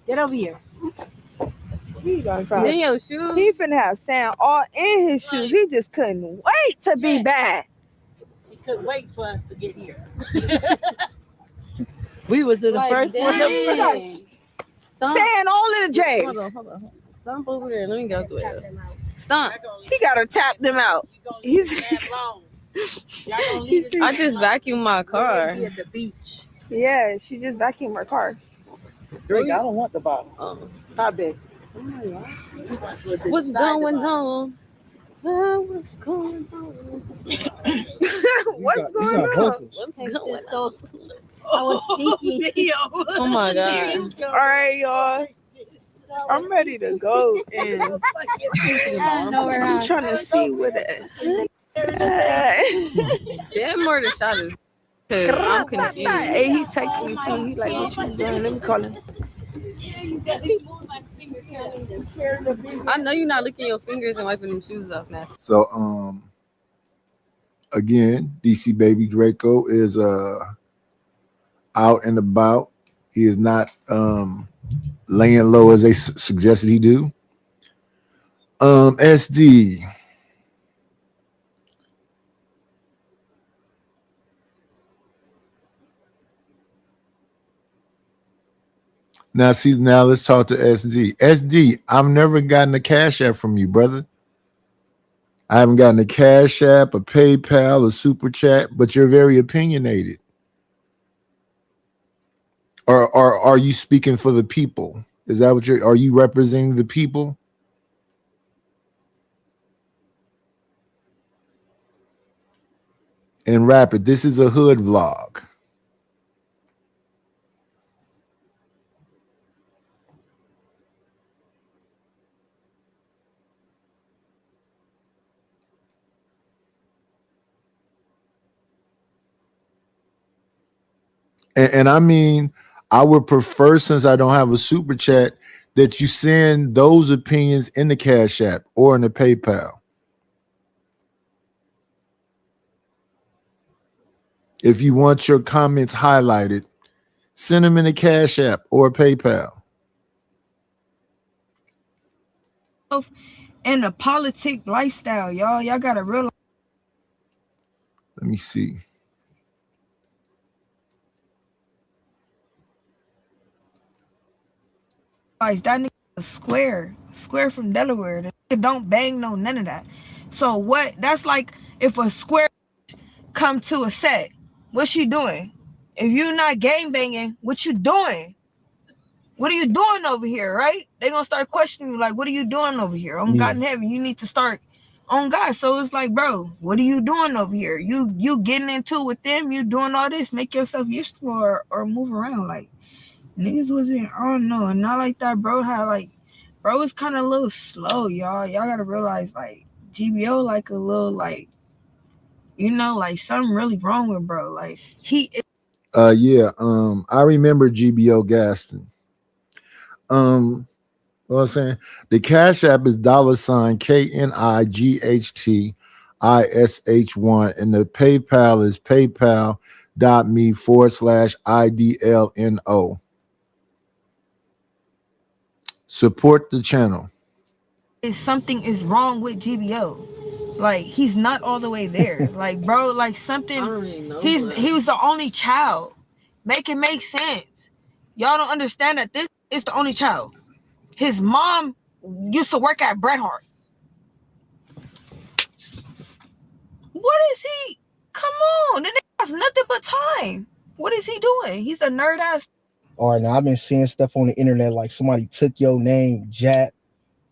[SPEAKER 7] Get over here.
[SPEAKER 5] He gonna
[SPEAKER 23] In your shoes?
[SPEAKER 5] He finna have sand all in his shoes. He just couldn't wait to be bad.
[SPEAKER 7] He couldn't wait for us to get here. We was in the first one.
[SPEAKER 5] Sand all in the J's.
[SPEAKER 23] Hold on. Stomp over there. Let me go through it. Stomp.
[SPEAKER 5] He gotta tap them out. He's.
[SPEAKER 23] I just vacuumed my car.
[SPEAKER 7] At the beach.
[SPEAKER 5] Yeah, she just vacuumed her car.
[SPEAKER 7] Drake, I don't want the bottle. Hi, babe.
[SPEAKER 23] What's going on? What's going on?
[SPEAKER 5] What's going on?
[SPEAKER 23] What's going on?
[SPEAKER 7] I was thinking.
[SPEAKER 23] Oh my God.
[SPEAKER 5] All right, y'all. I'm ready to go. And I'm trying to see what it.
[SPEAKER 23] Damn, more the shot is. I'm confused.
[SPEAKER 5] Hey, he texted me too. He like, what you doing? Let me call him.
[SPEAKER 23] I know you're not licking your fingers and wiping them shoes off now.
[SPEAKER 2] So again, DC Baby Draco is out and about. He is not laying low as they suggested he do. SD. Now let's talk to SD. SD, I've never gotten a Cash App from you, brother. I haven't gotten a Cash App, a PayPal, a Super Chat, but you're very opinionated. Or are you speaking for the people? Is that what are you representing the people? And Rapid, this is a hood vlog. And I mean, I would prefer, since I don't have a Super Chat, that you send those opinions in the Cash App or in the PayPal. If you want your comments highlighted, send them in the Cash App or PayPal.
[SPEAKER 5] And the politic lifestyle, y'all gotta realize.
[SPEAKER 2] Let me see.
[SPEAKER 5] That nigga is square from Delaware. The nigga don't bang none of that. So what? That's like if a square come to a set, what's she doing? If you're not gang banging, what you doing? What are you doing over here, right? They gonna start questioning you like, what are you doing over here? On God in heaven, you need to start on God. So it's like, bro, what are you doing over here? You getting into it with them? You doing all this? Make yourself useful or move around like. Niggas wasn't, I don't know, and not like that, bro. How like, bro was kind of a little slow, y'all. Y'all gotta realize, like, GBO, like a little, like, you know, like something really wrong with bro. Like he.
[SPEAKER 2] Yeah. I remember GBO Gaston. What I'm saying, the Cash App is $KNIGHTISH1, and the PayPal is PayPal GBO.me/IDLNO. Support the channel.
[SPEAKER 5] Something is wrong with GBO. Like, he's not all the way there. Like, bro, like something. I don't even know. He was the only child. Make it make sense. Y'all don't understand that this is the only child. His mom used to work at Bret Hart. What is he? Come on, the nigga has nothing but time. What is he doing? He's a nerd ass.
[SPEAKER 13] All right, now I've been seeing stuff on the internet like somebody took your name, Jap.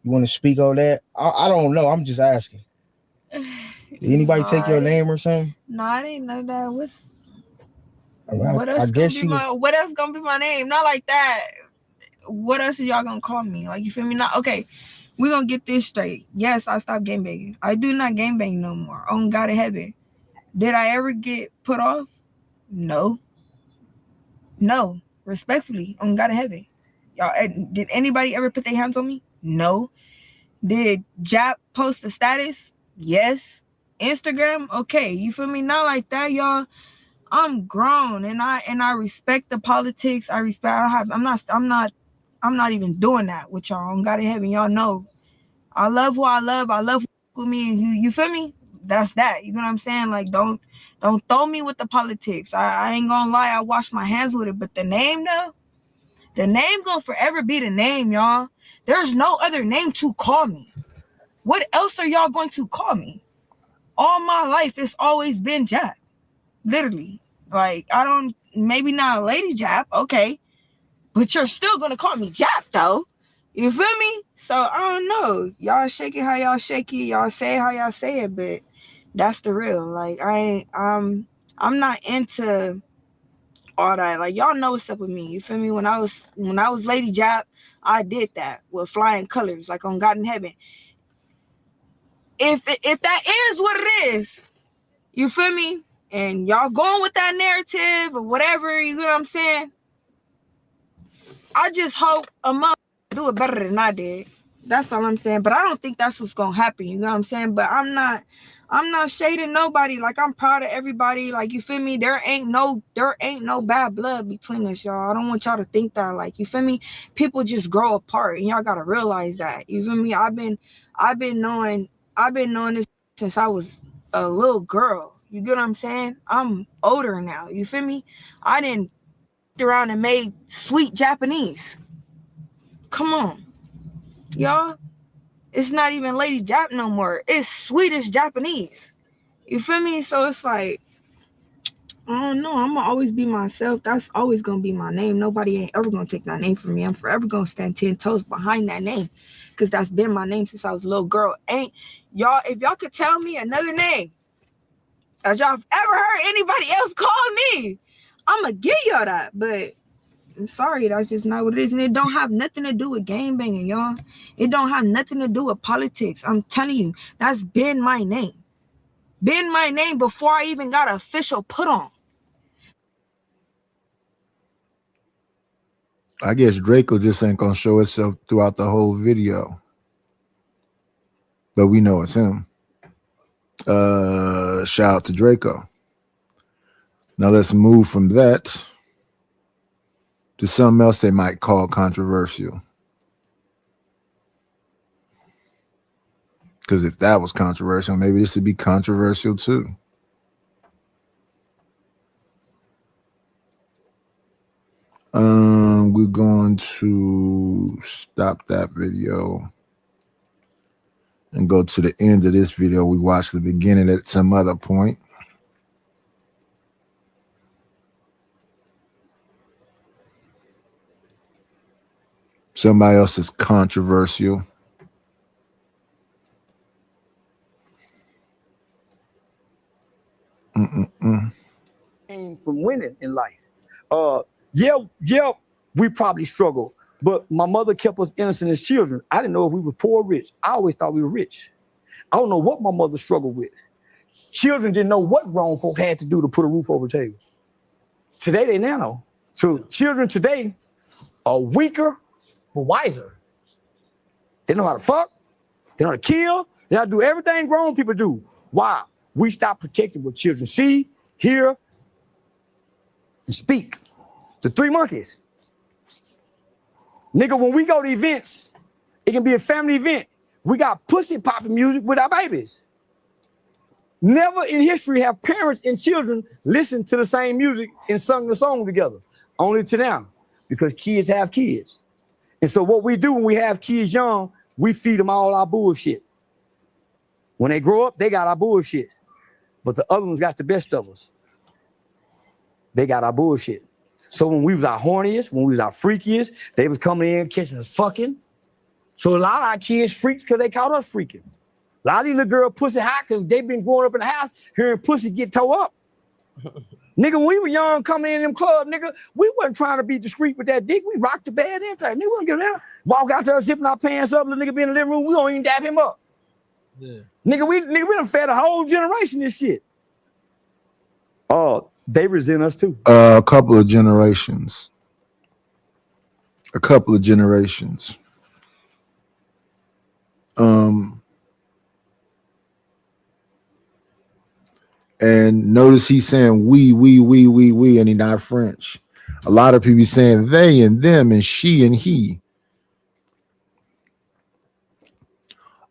[SPEAKER 13] You want to speak on that? I don't know. I'm just asking. Did anybody take your name or something?
[SPEAKER 5] No, I didn't know that. What
[SPEAKER 13] I guess
[SPEAKER 5] what else gonna be my name? Not like that. What else are y'all gonna call me? Like, you feel me? Not okay. We're gonna get this straight. Yes, I stopped game banging. I do not game bang no more. On God in heaven. Did I ever get put off? No. No. Respectfully, on God in heaven. Y'all, did anybody ever put their hands on me? No. Did Jap post a status? Yes. Instagram? Okay. You feel me? Not like that, y'all. I'm grown and I respect the politics. I'm not even doing that with y'all. On God in heaven, y'all know. I love who I love. I love who with me and who, you feel me? That's that. You know what I'm saying? Like, don't throw me with the politics. I ain't gonna lie, I wash my hands with it. But the name though, the name gonna forever be the name, y'all. There's no other name to call me. What else are y'all going to call me? All my life, it's always been Jap. Literally. Like, maybe not a lady Jap, okay. But you're still gonna call me Jap though. You feel me? So I don't know. Y'all shake it how y'all shake it. Y'all say it how y'all say it, but that's the real. Like, I'm not into all that. Like, y'all know what's up with me. You feel me? When I was Lady Jap, I did that with flying colors, like on God in heaven. If that is what it is, you feel me? And y'all going with that narrative or whatever, you know what I'm saying? I just hope a mother do it better than I did. That's all I'm saying. But I don't think that's what's gonna happen. You know what I'm saying? But I'm not shading nobody. Like, I'm proud of everybody. Like, you feel me? There ain't no bad blood between us, y'all. I don't want y'all to think that. Like, you feel me? People just grow apart, and y'all gotta realize that. You feel me? I've been knowing this since I was a little girl. You get what I'm saying? I'm older now. You feel me? I didn't around and made sweet Japanese. Come on, y'all. It's not even Lady Jap no more. It's Swedish Japanese. You feel me? So it's like, I don't know. I'm gonna always be myself. That's always gonna be my name. Nobody ain't ever gonna take that name from me. I'm forever gonna stand 10 toes behind that name, because that's been my name since I was a little girl. Ain't y'all? If y'all could tell me another name that y'all have ever heard anybody else call me, I'm gonna give y'all that. But I'm sorry, that's just not what it is. And it don't have nothing to do with game banging, y'all. It don't have nothing to do with politics. I'm telling you, that's been my name. Been my name before I even got an official put on.
[SPEAKER 2] I guess Draco just ain't gonna show itself throughout the whole video. But we know it's him. Shout out to Draco. Now let's move from that to something else they might call controversial. Because if that was controversial, maybe this would be controversial too. We're going to stop that video and go to the end of this video. We watched the beginning at some other point. Somebody else is controversial.
[SPEAKER 14] From winning in life. We probably struggled, but my mother kept us innocent as children. I didn't know if we were poor or rich. I always thought we were rich. I don't know what my mother struggled with. Children didn't know what grown folk had to do to put a roof over the table. Today they now know. So children today are weaker but wiser. They know how to fuck. They know how to kill. They know how to do everything grown people do. Why? We stop protecting what children see, hear, and speak. The 3 monkeys. Nigga, when we go to events, it can be a family event. We got pussy popping music with our babies. Never in history have parents and children listened to the same music and sung the song together. Only to now, because kids have kids. And so what we do when we have kids young, we feed them all our bullshit. When they grow up, they got our bullshit. But the other ones got the best of us. They got our bullshit. So when we was our horniest, when we was our freakiest, they was coming in catching us fucking. So a lot of our kids freaks because they caught us freaking. A lot of these little girls pussy hot because they been growing up in the house hearing pussy get tore up. Nigga, when we were young coming in them clubs, nigga, we wasn't trying to be discreet with that dick. We rocked the bed and everything. Nigga, we wouldn't get down. Walk out there zipping our pants up, little nigga be in the living room, we don't even dap him up. Yeah. Nigga, we done fed a whole generation this shit. Oh, they resent us too.
[SPEAKER 2] A couple of generations. A couple of generations. And notice he's saying we, and he's not French. A lot of people saying they and them and she and he.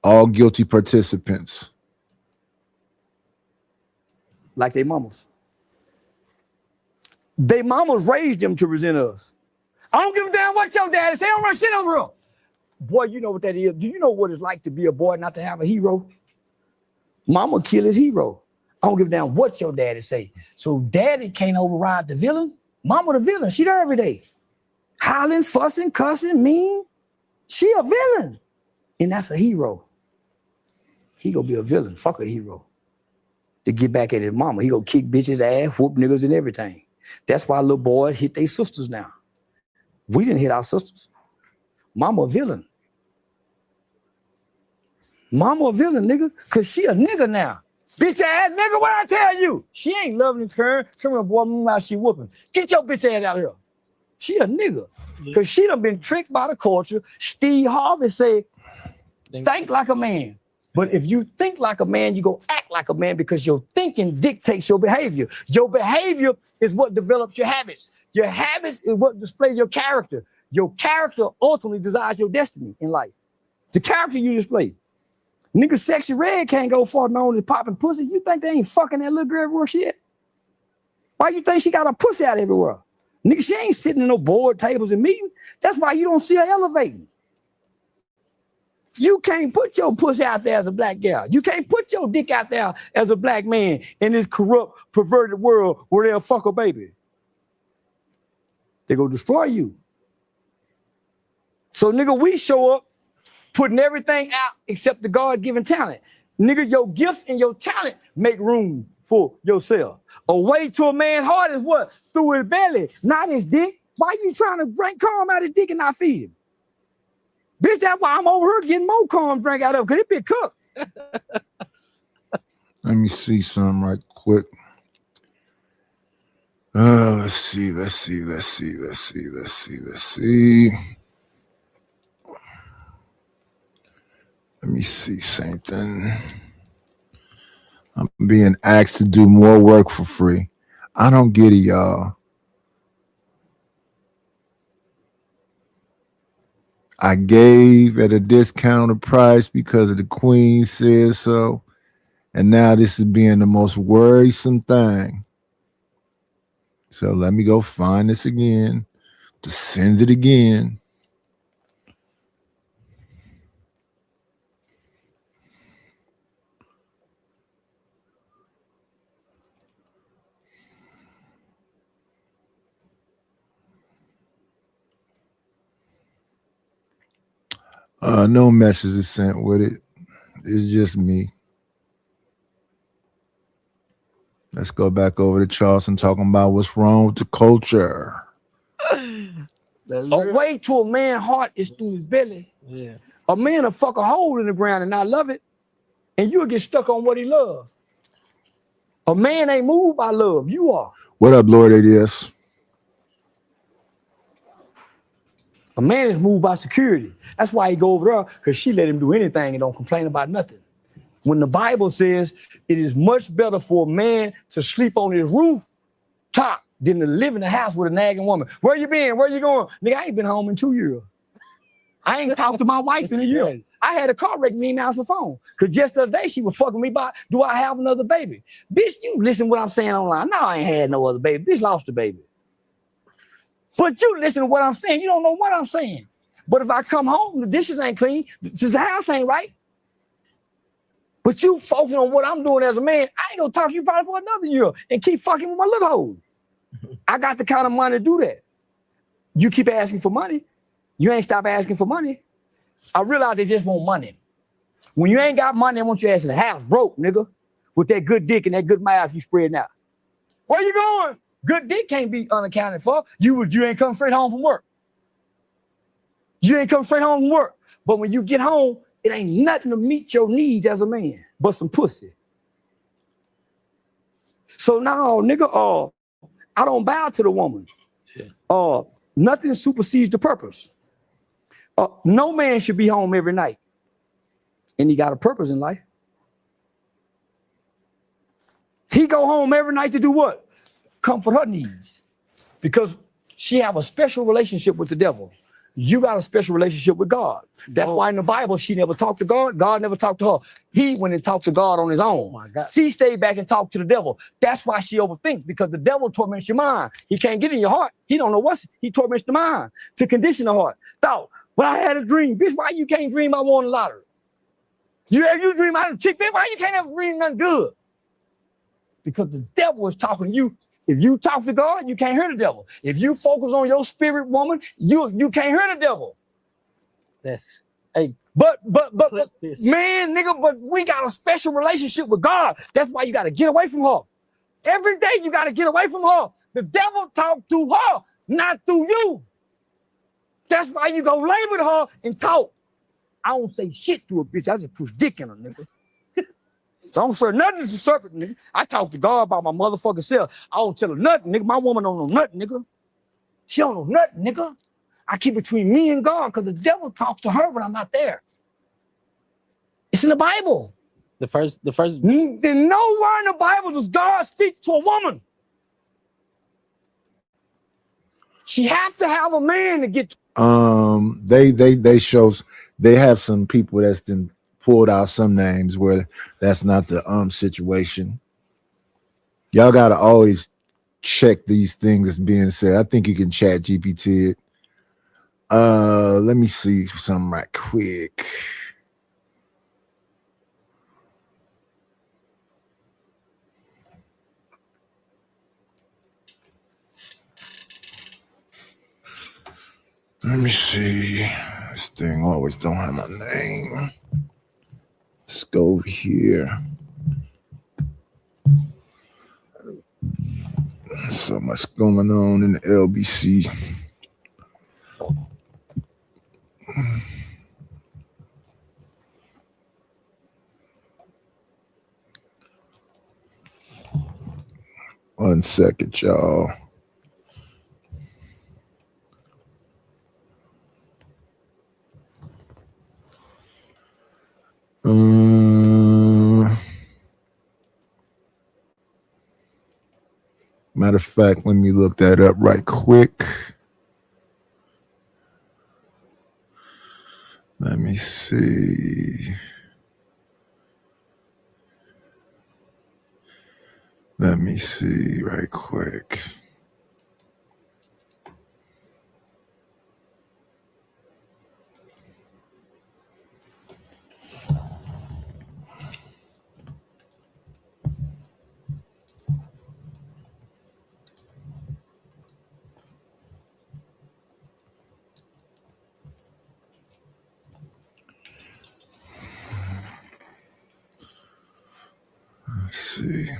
[SPEAKER 2] All guilty participants.
[SPEAKER 14] Like they mamas. They mamas raised them to resent us. I don't give a damn what your daddy say. Don't run shit over him. Boy, you know what that is. Do you know what it's like to be a boy not to have a hero? Mama kill his hero. I don't give a damn what your daddy say. So daddy can't override the villain. Mama the villain. She there every day. Howling, fussing, cussing, mean. She a villain. And that's a hero. He gonna be a villain. Fuck a hero. To get back at his mama. He gonna kick bitches ass, whoop niggas and everything. That's why little boys hit their sisters now. We didn't hit our sisters. Mama a villain. Mama a villain, nigga. Cause she a nigga now. Bitch ass nigga, what I tell you? She ain't loving her. Come here, boy, now she whooping. Get your bitch ass out of here. She a nigga. Cause she done been tricked by the culture. Steve Harvey said, think like a man. But if you think like a man, you go act like a man because your thinking dictates your behavior. Your behavior is what develops your habits. Your habits is what display your character. Your character ultimately decides your destiny in life. The character you display. Nigga, Sexy Red can't go far known as popping pussy. You think they ain't fucking that little girl everywhere she at? Why you think she got a pussy out everywhere? Nigga, she ain't sitting in no board tables and meetings. That's why you don't see her elevating. You can't put your pussy out there as a black girl. You can't put your dick out there as a black man in this corrupt, perverted world where they'll fuck a baby. They gonna destroy you. So nigga, we show up putting everything out except the God-given talent. Nigga, your gift and your talent make room for yourself. A way to a man's heart is what? Through his belly, not his dick. Why you trying to drink calm out of his dick and not feed him? Bitch, that's why I'm over here getting more calm drink out of it, because it been cooked.
[SPEAKER 2] Let me see something right quick. Let's see. Let me see something. I'm being asked to do more work for free. I don't get it, y'all. I gave at a discounted price because of the queen said so. And now this is being the most worrisome thing. So let me go find this again to send it again. No message is sent with it. It's just me. Let's go back over to Charleston talking about what's wrong with the culture.
[SPEAKER 14] A way to a man's heart is through his belly.
[SPEAKER 22] Yeah.
[SPEAKER 14] A man will fuck a hole in the ground and not love it, and you'll get stuck on what he loves. A man ain't moved by love. You are.
[SPEAKER 2] What up, Lord ADS?
[SPEAKER 14] A man is moved by security. That's why he go over there, because she let him do anything and don't complain about nothing. When the Bible says it is much better for a man to sleep on his roof top than to live in the house with a nagging woman. Where you been? Where you going? Nigga, I ain't been home in 2 years. I ain't talked to my wife in a year. I had a car wreck me and answer the phone. Because just the other day, she was fucking me about, do I have another baby? Bitch, you listen to what I'm saying online. No, I ain't had no other baby. Bitch lost a baby. But you listen to what I'm saying. You don't know what I'm saying. But if I come home, the dishes ain't clean. The house ain't right. But you focusing on what I'm doing as a man, I ain't gonna talk to you probably for another year and keep fucking with my little hole. I got the kind of money to do that. You keep asking for money. You ain't stop asking for money. I realize they just want money. When you ain't got money, they want your ass in the house broke, nigga. With that good dick and that good mouth you spreading out. Where you going? Good dick can't be unaccounted for. You ain't come straight home from work. You ain't come straight home from work. But when you get home, it ain't nothing to meet your needs as a man, but some pussy. So now, nigga, I don't bow to the woman. Nothing supersedes the purpose. No man should be home every night. And he got a purpose in life. He go home every night to do what? Comfort her needs. Because she have a special relationship with the devil. You got a special relationship with God. That's why in the Bible, she never talked to God. God never talked to her. He went and talked to God on his own. She stayed back and talked to the devil. That's why she overthinks, because the devil torments your mind. He can't get in your heart. He don't know he torments the mind to condition the heart. Thought, well, I had a dream. Bitch, why you can't dream I won the lottery? You dream out of a chick, bitch, why you can't ever dream nothing good? Because the devil is talking to you. If you talk to God, you can't hear the devil. If you focus on your spirit, woman, you can't hear the devil.
[SPEAKER 7] That's
[SPEAKER 14] but man, nigga, but we got a special relationship with God. That's why you got to get away from her. Every day you got to get away from her. The devil talk through her, not through you. That's why you go lay with her and talk. I don't say shit to a bitch. I just push dick in her, nigga. So I don't say nothing to the serpent, nigga. I talk to God about my motherfucking self. I don't tell her nothing, nigga. My woman don't know nothing, nigga. She don't know nothing, nigga. I keep it between me and God because the devil talks to her when I'm not there. It's in the Bible.
[SPEAKER 7] The first.
[SPEAKER 14] Then nowhere in the Bible does God speak to a woman. She has to have a man to get to.
[SPEAKER 2] They have some people that's been pulled out some names where that's not the situation. Y'all gotta always check these things that's being said. I think you can chat GPT it. Let me see something right quick. Let me see. This thing always don't have my name. Let's go over here. So much going on in the LBC. One second, y'all. Matter of fact, let me look that up right quick. Let me see. Let me see right quick. Let's see.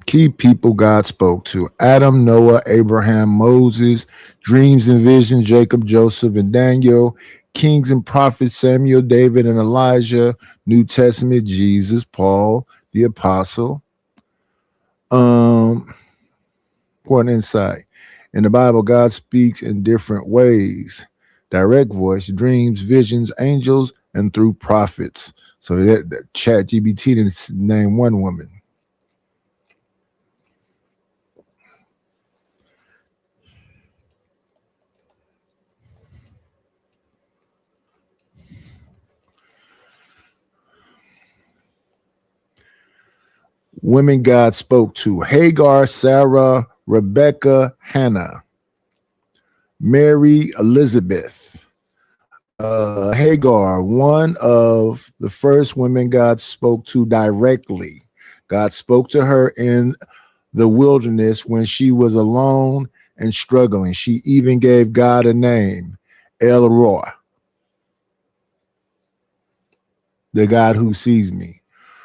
[SPEAKER 2] Key people God spoke to: Adam, Noah, Abraham, Moses, dreams and visions, Jacob, Joseph, and Daniel, kings and prophets, Samuel, David, and Elijah, New Testament, Jesus, Paul, the apostle. Important insight. In the Bible, God speaks in different ways: direct voice, dreams, visions, angels, and through prophets. So that Chat GBT didn't name one woman. Women God spoke to: Hagar, Sarah, Rebecca, Hannah, Mary, Elizabeth. Hagar, one of the first women God spoke to directly. God spoke to her in the wilderness when she was alone and struggling. She even gave God a name, El Roi, the God who sees me.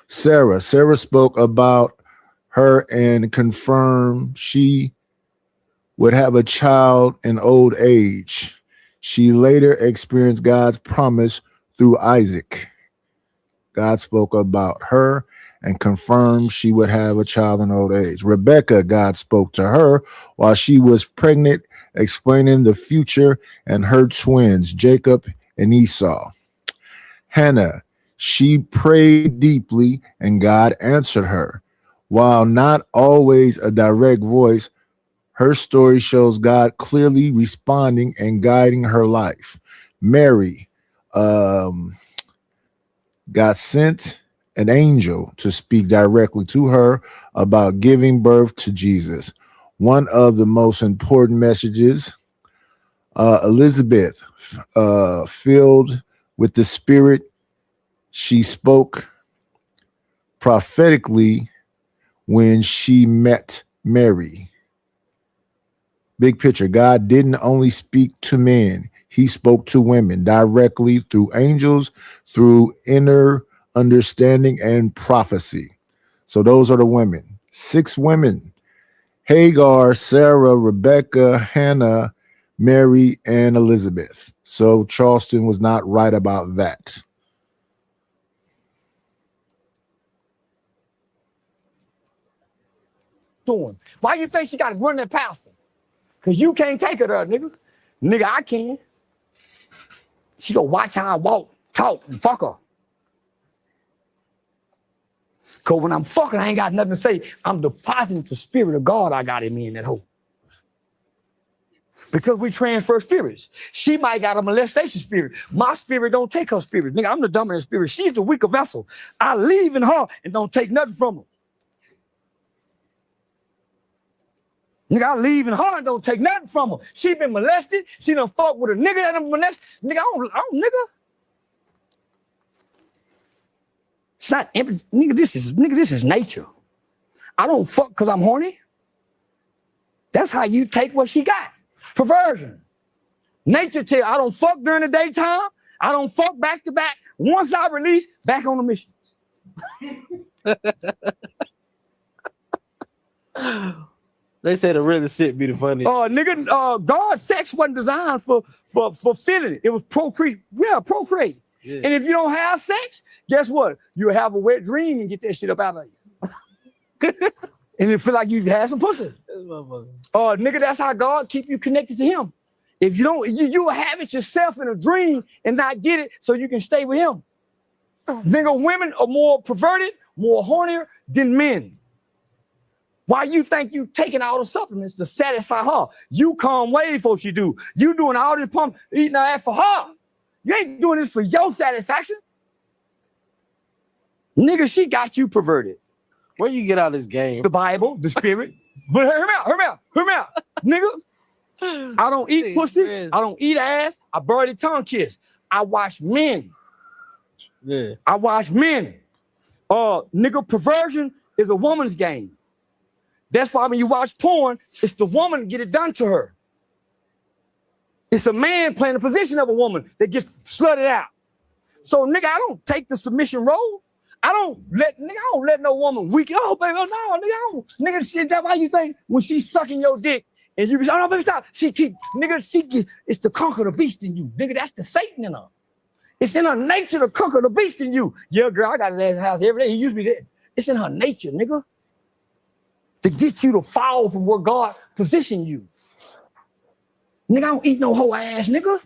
[SPEAKER 2] Sarah spoke about her and confirmed she would have a child in old age. She later experienced God's promise through Isaac. God spoke about her and confirmed she would have a child in old age. Rebecca, God spoke to her while she was pregnant, explaining the future and her twins, Jacob and Esau. Hannah, she prayed deeply and God answered her. While not always a direct voice, her story shows God clearly responding and guiding her life. Mary, God sent an angel to speak directly to her about giving birth to Jesus. One of the most important messages. Elizabeth, filled with the Spirit, she spoke prophetically when she met Mary. Big picture, God didn't only speak to men, he spoke to women directly through angels, through inner understanding and prophecy. So those are the women. 6 women: Hagar, Sarah, Rebecca, Hannah, Mary, and Elizabeth. So Charleston was not right about that.
[SPEAKER 14] Why you think she got to run that pastor? Because you can't take her there, nigga. Nigga, I can. She gonna watch how I walk, talk, and fuck her. Because when I'm fucking, I ain't got nothing to say. I'm depositing the spirit of God I got in me in that hole. Because we transfer spirits. She might got a molestation spirit. My spirit don't take her spirit. Nigga, I'm the dominant spirit. She's the weaker vessel. I leave in her and don't take nothing from her. Nigga, I leave in her and don't take nothing from her. She been molested. She done fuck with a nigga that done molested. Nigga, I don't, nigga. It's not empty. Nigga, this is nature. I don't fuck because I'm horny. That's how you take what she got. Perversion. Nature tell I don't fuck during the daytime. I don't fuck back to back. Once I release, back on the mission.
[SPEAKER 22] They say the real shit be the funny.
[SPEAKER 14] Nigga, God's sex wasn't designed for feeling it. It was procreate. Yeah, procreate. Yeah. And if you don't have sex, guess what? You'll have a wet dream and get that shit up out of you. And it feel like you've had some pussy. Nigga, that's how God keep you connected to him. If you don't, you'll have it yourself in a dream and not get it so you can stay with him. Nigga, women are more perverted, more hornier than men. Why you think you taking all the supplements to satisfy her? You come way before she do. You doing all this pump, eating her ass for her. You ain't doing this for your satisfaction. Nigga, she got you perverted.
[SPEAKER 22] Where you get out of this game?
[SPEAKER 14] The Bible, the spirit. But hear me out. Nigga, I don't eat pussy. I don't eat ass. I barely tongue kiss. I watch men.
[SPEAKER 22] Yeah.
[SPEAKER 14] I watch men. Nigga, perversion is a woman's game. That's why when you watch porn, it's the woman get it done to her. It's a man playing the position of a woman that gets slutted out. So, nigga, I don't take the submission role. I don't let no woman weaken. Oh, baby, no, nigga, I don't. Nigga, shit, that's why you think when she's sucking your dick and you be, oh, no, baby, stop. It's to conquer the beast in you. Nigga, that's the Satan in her. It's in her nature to conquer the beast in you. Yeah, girl, I got it at the house every day. He used to be there. It's in her nature, nigga. To get you to fall from where God positioned you. Nigga, I don't eat no whole ass, nigga.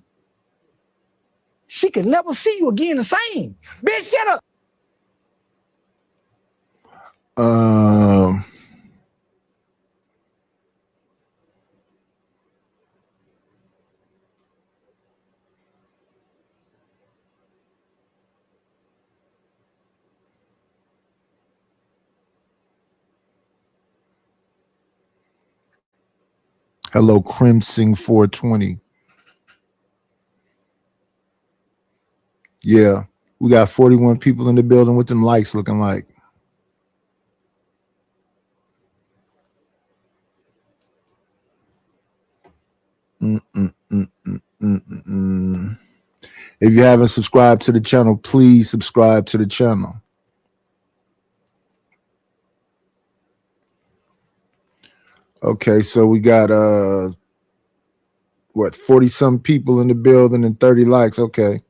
[SPEAKER 14] She could never see you again the same. Bitch, shut up.
[SPEAKER 2] Hello, Crimson 420. Yeah, we got 41 people in the building with them likes looking like. If you haven't subscribed to the channel, please subscribe to the channel. Okay, so we got 40-some people in the building and 30 likes. Okay.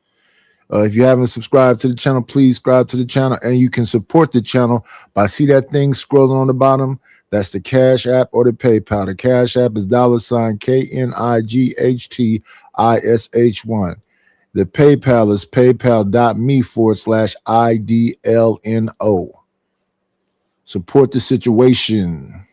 [SPEAKER 2] If you haven't subscribed to the channel, please subscribe to the channel, and you can support the channel by see that thing scrolling on the bottom. That's the Cash App or the PayPal. The Cash App is $KNIGHTISH1. The PayPal is paypal.me/IDLNO. Support the situation.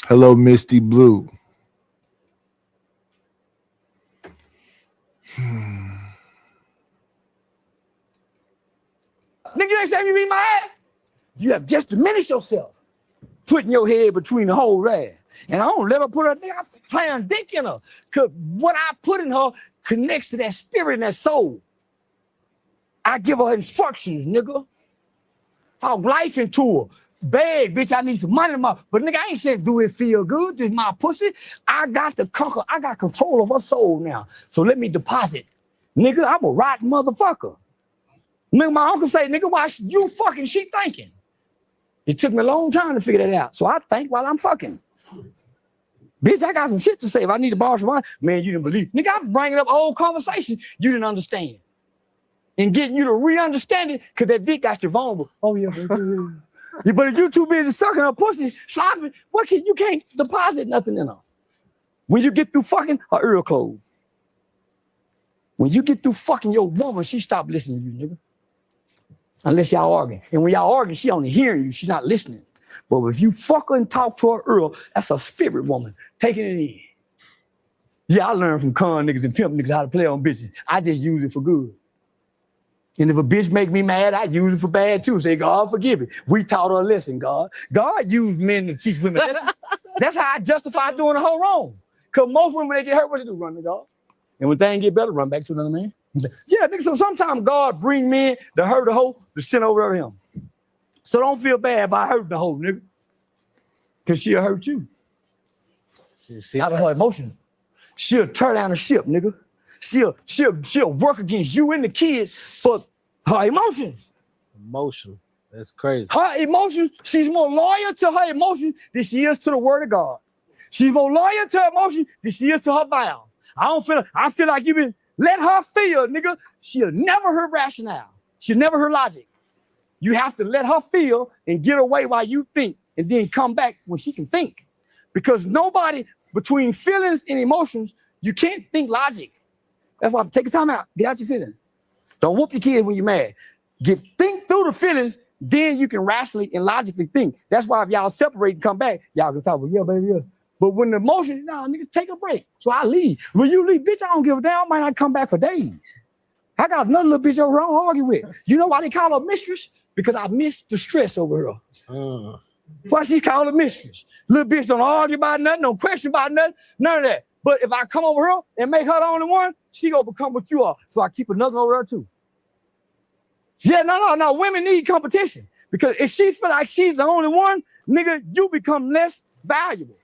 [SPEAKER 2] Hello, Misty Blue.
[SPEAKER 14] Nigga, you ain't saying you beat my ass. You have just diminished yourself, putting your head between the whole rag. And I don't let her put her nigga, I'm playing dick in her. Cause what I put in her connects to that spirit and that soul. I give her instructions, nigga. Talk life into her. Beg, bitch, I need some money in my. But nigga, I ain't saying do it feel good. This is my pussy. I got to conquer. I got control of her soul now. So let me deposit. Nigga, I'm a rotten motherfucker. Nigga, my uncle say, nigga, why you fucking she thinking? It took me a long time to figure that out. So I think while I'm fucking. Bitch, I got some shit to say. If I need to borrow some money, man, you didn't believe. Nigga, I'm bringing up old conversation you didn't understand. And getting you to re-understand it, because that dick got you vulnerable. Oh, yeah. Yeah, but if you too busy sucking her pussy, slopping, you can't deposit nothing in her. When you get through fucking, her ear closed. When you get through fucking your woman, she stop listening to you, nigga. Unless y'all arguing. And when y'all arguing, she only hearing you, she not listening. But if you fuck her and talk to her ear, that's a spirit woman, taking it in. Yeah, I learned from con niggas and pimp niggas how to play on bitches. I just use it for good. And if a bitch make me mad, I use it for bad too. Say, God, forgive me. We taught her a lesson, God. God used men to teach women lessons. That's how I justify doing the whole wrong. Because most women, they get hurt, what they do? Run the dog. And when things get better, run back to another man. Yeah, nigga, so sometimes God bring men to hurt the hoe to send over to him. So don't feel bad about hurting the hoe, nigga. Because she'll hurt you. Out of her emotion. She'll tear down the ship, nigga. She'll work against you and the kids for her emotions.
[SPEAKER 22] Emotional. That's crazy.
[SPEAKER 14] Her emotions, she's more loyal to her emotions than she is to the word of God. She's more loyal to her emotions than she is to her vow. I feel like you've been, let her feel, nigga. She'll never hear rationale. She'll never hear logic. You have to let her feel and get away while you think and then come back when she can think. Because nobody, between feelings and emotions, you can't think logic. That's why take your time out. Get out your feelings. Don't whoop your kids when you're mad. Think through the feelings, then you can rationally and logically think. That's why if y'all separate and come back, y'all can talk about, yeah, baby, yeah. But when the emotion, nah, nigga, take a break. So I leave. When you leave, bitch, I don't give a damn. I might not come back for days. I got another little bitch over here I don't argue with. You know why they call her mistress? Because I miss the stress over her. Why she called her mistress? Little bitch don't argue about nothing, don't question about nothing, none of that. But if I come over here and make her the only one, she gonna become what you are. So I keep another over there too. Yeah, no. Women need competition. Because if she feel like she's the only one, nigga, you become less valuable.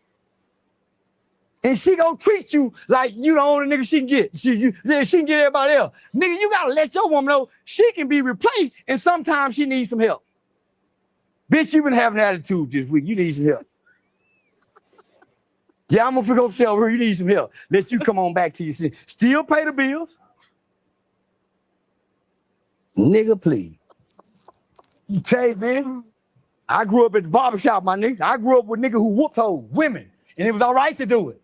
[SPEAKER 14] And she gonna treat you like you the only nigga she can get. She can get everybody else. Nigga, you gotta let your woman know she can be replaced and sometimes she needs some help. Bitch, you been having an attitude this week. You need some help. Yeah, I'm gonna go tell her you need some help. Let you come on back to your sin. Still pay the bills. Nigga, please. You tell you, man, I grew up at the barbershop, my nigga. I grew up with nigga who whooped hoes, women. And it was all right to do it.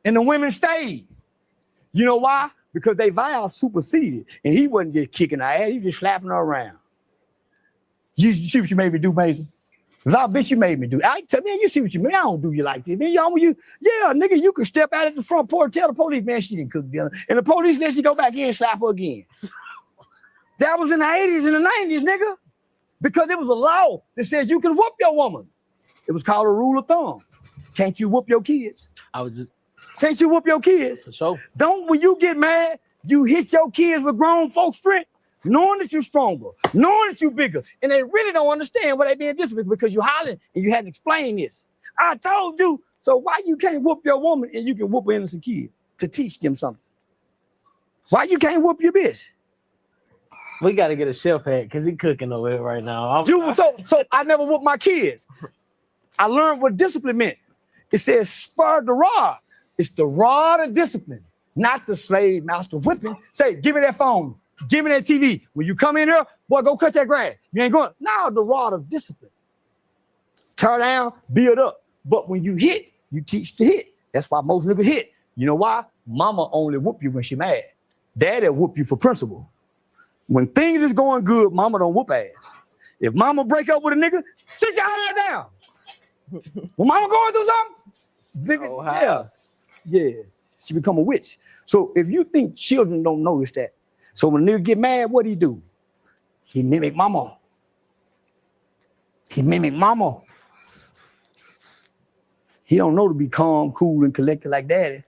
[SPEAKER 14] And the women stayed. You know why? Because they vows superseded. And he wasn't just kicking her ass, he was just slapping her around. You see what you made me do, Mason? Bitch, you made me do. I tell me, you see what you mean? I don't do you like this, man. Yeah, nigga, you can step out at the front porch, tell the police, man, she didn't cook dinner. And the police let you go back in and slap her again. That was in the 80s and the 90s, nigga. Because it was a law that says you can whoop your woman. It was called a rule of thumb. Can't you whoop your kids? Can't you whoop your kids?
[SPEAKER 22] For sure.
[SPEAKER 14] Don't, when you get mad, you hit your kids with grown folks' strength, knowing that you're stronger, knowing that you're bigger. And they really don't understand why they being disciplined because you hollering and you had to explain this. I told you, so why you can't whoop your woman and you can whoop an innocent kid to teach them something? Why you can't whoop your bitch?
[SPEAKER 22] We got to get a chef hat because he cooking over here right now.
[SPEAKER 14] So I never whooped my kids. I learned what discipline meant. It says spur the rod. It's the rod of discipline, not the slave master whipping. Say, give me that phone. Give me that TV. When you come in here, boy, go cut that grass. You ain't going. Now the rod of discipline. Tear down, build up. But when you hit, you teach to hit. That's why most niggas hit. You know why? Mama only whoop you when she mad. Daddy whoop you for principle. When things is going good, mama don't whoop ass. If mama break up with a nigga, sit your ass down. When mama going through something, nigga, yeah, she become a witch. So if you think children don't notice that, so when a nigga get mad, what do? He mimic mama. He mimic mama. He don't know to be calm, cool, and collected like daddy.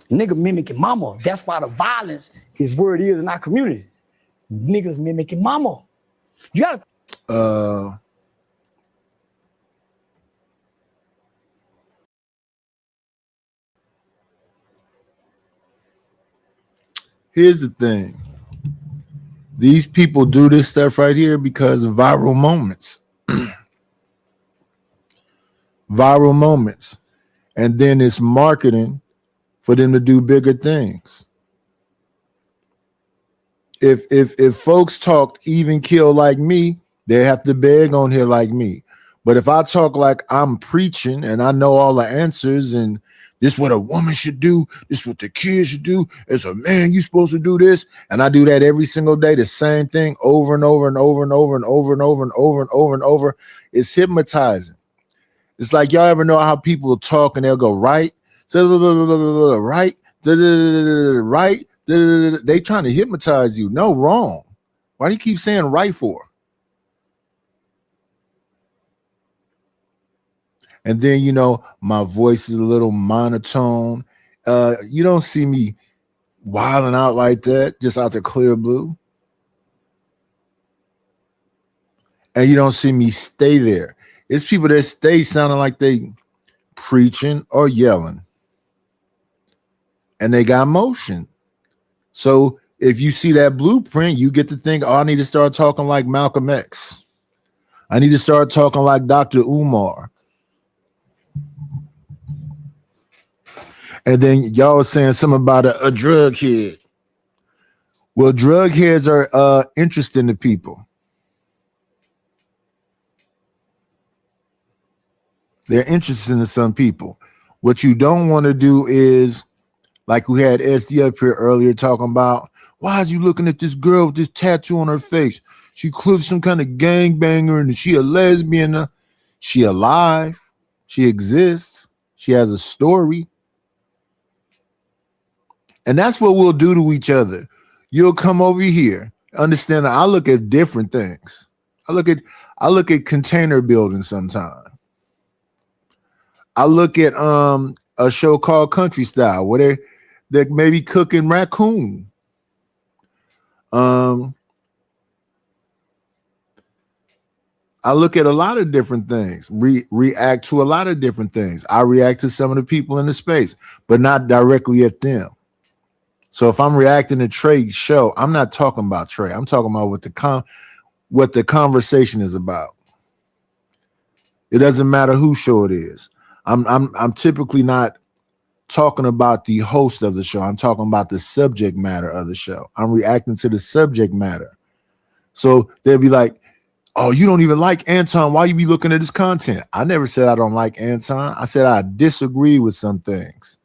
[SPEAKER 14] Nigga mimicking mama. That's why the violence is where it is in our community. Niggas mimicking mama. You gotta.
[SPEAKER 2] Here's the thing. These people do this stuff right here because of viral moments. Viral moments. And then it's marketing for them to do bigger things. If folks talked even kill like me, they have to beg on here like me. But if I talk like I'm preaching and I know all the answers and this is what a woman should do, this is what the kids should do, as a man, you're supposed to do this, and I do that every single day, the same thing over and over and over and over and over and over and over and over and over, it's hypnotizing. It's like y'all ever know how people talk and they'll go right, right, right. They trying to hypnotize you. No, wrong. Why do you keep saying right for? And then, you know, my voice is a little monotone. You don't see me wilding out like that, just out the clear blue. And you don't see me stay there. It's people that stay sounding like they preaching or yelling. And they got motion. So if you see that blueprint, you get to think, oh, I need to start talking like Malcolm X. I need to start talking like Dr. Umar. And then y'all was saying something about a drug head. Well, drug heads are interesting to people. They're interesting to some people. What you don't want to do is, like we had SD up here earlier talking about, why is you looking at this girl with this tattoo on her face? She clipped some kind of gangbanger and she a lesbian. She alive. She exists. She has a story. And that's what we'll do to each other. You'll come over here. Understand that I look at different things. I look at container building sometimes. I look at a show called Country Style where they're maybe cooking raccoon. I look at a lot of different things, react to a lot of different things. I react to some of the people in the space, but not directly at them. So if I'm reacting to Trey's show, I'm not talking about Trey. I'm talking about what the conversation is about. It doesn't matter whose show it is. I'm typically not talking about the host of the show. I'm talking about the subject matter of the show. I'm reacting to the subject matter. So they'll be like, Oh, you don't even like Anton. Why you be looking at his content? I never said I don't like Anton. I said I disagree with some things.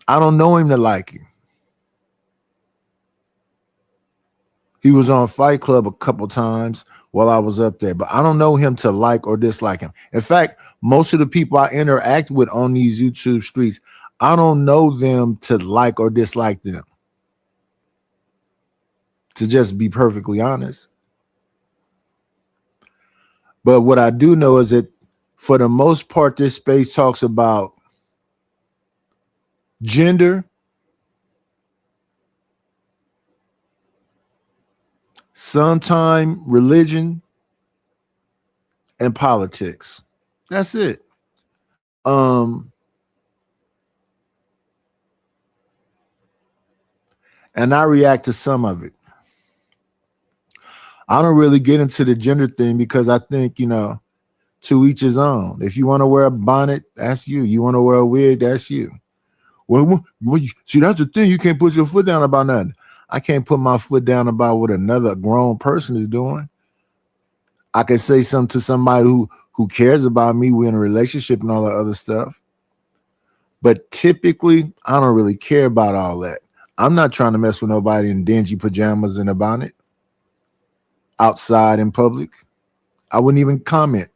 [SPEAKER 2] I don't know him to like him. He was on Fight Club a couple times while I was up there, but I don't know him to like or dislike him. In fact, most of the people I interact with on these YouTube streets, I don't know them to like or dislike them. To just be perfectly honest. But what I do know is that for the most part, this space talks about gender, sometime religion, and politics. That's it. And I react to some of it. I don't really get into the gender thing because I think, you know, to each his own. If you want to wear a bonnet, that's you. You want to wear a wig, that's you. Well, see, that's the thing. You can't put your foot down about nothing. I can't put my foot down about what another grown person is doing. I can say something to somebody who cares about me. We're in a relationship and all that other stuff. But typically, I don't really care about all that. I'm not trying to mess with nobody in dingy pajamas and a bonnet outside in public. I wouldn't even comment.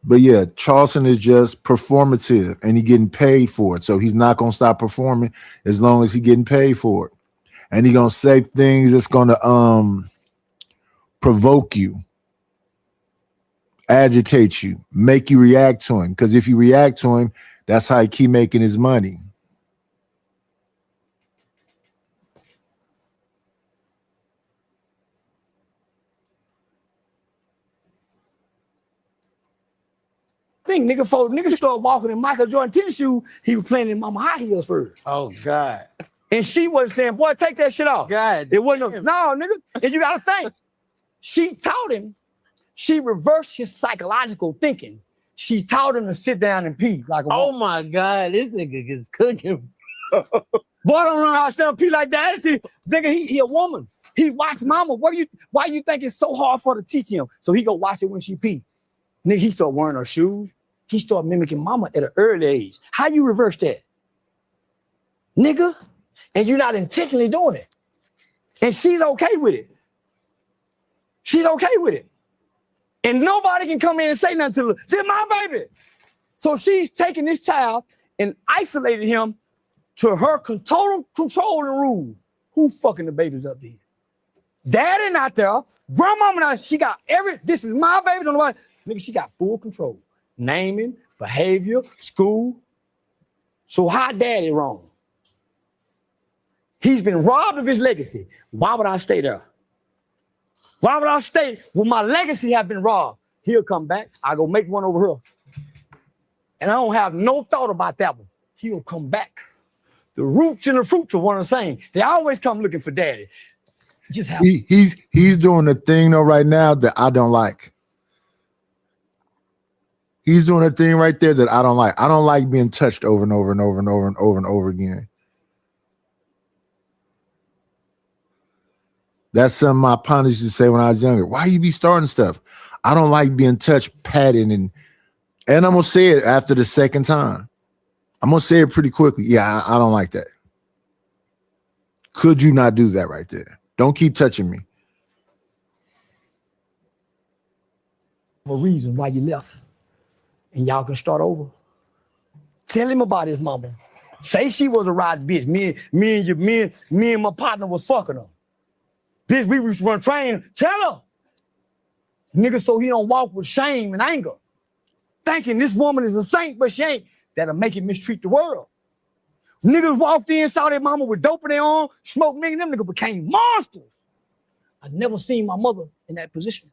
[SPEAKER 2] But yeah, Charleston is just performative and he's getting paid for it. So he's not going to stop performing as long as he's getting paid for it. And he's going to say things that's going to provoke you, agitate you, make you react to him. Because if you react to him, that's how he keep making his money.
[SPEAKER 14] Thing, nigga, folks, niggas started walking in Michael Jordan tennis shoes. He was playing in Mama high heels first.
[SPEAKER 22] Oh God!
[SPEAKER 14] And she wasn't saying, "Boy, take that shit off."
[SPEAKER 22] God,
[SPEAKER 14] it wasn't. No, nigga. And you gotta think. She taught him. She reversed his psychological thinking. She taught him to sit down and pee like a woman.
[SPEAKER 22] Oh my God, this nigga is cooking.
[SPEAKER 14] Boy, I don't know how to stand and pee like that. Nigga, he a woman. He watched Mama. Why you think it's so hard for her to teach him? So he go watch it when she pee. Nigga, he start wearing her shoes. He started mimicking Mama at an early age. How you reverse that? Nigga, and you're not intentionally doing it. And she's okay with it. She's okay with it. And nobody can come in and say nothing to her. This is my baby. So she's taking this child and isolated him to her total control and rule. Who fucking the babies up there? Daddy not there. Grandmama not. She got this is my baby. Don't know why. Nigga, she got full control. Naming, behavior, school. So how daddy wrong? He's been robbed of his legacy. Why would I stay there? Why would I stay when my legacy have been robbed? He'll come back. I go make one over here. And I don't have no thought about that one. He'll come back. The roots and the fruits are one and the same. They always come looking for daddy. Just how
[SPEAKER 2] he's doing the thing though right now that I don't like. He's doing a thing right there that I don't like. I don't like being touched over and over and over and over and over and over again. That's something my partners used to say when I was younger. Why you be starting stuff? I don't like being touched, patted, and I'm gonna say it after the second time. I'm gonna say it pretty quickly. Yeah, I don't like that. Could you not do that right there? Don't keep touching me.
[SPEAKER 14] A reason why you left. And y'all can start over. Tell him about his mama. Say she was a right bitch. Me and my partner was fucking her. Bitch, we was run train. Tell her. Nigga, so he don't walk with shame and anger. Thinking this woman is a saint, but she ain't. That'll make him mistreat the world. Niggas walked in, saw their mama with dope in their arm, smoked nigga, them niggas became monsters. I never seen my mother in that position.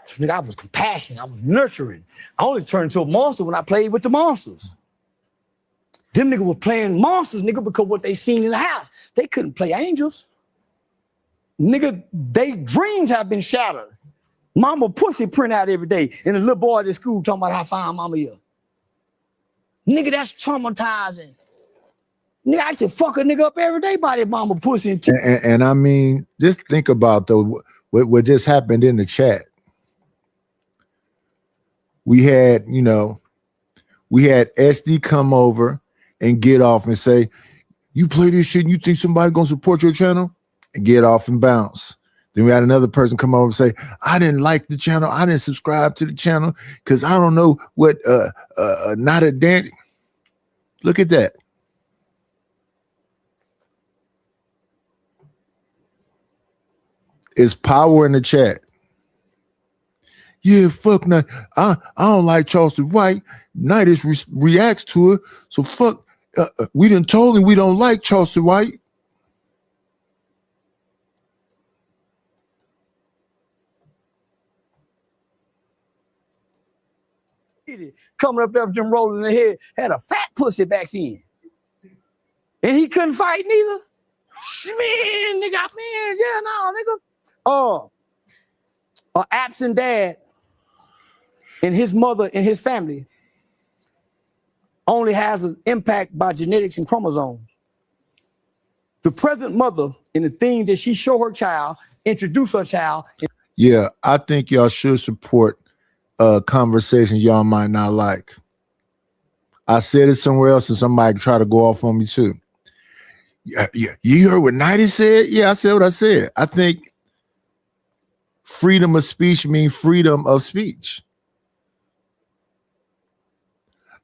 [SPEAKER 14] So, nigga, I was compassionate. I was nurturing. I only turned into a monster when I played with the monsters. Them niggas were playing monsters, nigga, because what they seen in the house. They couldn't play angels. Nigga, they dreams have been shattered. Mama pussy print out every day. And the little boy at school talking about how fine mama is. Nigga, that's traumatizing. Nigga, I can fuck a nigga up every day by that mama pussy.
[SPEAKER 2] And I mean, just think about though what just happened in the chat. We had, SD come over and get off and say, you play this shit and you think somebody gonna support your channel? And get off and bounce. Then we had another person come over and say, I didn't like the channel. I didn't subscribe to the channel because I don't know what not a dandy. Look at that. It's power in the chat. Yeah, fuck Night. I don't like Charleston White. Night reacts to it. So fuck. We done told him we don't like Charleston White.
[SPEAKER 14] Coming up there with them rolling in the head, had a fat pussy back then. And he couldn't fight neither. Man, nigga, man, yeah, no, nigga. An absent dad and his mother and his family only has an impact by genetics and chromosomes. The present mother and the thing that she show her child, introduce her child.
[SPEAKER 2] Yeah, I think y'all should support conversations y'all might not like. I said it somewhere else and somebody try to go off on me too. Yeah, you heard what Nighty said? Yeah, I said what I said. I think freedom of speech means freedom of speech.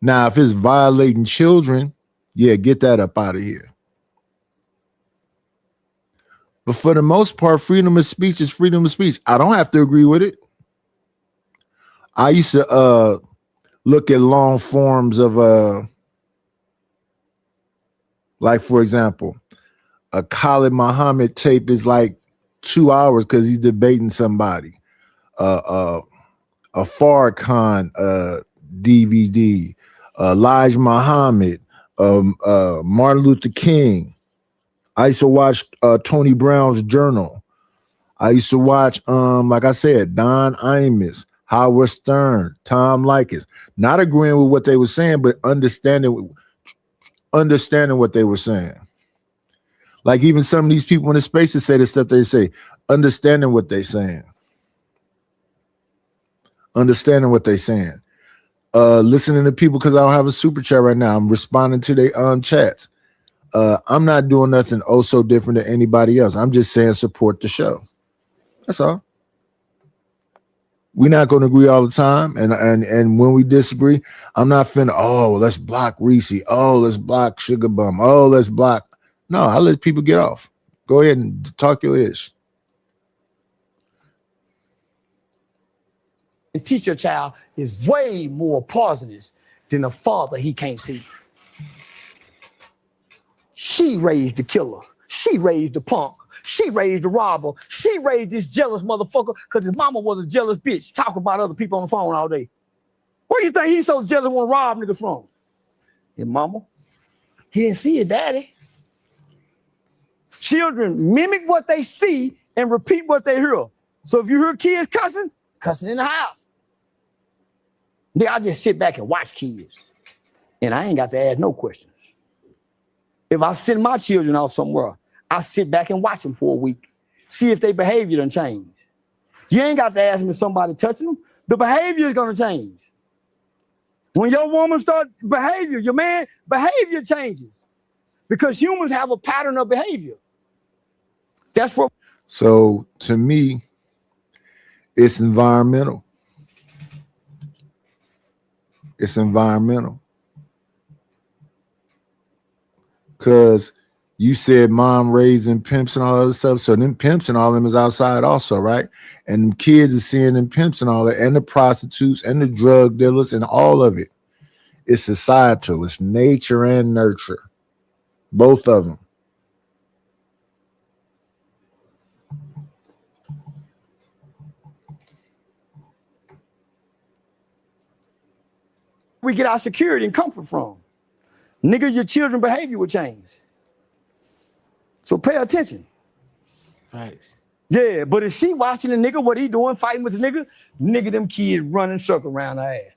[SPEAKER 2] Now, if it's violating children, yeah, get that up out of here. But for the most part, freedom of speech is freedom of speech. I don't have to agree with it. I used to look at long forms of like, for example, a Khalid Muhammad tape is like 2 hours because he's debating somebody. A Farrakhan DVD, Elijah Muhammad, Martin Luther King. I used to watch Tony Brown's Journal. I used to watch, like I said, Don Imus, Howard Stern, Tom Likas. Not agreeing with what they were saying, but understanding what they were saying. Like even some of these people in the spaces say the stuff they say, understanding what they're saying. Understanding what they're saying. Listening to people because I don't have a super chat right now. I'm responding to their chats. I'm not doing nothing so different than anybody else. I'm just saying support the show. That's all. We're not going to agree all the time. And when we disagree, I'm not finna, let's block Reese. Let's block Sugar Bum. Let's block. No, I let people get off. Go ahead and talk your ish.
[SPEAKER 14] And teach your child is way more positive than a father he can't see. She raised the killer. She raised the punk. She raised the robber. She raised this jealous motherfucker because his mama was a jealous bitch talking about other people on the phone all day. Where do you think he's so jealous want to rob niggas from? His mama. He didn't see his daddy. Children mimic what they see and repeat what they hear. So if you hear kids cussing, cussing in the house. Then I just sit back and watch kids. And I ain't got to ask no questions. If I send my children out somewhere, I sit back and watch them for a week. See if their behavior done change. You ain't got to ask them if somebody touching them. The behavior is going to change. When your woman starts behavior, your man behavior changes. Because humans have a pattern of behavior. That's what.
[SPEAKER 2] So to me, it's environmental. It's environmental. Because you said mom raising pimps and all that other stuff. So them pimps and all of them is outside also, right? And kids are seeing them pimps and all that, and the prostitutes and the drug dealers and all of it. It's societal. It's nature and nurture. Both of them.
[SPEAKER 14] We get our security and comfort from. Nigga, your children's behavior will change. So pay attention.
[SPEAKER 22] Thanks.
[SPEAKER 14] Yeah, but if she watching the nigga, what he doing, fighting with the nigga, them kids running circle around her ass.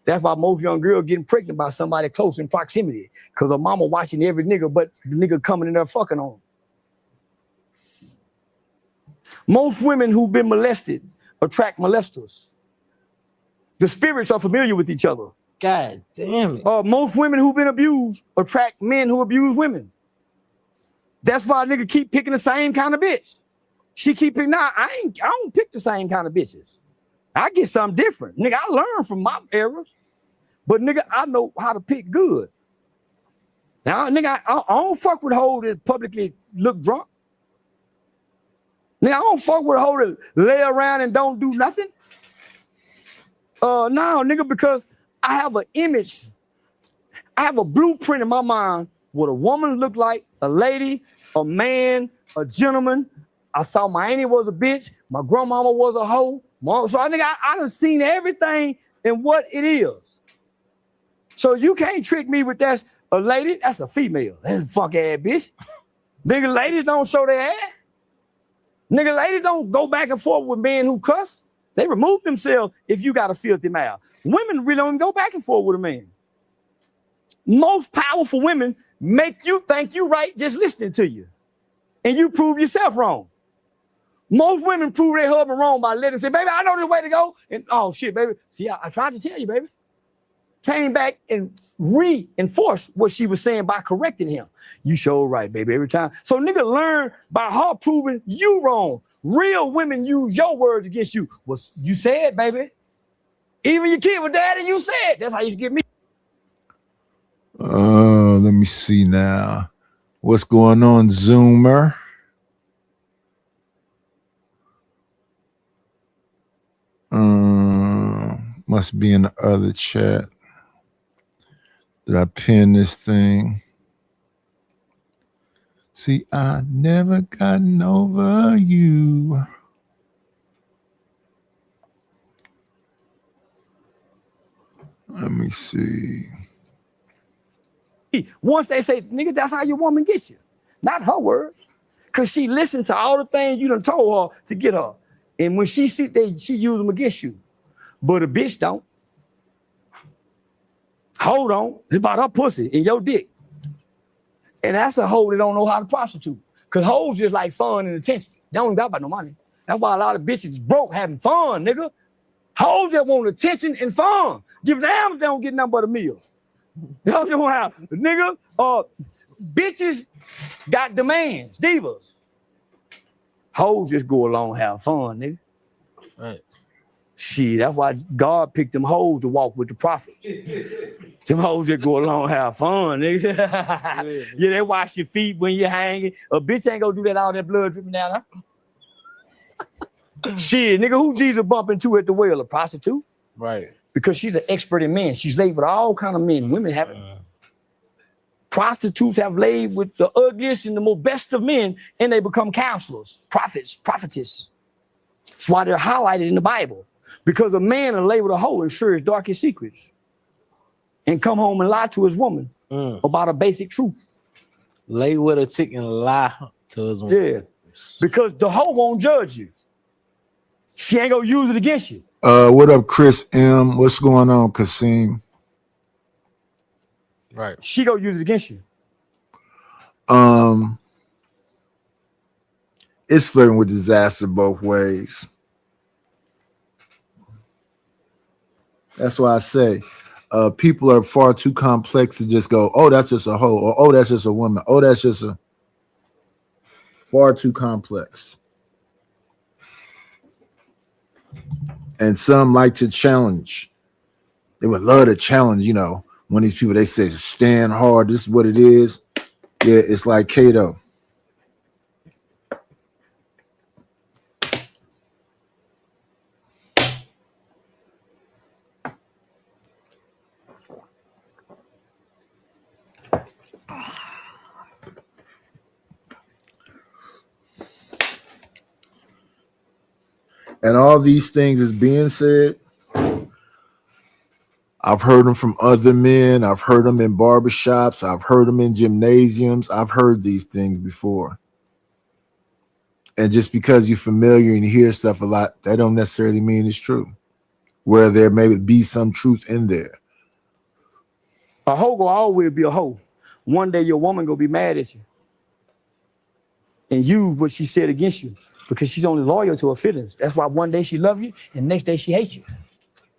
[SPEAKER 14] That's why most young girls getting pregnant by somebody close in proximity. Because her mama watching every nigga, but the nigga coming in there fucking on them. Most women who've been molested attract molesters. The spirits are familiar with each other.
[SPEAKER 22] God damn it.
[SPEAKER 14] Most women who've been abused attract men who abuse women. That's why a nigga keep picking the same kind of bitch. She keep picking. Nah, I don't pick the same kind of bitches. I get something different. Nigga, I learn from my errors. But nigga, I know how to pick good. Now, nigga, I don't fuck with hoes that publicly look drunk. Nigga, I don't fuck with hoes that lay around and don't do nothing. No, nigga, because I have an image. I have a blueprint in my mind what a woman look like, a lady, a man, a gentleman. I saw my auntie was a bitch. My grandmama was a hoe. So I done seen everything in what it is. So you can't trick me with that's a lady, that's a female. That's a fuck ass bitch. Nigga, ladies don't show their ass. Nigga, ladies don't go back and forth with men who cuss. They remove themselves if you got a filthy mouth. Women really don't go back and forth with a man. Most powerful women make you think you right just listening to you. And you prove yourself wrong. Most women prove their husband wrong by letting them say, baby, I know the way to go. And oh shit, baby. See, I tried to tell you, baby. Came back and reinforced what she was saying by correcting him. You sure right, baby, every time. So nigga learn by her proving you wrong. Real women use your words against you. Well, you said, baby. Even your kid with daddy, you said. That's how you get me.
[SPEAKER 2] Let me see now. What's going on, Zoomer? Must be in the other chat. Did I pin this thing? See, I never gotten over you. Let me see.
[SPEAKER 14] Once they say, nigga, that's how your woman gets you. Not her words. Because she listened to all the things you done told her to get her. And when she see she use them against you. But a bitch don't. Hold on. It's about her pussy and your dick. And that's a hoe that don't know how to prostitute. Because hoes just like fun and attention. They don't got about no money. That's why a lot of bitches is broke having fun, nigga. Hoes just want attention and fun. Give a damn if they don't get nothing but a meal. They don't just want to have, nigga, bitches got demands, divas. Hoes just go along and have fun, nigga. Right. See, that's why God picked them hoes to walk with the prophets. Them hoes just go along and have fun, nigga. Yeah, they wash your feet when you're hanging. A bitch ain't gonna do that, all that blood dripping down her. Shit, nigga, who Jesus bumping to at the well? A prostitute?
[SPEAKER 22] Right.
[SPEAKER 14] Because she's an expert in men. She's laid with all kind of men. Women haven't. Prostitutes have laid with the ugliest and the most best of men, and they become counselors, prophets, prophetess. That's why they're highlighted in the Bible. Because a man will lay with a hoe and share his darkest secrets and come home and lie to his woman about a basic truth.
[SPEAKER 22] Lay with a chick and lie to his woman.
[SPEAKER 14] Yeah. Because the hoe won't judge you. She ain't gonna use it against you.
[SPEAKER 2] What up, Chris M? What's going on, Kasim?
[SPEAKER 22] Right.
[SPEAKER 14] She gonna use it against you.
[SPEAKER 2] It's flirting with disaster both ways. That's why I say people are far too complex to just go, oh, that's just a hoe, or oh, that's just a woman, oh, that's just a far too complex. And some like to challenge. They would love to challenge, when these people, they say, stand hard, this is what it is. Yeah, it's like Kato. And all these things is being said. I've heard them from other men. I've heard them in barbershops. I've heard them in gymnasiums. I've heard these things before. And just because you're familiar and you hear stuff a lot, that don't necessarily mean it's true. where there may be some truth in there.
[SPEAKER 14] A hoe will always be a hoe. One day your woman gonna be mad at you and use what she said against you because she's only loyal to her feelings. That's why one day she love you and next day she hates you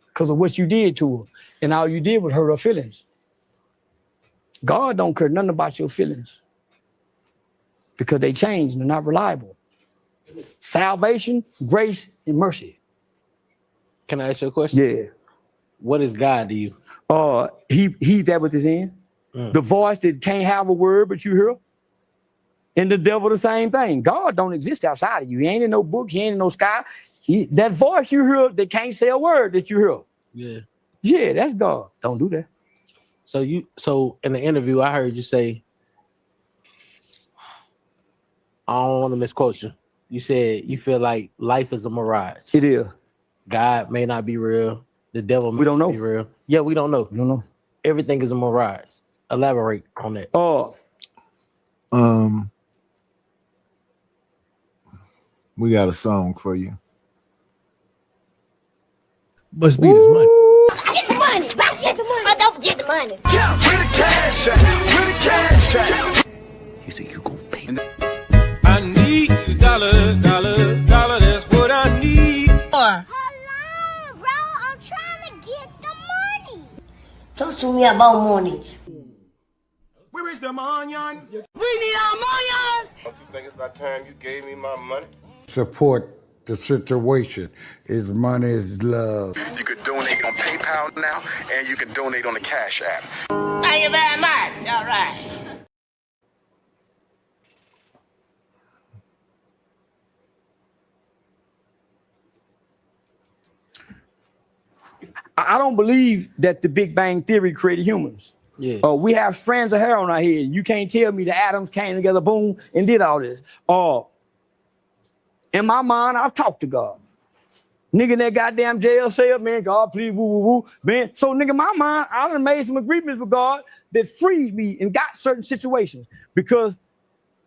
[SPEAKER 14] because of what you did to her. And all you did was hurt her feelings. God don't care nothing about your feelings because they change and they're not reliable. Salvation, grace, and mercy.
[SPEAKER 22] Can I ask you a question?
[SPEAKER 14] Yeah.
[SPEAKER 22] What is God to you?
[SPEAKER 14] He that with his end. The voice that can't have a word but you hear. And the devil the same thing. God don't exist outside of you. He ain't in no book, he ain't in no sky. That voice you hear that can't say a word that you hear.
[SPEAKER 22] Yeah.
[SPEAKER 14] Yeah, that's God. Don't do that.
[SPEAKER 22] So in the interview, I heard you say, I don't want to misquote you. You said you feel like life is a mirage.
[SPEAKER 14] It is.
[SPEAKER 22] God may not be real. The devil may
[SPEAKER 14] We don't
[SPEAKER 22] not
[SPEAKER 14] know.
[SPEAKER 22] be real. Yeah, we don't know.
[SPEAKER 14] We don't know.
[SPEAKER 22] Everything is a mirage. Elaborate on that.
[SPEAKER 2] We got a song for you.
[SPEAKER 24] Must be this money.
[SPEAKER 8] Get the money. Let's get the money. Oh, don't forget the money.
[SPEAKER 11] Yeah, where the cash at? Where the cash at?
[SPEAKER 9] You think you gon' pay?
[SPEAKER 11] I need a dollar, that's what I need.
[SPEAKER 8] Hello, bro. I'm trying to get the money. Talk to me about money.
[SPEAKER 11] Where is the money?
[SPEAKER 8] We need our money.
[SPEAKER 12] Don't you think it's about time you gave me my money?
[SPEAKER 10] Support the situation. Is money is love.
[SPEAKER 12] You could donate on PayPal now, and you can donate on the Cash App.
[SPEAKER 8] Thank you very much. All right.
[SPEAKER 14] I don't believe that the Big Bang Theory created humans.
[SPEAKER 22] Yeah.
[SPEAKER 14] We have strands of hair on our head. You can't tell me the atoms came together, boom, and did all this. In my mind, I've talked to God. Nigga in that goddamn jail cell, man, God, please, woo, woo, woo. Man, so nigga, in my mind, I done made some agreements with God that freed me and got certain situations because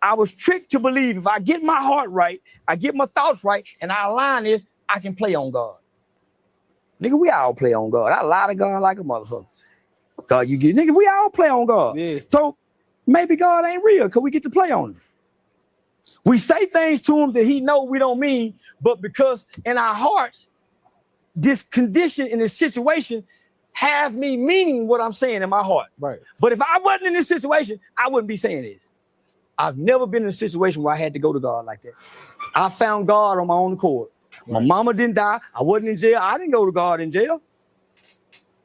[SPEAKER 14] I was tricked to believe if I get my heart right, I get my thoughts right, and I align this, I can play on God. Nigga, we all play on God. I lie to God like a motherfucker. God, you get, nigga, we all play on God.
[SPEAKER 22] Yeah.
[SPEAKER 14] So maybe God ain't real because we get to play on him. We say things to him that he know we don't mean, but because in our hearts, this condition in this situation have me meaning what I'm saying in my heart.
[SPEAKER 22] Right.
[SPEAKER 14] But if I wasn't in this situation, I wouldn't be saying this. I've never been in a situation where I had to go to God like that. I found God on my own accord. Right. My mama didn't die. I wasn't in jail. I didn't go to God in jail.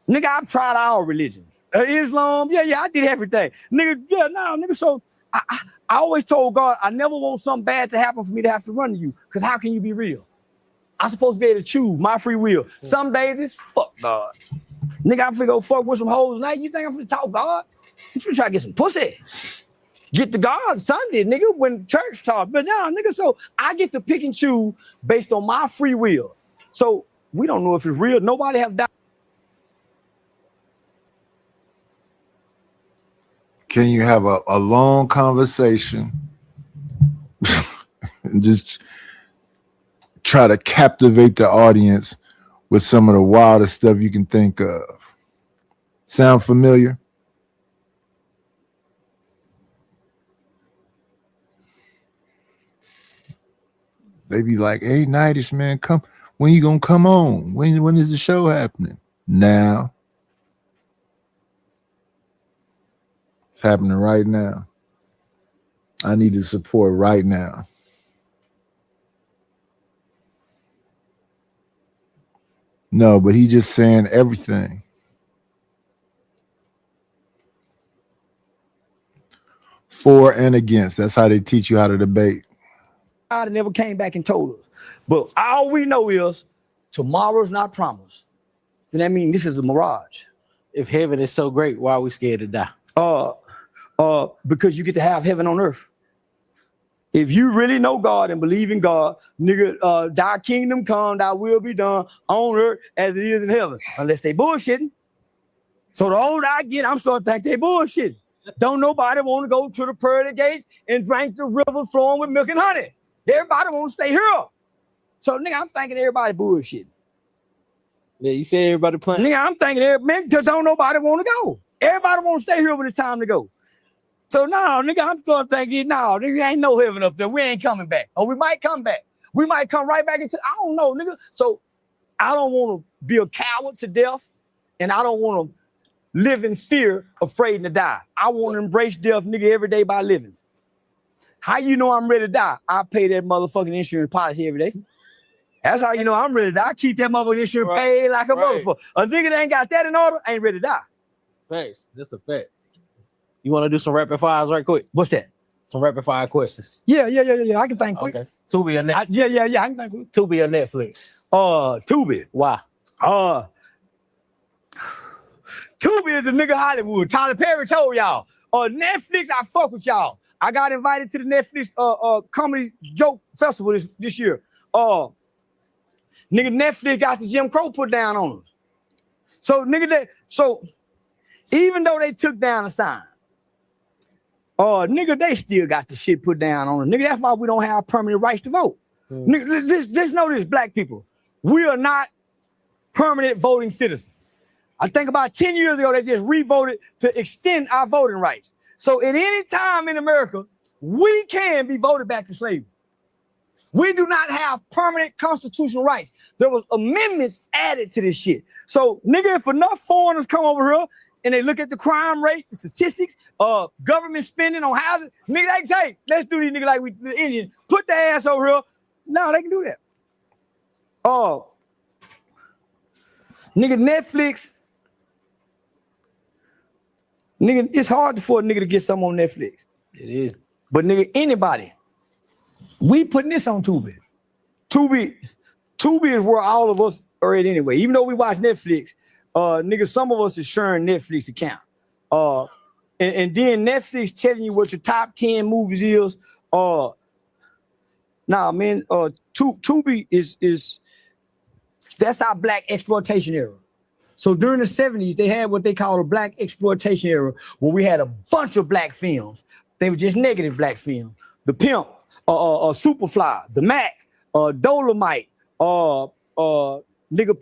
[SPEAKER 14] Nigga, I've tried all religions. Islam, yeah, I did everything. Nigga, so I always told God, I never want something bad to happen for me to have to run to you, because how can you be real? I'm supposed to be able to choose my free will. Some days it's fuck God. Nigga, I'm finna go fuck with some hoes tonight. You think I'm finna talk God? I'm finna try to get some pussy. Get to God Sunday, nigga, when church talk. But now, nigga, so I get to pick and choose based on my free will. So we don't know if it's real. Nobody have died.
[SPEAKER 2] Can you have a long conversation and just try to captivate the audience with some of the wildest stuff you can think of? Sound familiar? They be like, hey, Nightish, man, come. When you gonna come on? When is the show happening? Now. It's happening right now. I need the support right now. No, but he just saying everything. For and against. That's how they teach you how to debate.
[SPEAKER 14] God never came back and told us. But all we know is tomorrow's not promised. Then that means this is a mirage.
[SPEAKER 22] If heaven is so great, why are we scared to die?
[SPEAKER 14] Because you get to have heaven on earth. If you really know God and believe in God, nigga, thy kingdom come, thy will be done on earth as it is in heaven. Unless they bullshitting. So the older I get, I'm starting to think they bullshitting. Don't nobody want to go to the pearly gates and drink the river flowing with milk and honey. Everybody want to stay here. So nigga, I'm thinking everybody bullshitting.
[SPEAKER 22] Yeah, you say everybody playing.
[SPEAKER 14] Nigga, I'm thinking man, don't nobody want to go. Everybody want to stay here when it's time to go. So no, nigga, I'm still thinking, no, nigga, ain't no heaven up there. We ain't coming back. Or we might come back. We might come right back into, I don't know, nigga. So I don't want to be a coward to death, and I don't want to live in fear, afraid to die. I want to embrace death, nigga, every day by living. How you know I'm ready to die? I pay that motherfucking insurance policy every day. That's how you know I'm ready to die. I keep that motherfucking insurance paid like a motherfucker. A nigga that ain't got that in order ain't ready to die.
[SPEAKER 22] Thanks. That's a fact. You want to do some rapid fires right quick?
[SPEAKER 14] What's that?
[SPEAKER 22] Some rapid fire questions.
[SPEAKER 14] Yeah. I can think quick.
[SPEAKER 22] Okay. Tubi or Netflix?
[SPEAKER 14] Yeah. I can think quick.
[SPEAKER 22] Tubi or Netflix?
[SPEAKER 14] Tubi.
[SPEAKER 22] Why?
[SPEAKER 14] Tubi is the nigga Hollywood. Tyler Perry told y'all. Netflix, I fuck with y'all. I got invited to the Netflix comedy joke festival this year. Nigga, Netflix got the Jim Crow put down on us. So nigga, even though they took down the sign, nigga, they still got the shit put down on us. Nigga, that's why we don't have permanent rights to vote. Nigga, just know this, black people. We are not permanent voting citizens. I think about 10 years ago, they just re-voted to extend our voting rights. So at any time in America, we can be voted back to slavery. We do not have permanent constitutional rights. There was amendments added to this shit. So, nigga, if enough foreigners come over here and they look at the crime rate, the statistics, government spending on housing, nigga, they say, let's do these niggas like we the Indians. Put their ass over here. No, they can do that. Nigga, Netflix. Nigga, it's hard for a nigga to get something on Netflix.
[SPEAKER 22] It is.
[SPEAKER 14] But nigga, anybody, we putting this on Tubi. Tubi is where all of us are at anyway. Even though we watch Netflix, nigga, some of us is sharing Netflix account. And then Netflix telling you what your top 10 movies is. Nah, man, Tubi is that's our black exploitation era. So during the 70s, they had what they call a black exploitation era, where we had a bunch of black films. They were just negative black films. The Pimp, Superfly, The Mac, Dolomite, nigga,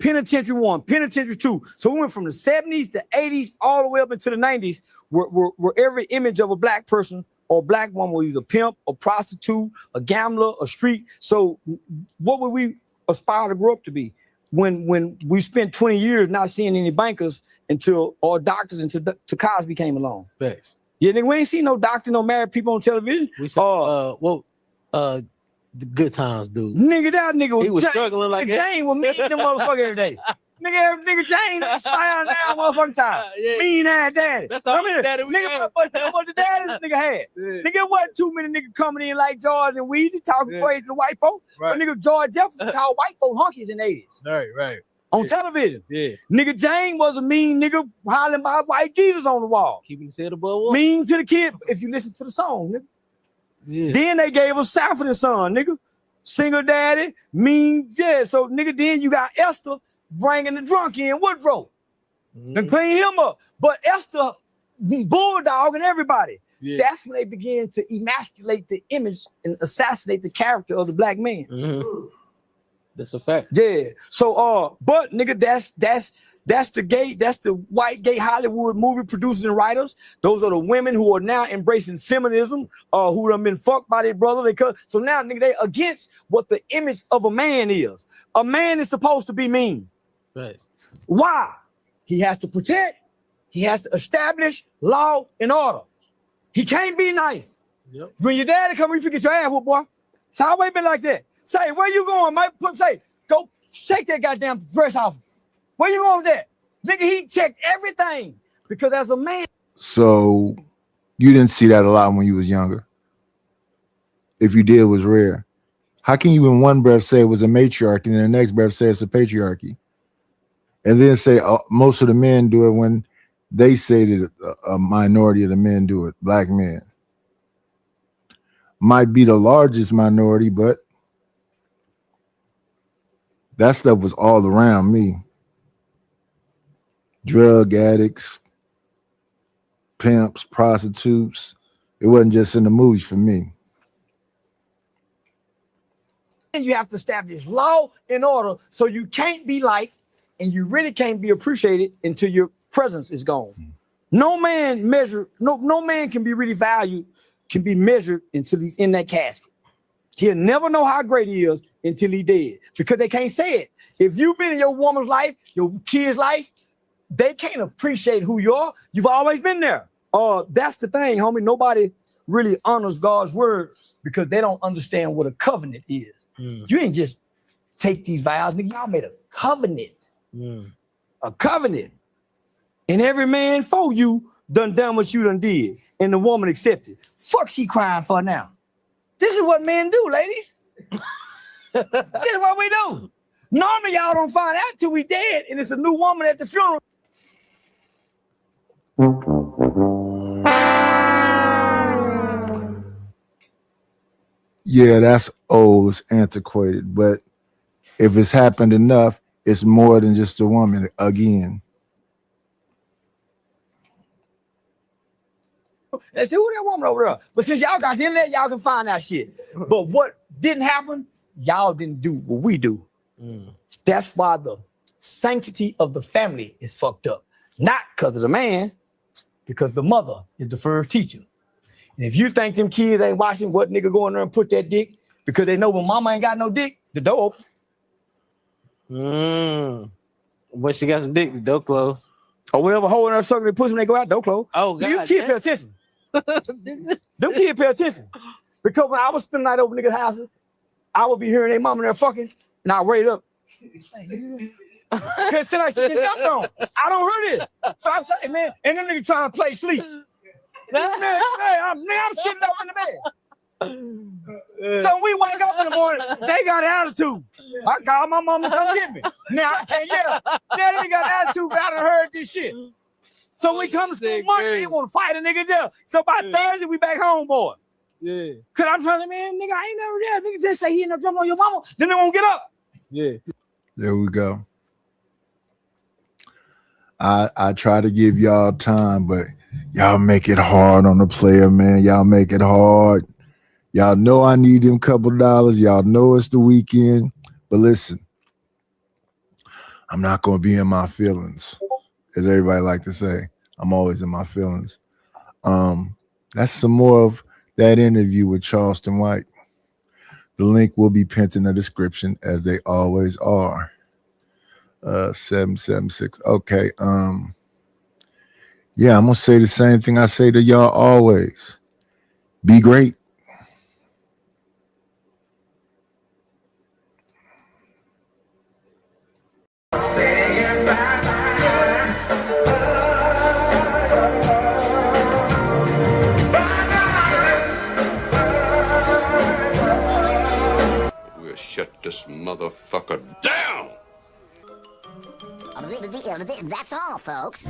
[SPEAKER 14] Penitentiary 1, Penitentiary 2. So we went from the 70s to 80s all the way up into the 90s, where every image of a black person or black woman was either a pimp, a prostitute, a gambler, a street. So what would we aspire to grow up to be? When we spent 20 years not seeing any bankers or doctors until Cosby came along.
[SPEAKER 22] Thanks.
[SPEAKER 14] Yeah, nigga, we ain't seen no doctor, no married people on television.
[SPEAKER 22] We saw, the Good Times, dude.
[SPEAKER 14] Nigga, that nigga
[SPEAKER 22] he was struggling like that.
[SPEAKER 14] Jane was meeting the motherfucker every day. Nigga, Jane smile down motherfucking time. Mean ass daddy.
[SPEAKER 22] That's all daddy we
[SPEAKER 14] nigga, what the daddy this nigga had. Yeah. Nigga, it wasn't too many niggas coming in like George and Weezy talking crazy to white folk.
[SPEAKER 22] Right.
[SPEAKER 14] But nigga, George Jefferson called white folk hunkies in the 80s.
[SPEAKER 22] Right.
[SPEAKER 14] On television.
[SPEAKER 22] Yeah.
[SPEAKER 14] Nigga, Jane was a mean nigga hollering about white Jesus on the wall.
[SPEAKER 22] Keeping his head above water.
[SPEAKER 14] Mean to the kid, if you listen to the song, nigga.
[SPEAKER 22] Yeah.
[SPEAKER 14] Then they gave us Sanford and Son, nigga. Single daddy, mean, yeah. So, nigga, then you got Esther bringing the drunk in Woodrow. And clean him up. But Esther bulldogging everybody. Yeah. That's when they began to emasculate the image and assassinate the character of the black man.
[SPEAKER 22] Mm-hmm. That's a fact.
[SPEAKER 14] Yeah. So, but nigga, that's the white gay Hollywood movie producers and writers. Those are the women who are now embracing feminism, who done been fucked by their brother. So now, nigga, they against what the image of a man is. A man is supposed to be mean.
[SPEAKER 22] Right.
[SPEAKER 14] Why? He has to protect. He has to establish law and order. He can't be nice.
[SPEAKER 22] Yep.
[SPEAKER 14] When your daddy come, you forget your ass whoop, boy. It's always been like that. Say, where you going, mate? Go take that goddamn dress off. Where you going with that? Nigga, he checked everything. Because as a man.
[SPEAKER 2] So you didn't see that a lot when you was younger. If you did, it was rare. How can you in one breath say it was a matriarchy and in the next breath say it's a patriarchy? And then say most of the men do it when they say that a minority of the men do it, black men. Might be the largest minority, but that stuff was all around me. Drug addicts, pimps, prostitutes. It wasn't just in the movies for me.
[SPEAKER 14] And you have to establish law and order, so you can't be liked and you really can't be appreciated until your presence is gone. No man can be really valued, can be measured until he's in that casket. He'll never know how great he is until he's dead, because they can't say it. If you've been in your woman's life, your kid's life, they can't appreciate who you are. You've always been there. That's the thing, homie. Nobody really honors God's word because they don't understand what a covenant is. You ain't just take these vows, nigga. Y'all made a covenant. A covenant. And every man for you done what you done did. And the woman accepted. Fuck she crying for now. This is what men do, ladies. This is what we do. Normally y'all don't find out till we dead and it's a new woman at the funeral.
[SPEAKER 2] Yeah, that's old, it's antiquated, but if it's happened enough, it's more than just a woman again.
[SPEAKER 14] They say, who that woman over there? But since y'all got the internet, y'all can find that shit. But what didn't happen, y'all didn't do what we do. That's why the sanctity of the family is fucked up. Not because of the man, because the mother is the first teacher. And if you think them kids ain't watching what nigga go in there and put that dick because they know when mama ain't got no dick, the door open.
[SPEAKER 22] When she got some dick, the door closed.
[SPEAKER 14] Or whatever hole in her sucker they push when they go out, door closed.
[SPEAKER 22] Oh, God.
[SPEAKER 14] You kids pay attention. Them kids pay attention. Because when I was spending the night over niggas' houses, I would be hearing their mama in there fucking, and I wait up. Cause like she get jumped on. I don't hear this. So I'm saying, man, and them niggas trying to play sleep. I'm sitting up in the bed. So we wake up in the morning, they got attitude. I called my mama to come get me. Now I can't get her. Now they got attitude, but I done heard this shit. So we come to school Monday, they want to fight a nigga there. So by Thursday, we back home, boy.
[SPEAKER 22] Yeah.
[SPEAKER 14] Cause I'm trying to, man, nigga, I ain't never there. Nigga just say he ain't no drum on your mama, then they won't get up.
[SPEAKER 22] Yeah.
[SPEAKER 2] There we go. I try to give y'all time, but y'all make it hard on the player, man. Y'all make it hard. Y'all know I need them couple dollars. Y'all know it's the weekend. But listen, I'm not going to be in my feelings, as everybody like to say. I'm always in my feelings. That's some more of that interview with Charleston White. The link will be pinned in the description, as they always are. 776. Okay. Yeah, I'm gonna say the same thing I say to y'all always. Be great.
[SPEAKER 4] We'll shut this motherfucker down.
[SPEAKER 8] That's all, folks.